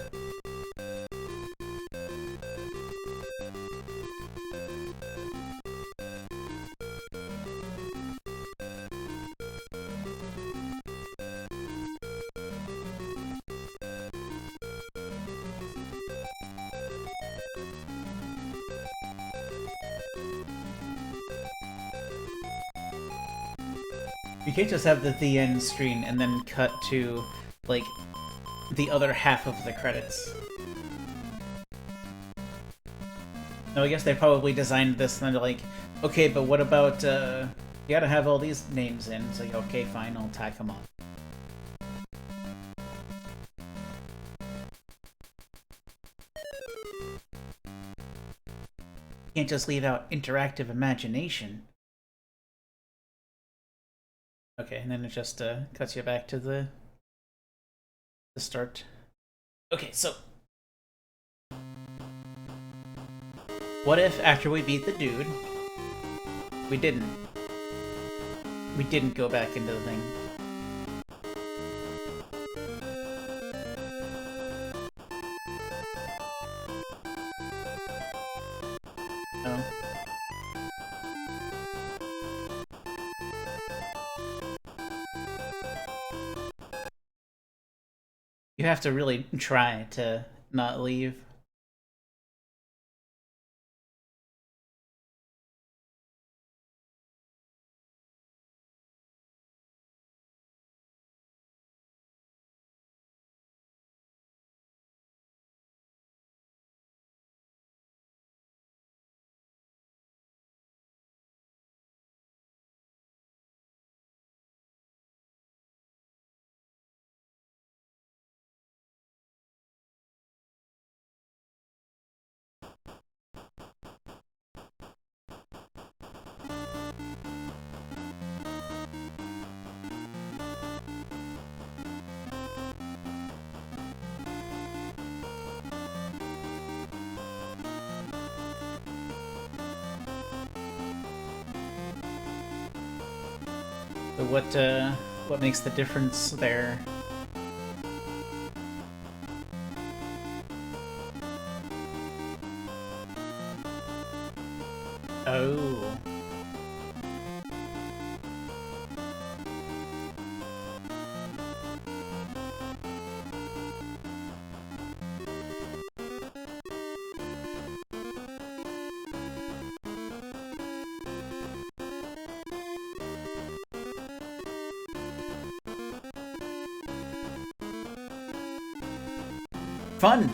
You can't just have the end screen and then cut to, like, the other half of the credits. No, I guess they probably designed this and they're like, okay, but what about, you gotta have all these names in. It's like, okay, fine, I'll tack them on. You can't just leave out interactive imagination. Okay, and then it just cuts you back to the start. Okay, so what if after we beat the dude, we didn't go back into the thing? No. You have to really try to not leave. But what makes the difference there? Oh. Fun!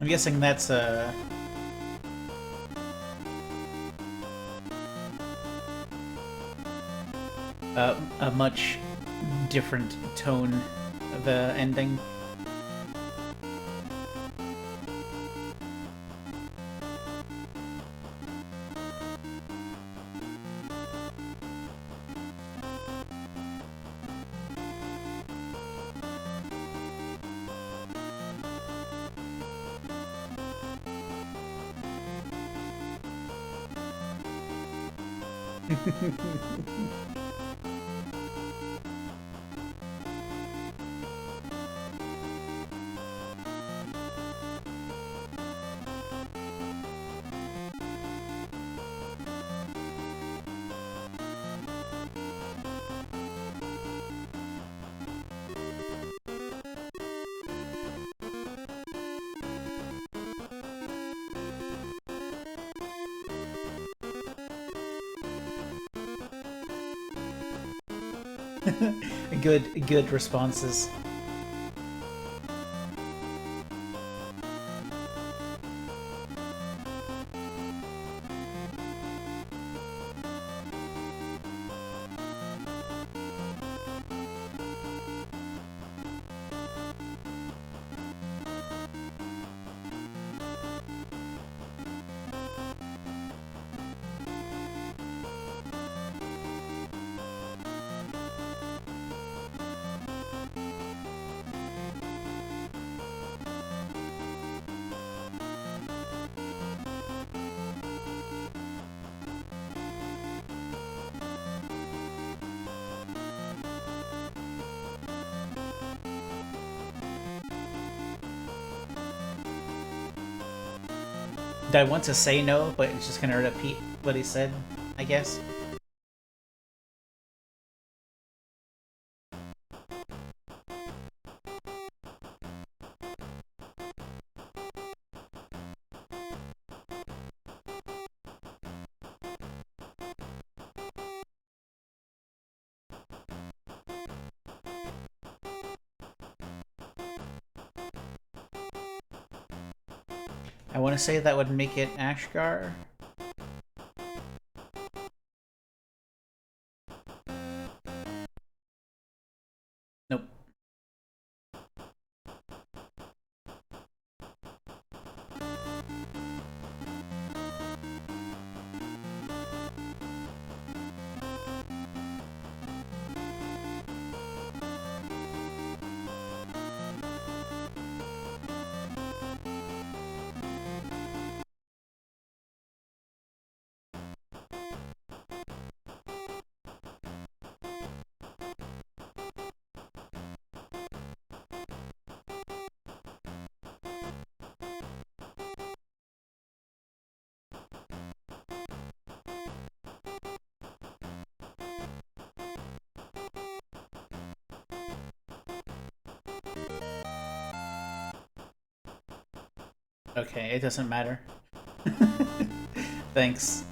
I'm guessing that's a much different tone of ending. Good responses. I want to say no, but it's just gonna repeat what he said, I guess. I want to say that would make it Ashgar. Nope. Okay, it doesn't matter. Thanks.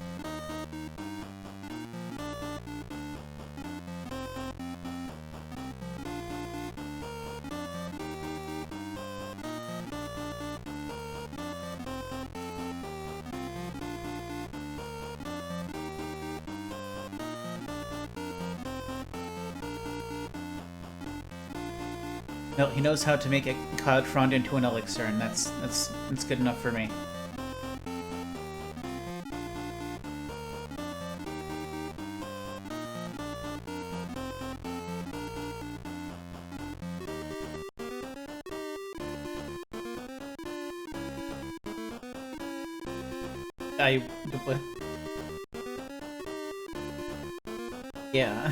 No, he knows how to make a cloud frond into an elixir, and that's good enough for me. I... Yeah.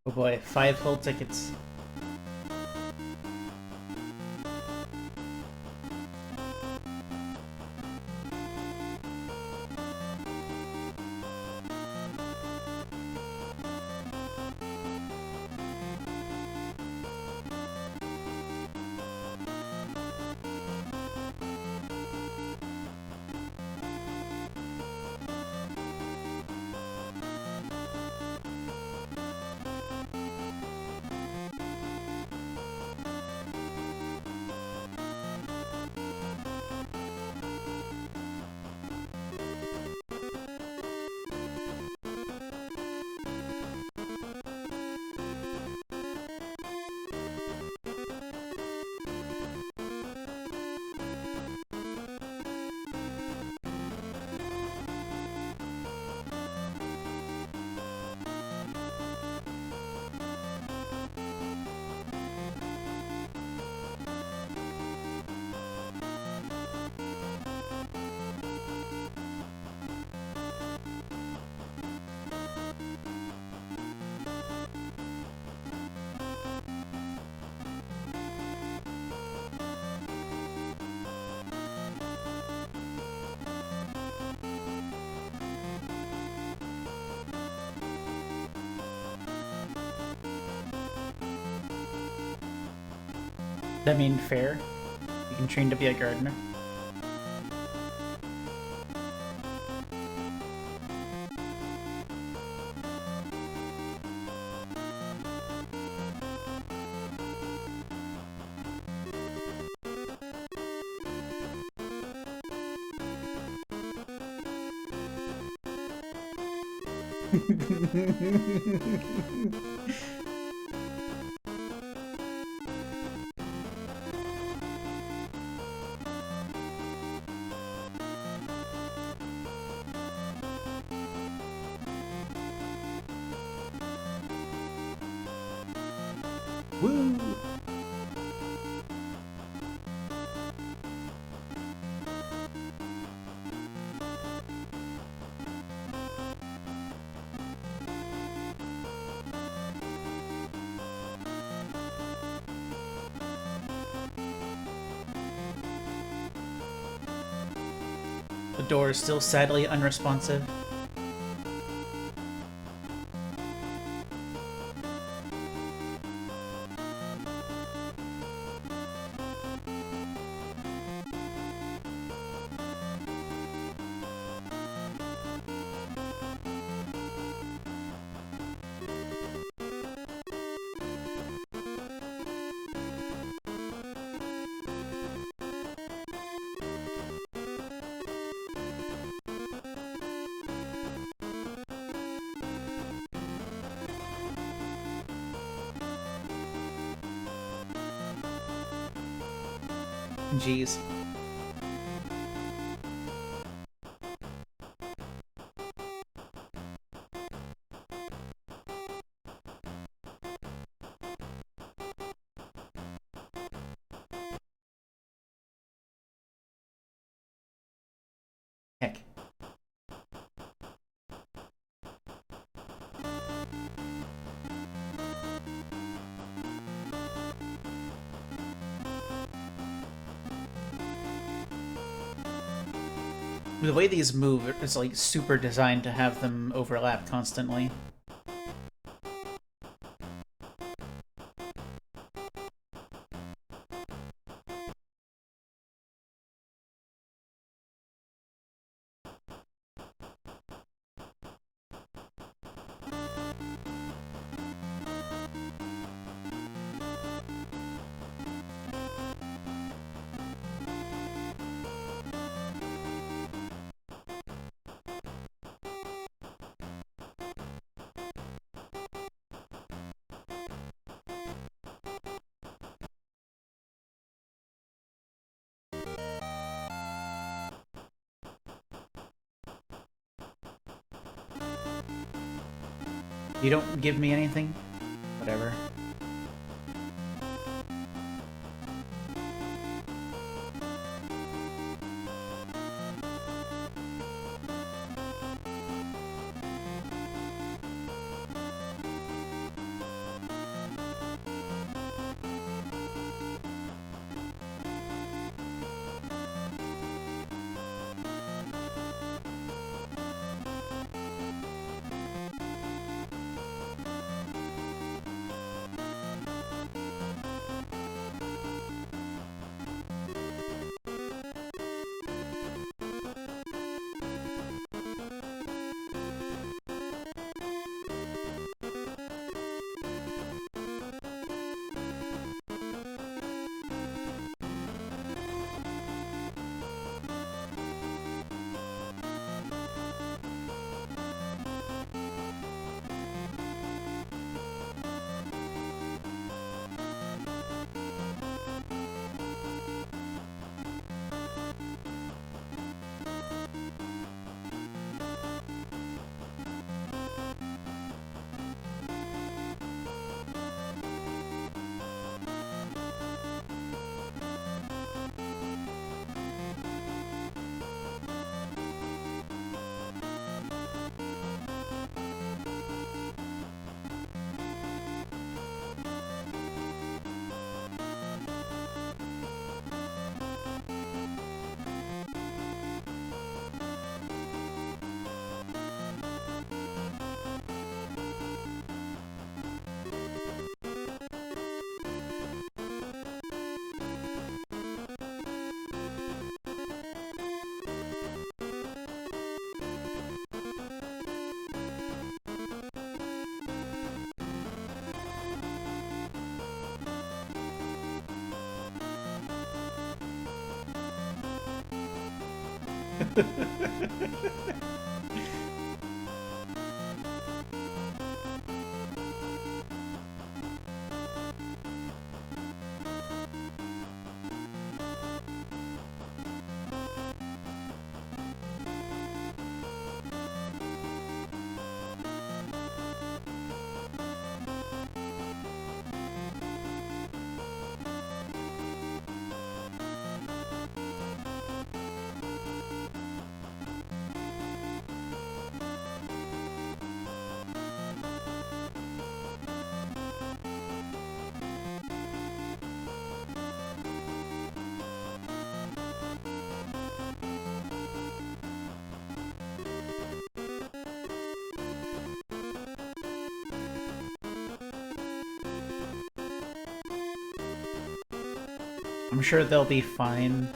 Oh boy, 5 full tickets. That mean fair? You can train to be a gardener. Woo! The door is still sadly unresponsive. Jeez. Heck. The way these move is like super designed to have them overlap constantly. You don't give me anything? Whatever. I'm sure they'll be fine.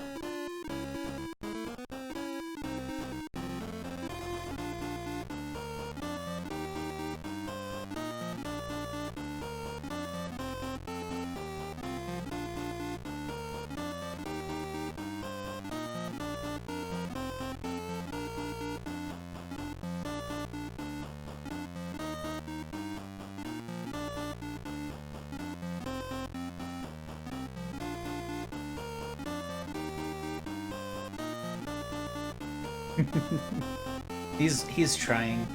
He's trying.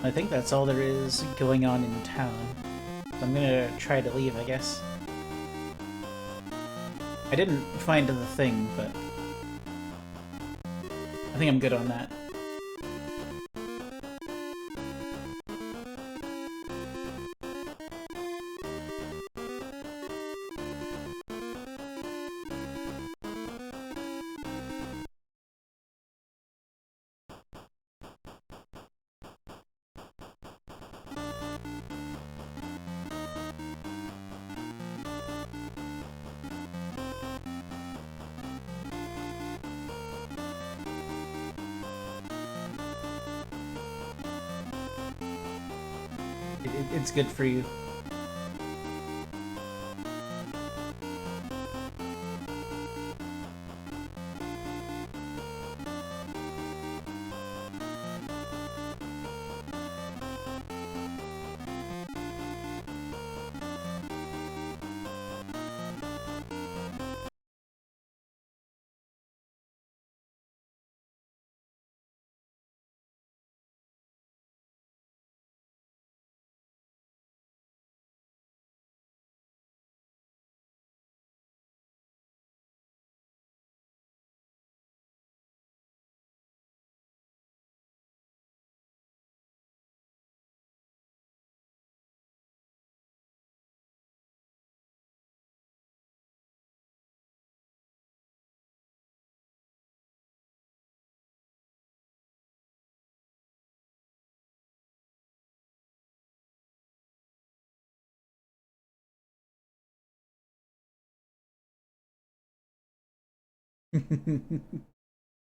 I think that's all there is going on in town. So I'm gonna try to leave, I guess. I didn't find the thing, but I think I'm good on that. It's good for you.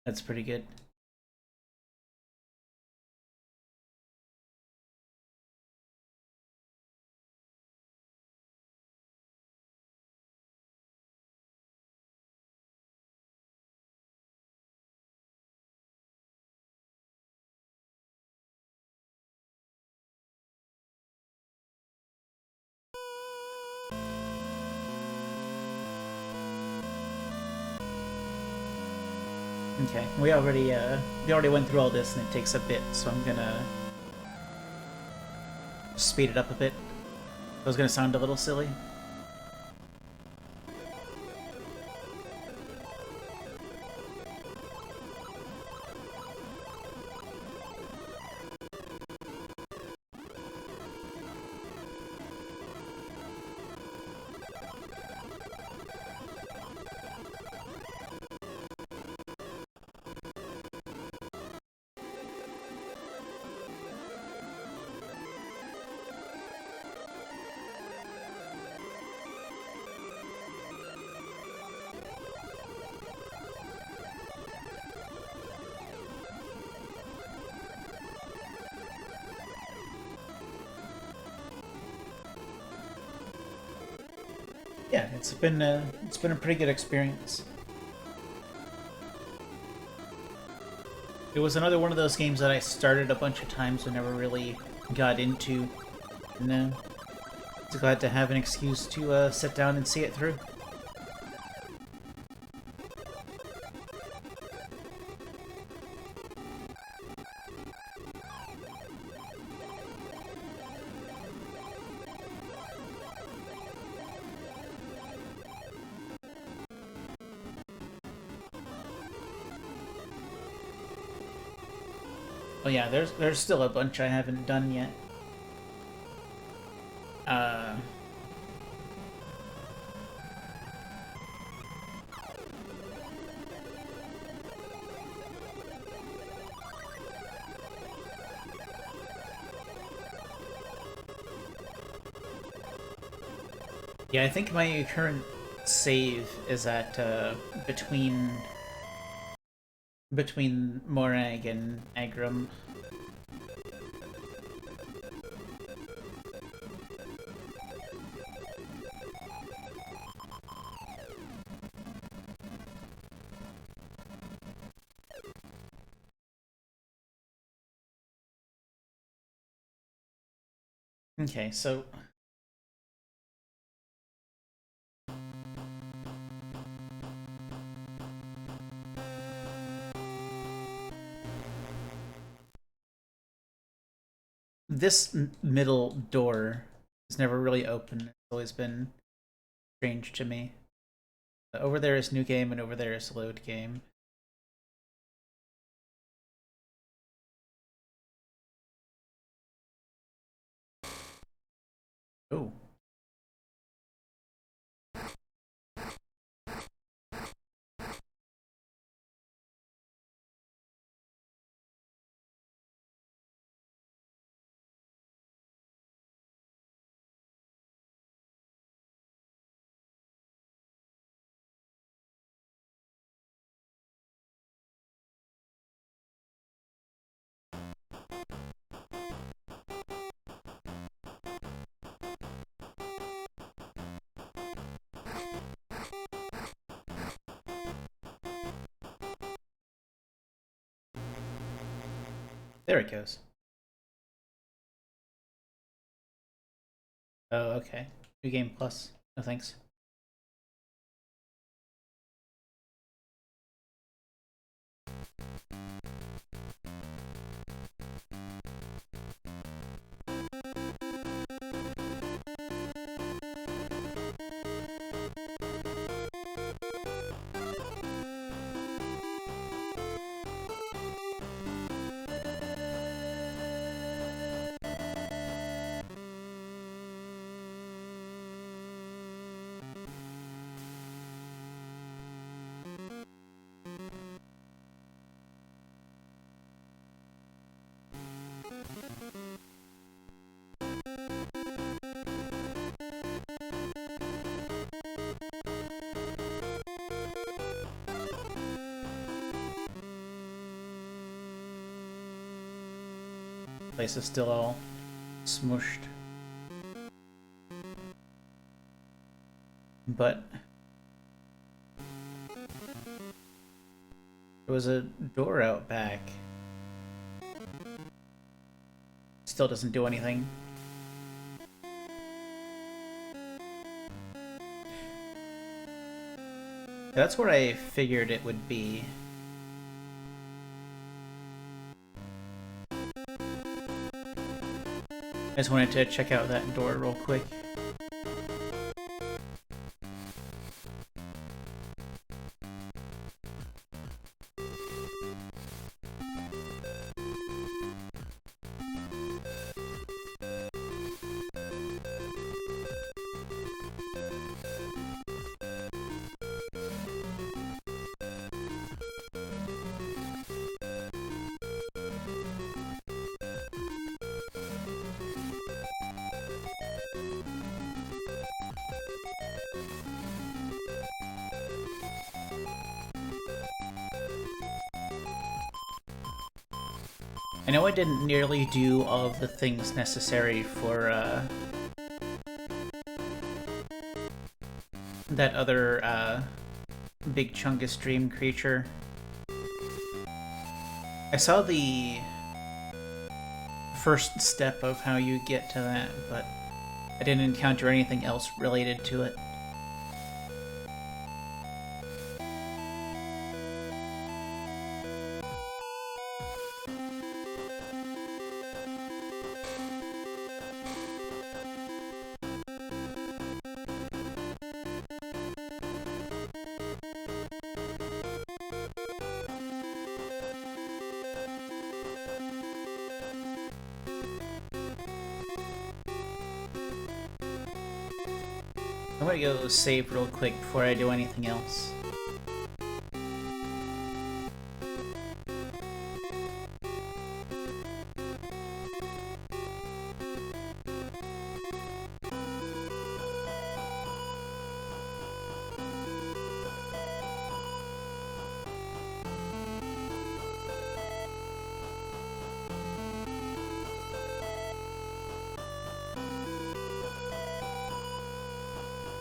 That's pretty good. Okay, we already went through all this and it takes a bit, so I'm gonna speed it up a bit. That was gonna sound a little silly. Yeah, it's been a pretty good experience. It was another one of those games that I started a bunch of times and never really got into. And it's glad to have an excuse to sit down and see it through. Oh yeah, there's still a bunch I haven't done yet. Uh, yeah, I think my current save is at between Morag and Agram. Okay, so this middle door is never really open. It's always been strange to me. Over there is new game, and over there is load game. Oh. There it goes. Oh, okay. New game plus. No thanks. Place is still all smushed. But there was a door out back. Still doesn't do anything. That's where I figured it would be. I just wanted to check out that door real quick. I know I didn't nearly do all of the things necessary for that other big chungus dream creature. I saw the first step of how you get to that, but I didn't encounter anything else related to it. I'm gonna go save real quick before I do anything else.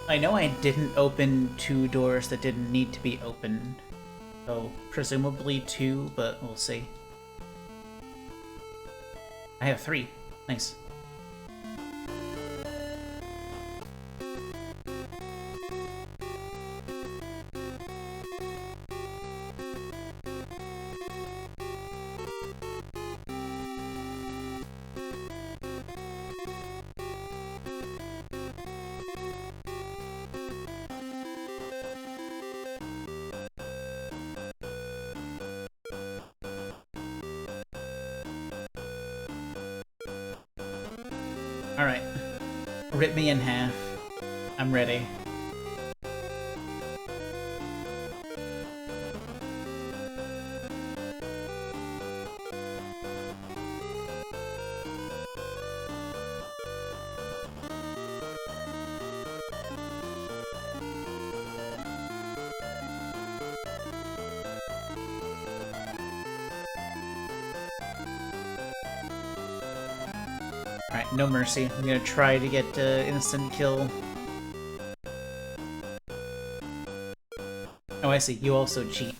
I know I didn't open 2 doors that didn't need to be opened. So, presumably 2, but we'll see. I have 3. Nice. Alright. Rip me in half. I'm ready. Alright, no mercy. I'm gonna try to get instant kill. Oh, I see. You also cheat.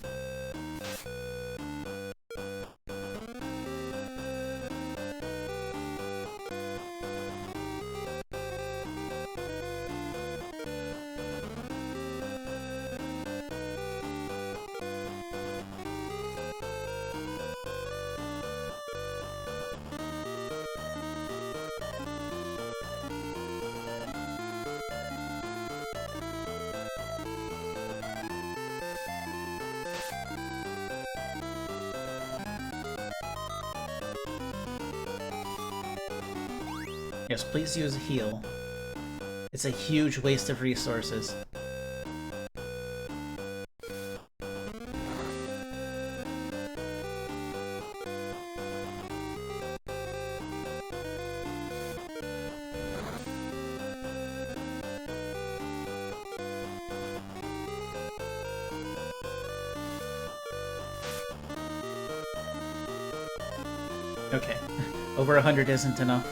Yes, please use a heal. It's a huge waste of resources. Okay. Over 100 isn't enough.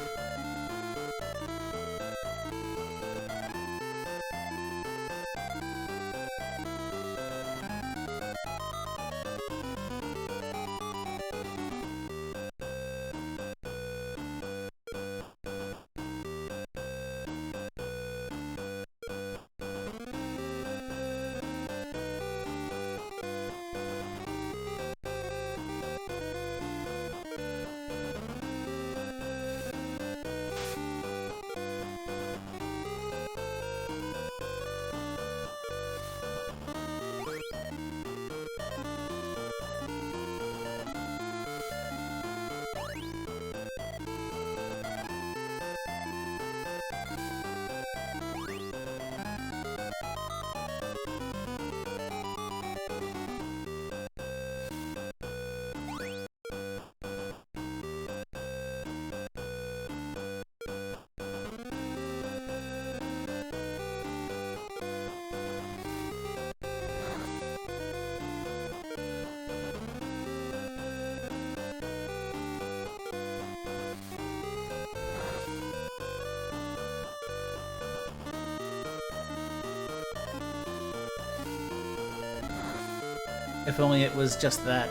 If only it was just that.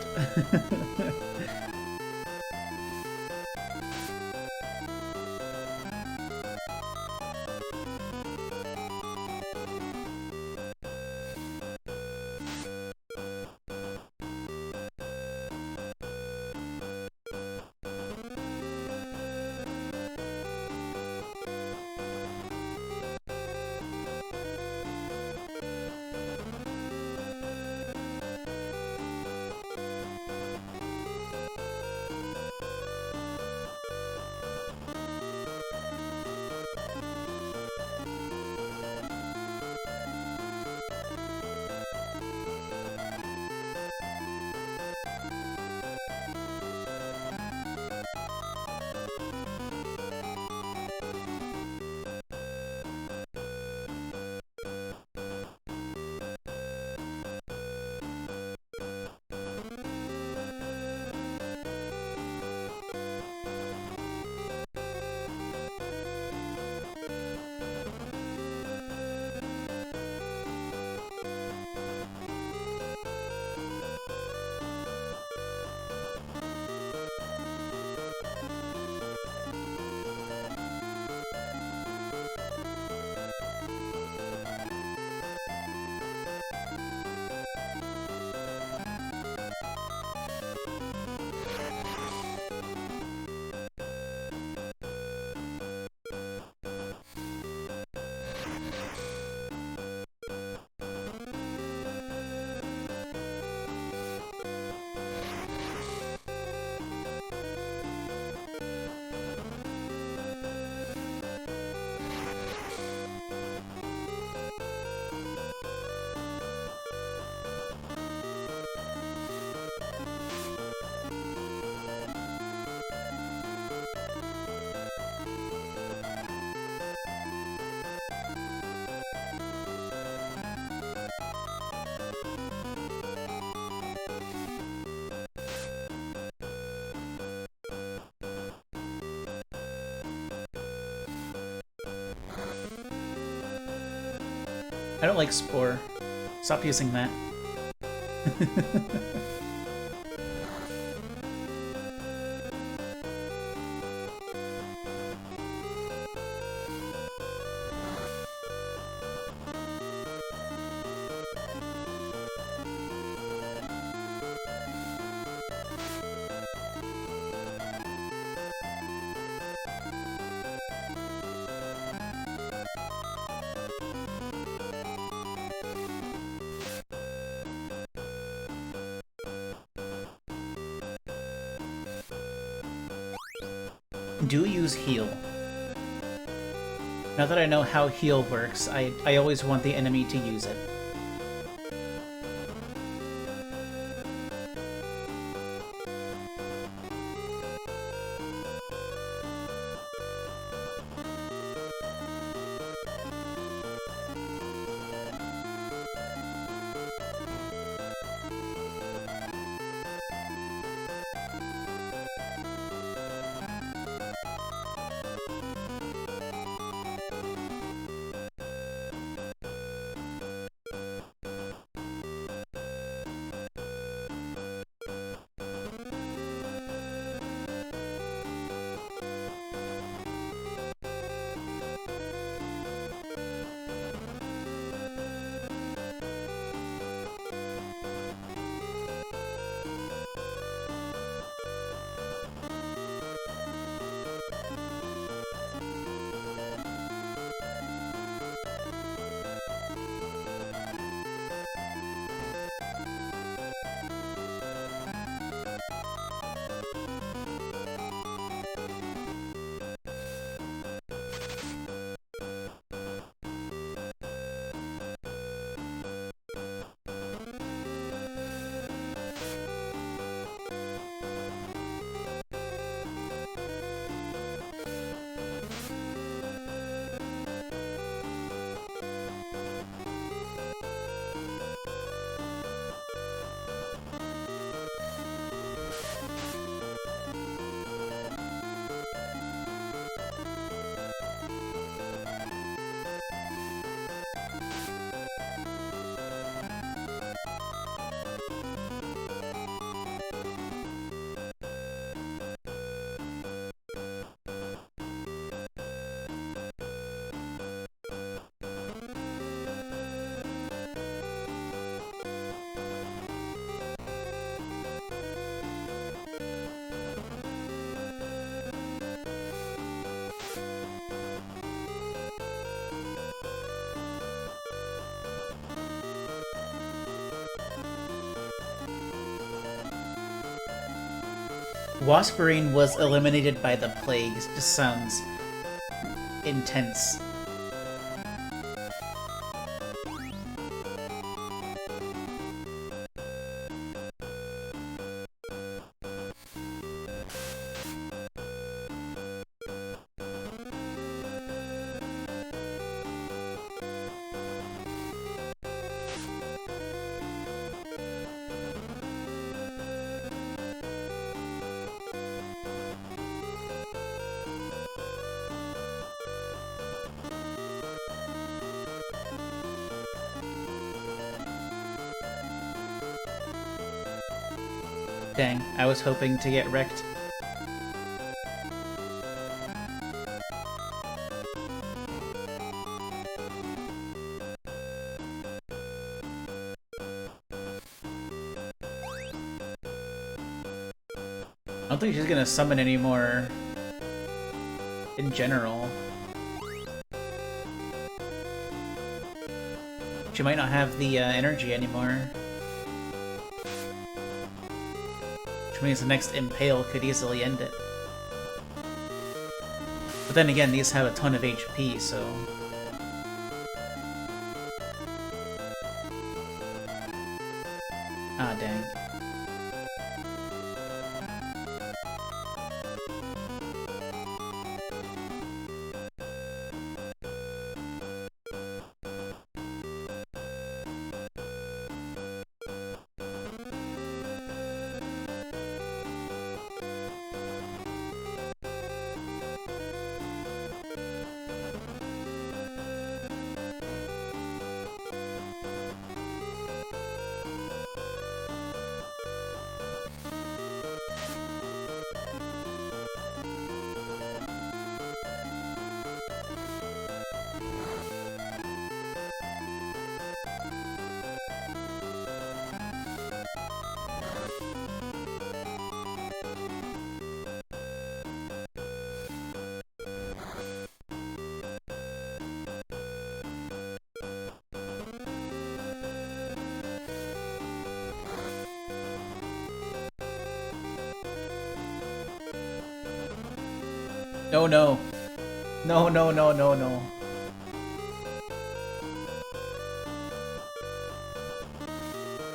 I don't like Spore. Stop using that. Do use heal. Now that I know how heal works, I always want the enemy to use it. Wasperine was eliminated by the plague. It just sounds intense. Dang, I was hoping to get wrecked. I don't think she's gonna summon anymore in general. She might not have the energy anymore. Which means the next Impale could easily end it. But then again, these have a ton of HP, so... Ah, dang. No, no. No, no, no, no, no.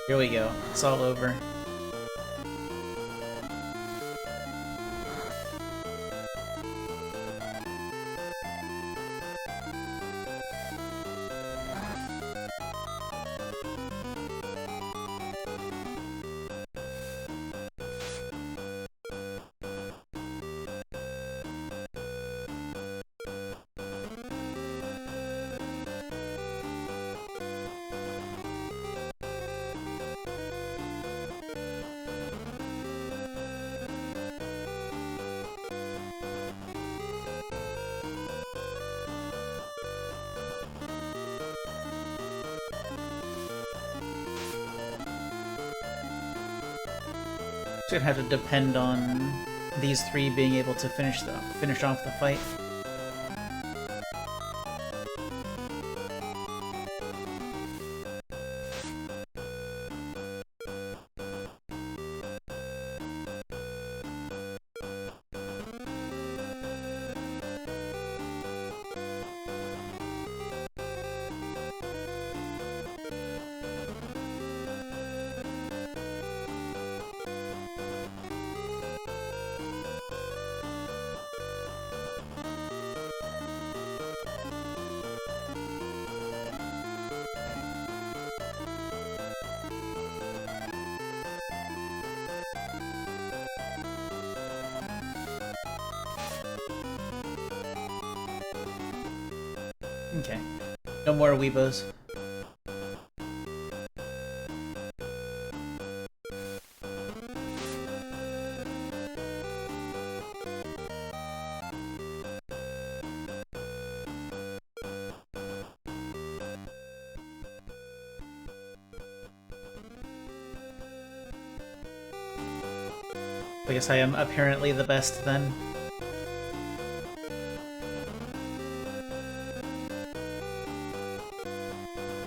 Here we go. It's all over. It's gonna have to depend on these three being able to finish off the fight. Okay. No more weebos. I guess I am apparently the best then.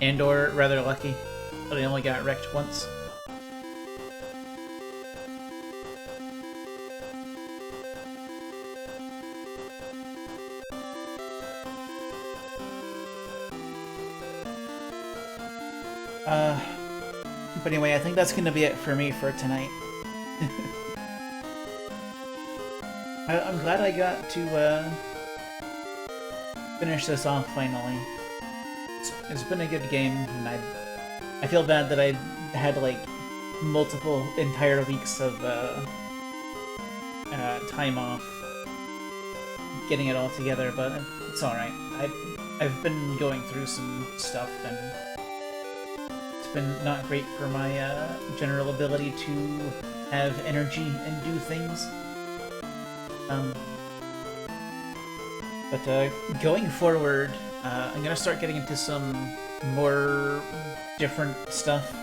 And/or rather lucky, but I only got wrecked once. Uh, but anyway, I think that's gonna be it for me for tonight. I'm glad I got to finish this off finally. It's been a good game, and I feel bad that I had like multiple entire weeks of time off getting it all together, but it's alright. I've been going through some stuff, and it's been not great for my general ability to have energy and do things. But going forward, I'm gonna start getting into some more different stuff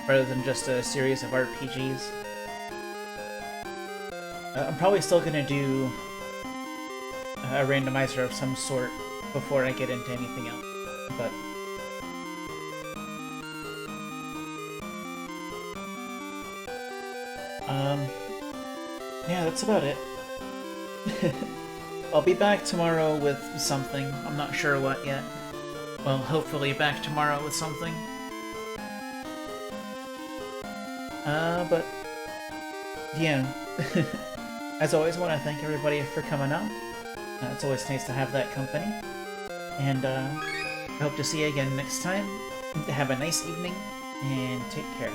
rather than just a series of RPGs. I'm probably still gonna do a randomizer of some sort before I get into anything else, but yeah, that's about it. I'll be back tomorrow with something. I'm not sure what yet. Well, hopefully back tomorrow with something. But yeah. As always, I want to thank everybody for coming out. It's always nice to have that company. And I hope to see you again next time. Have a nice evening, and take care.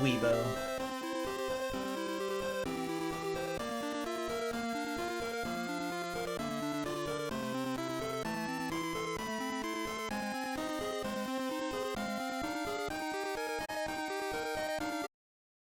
Weebo.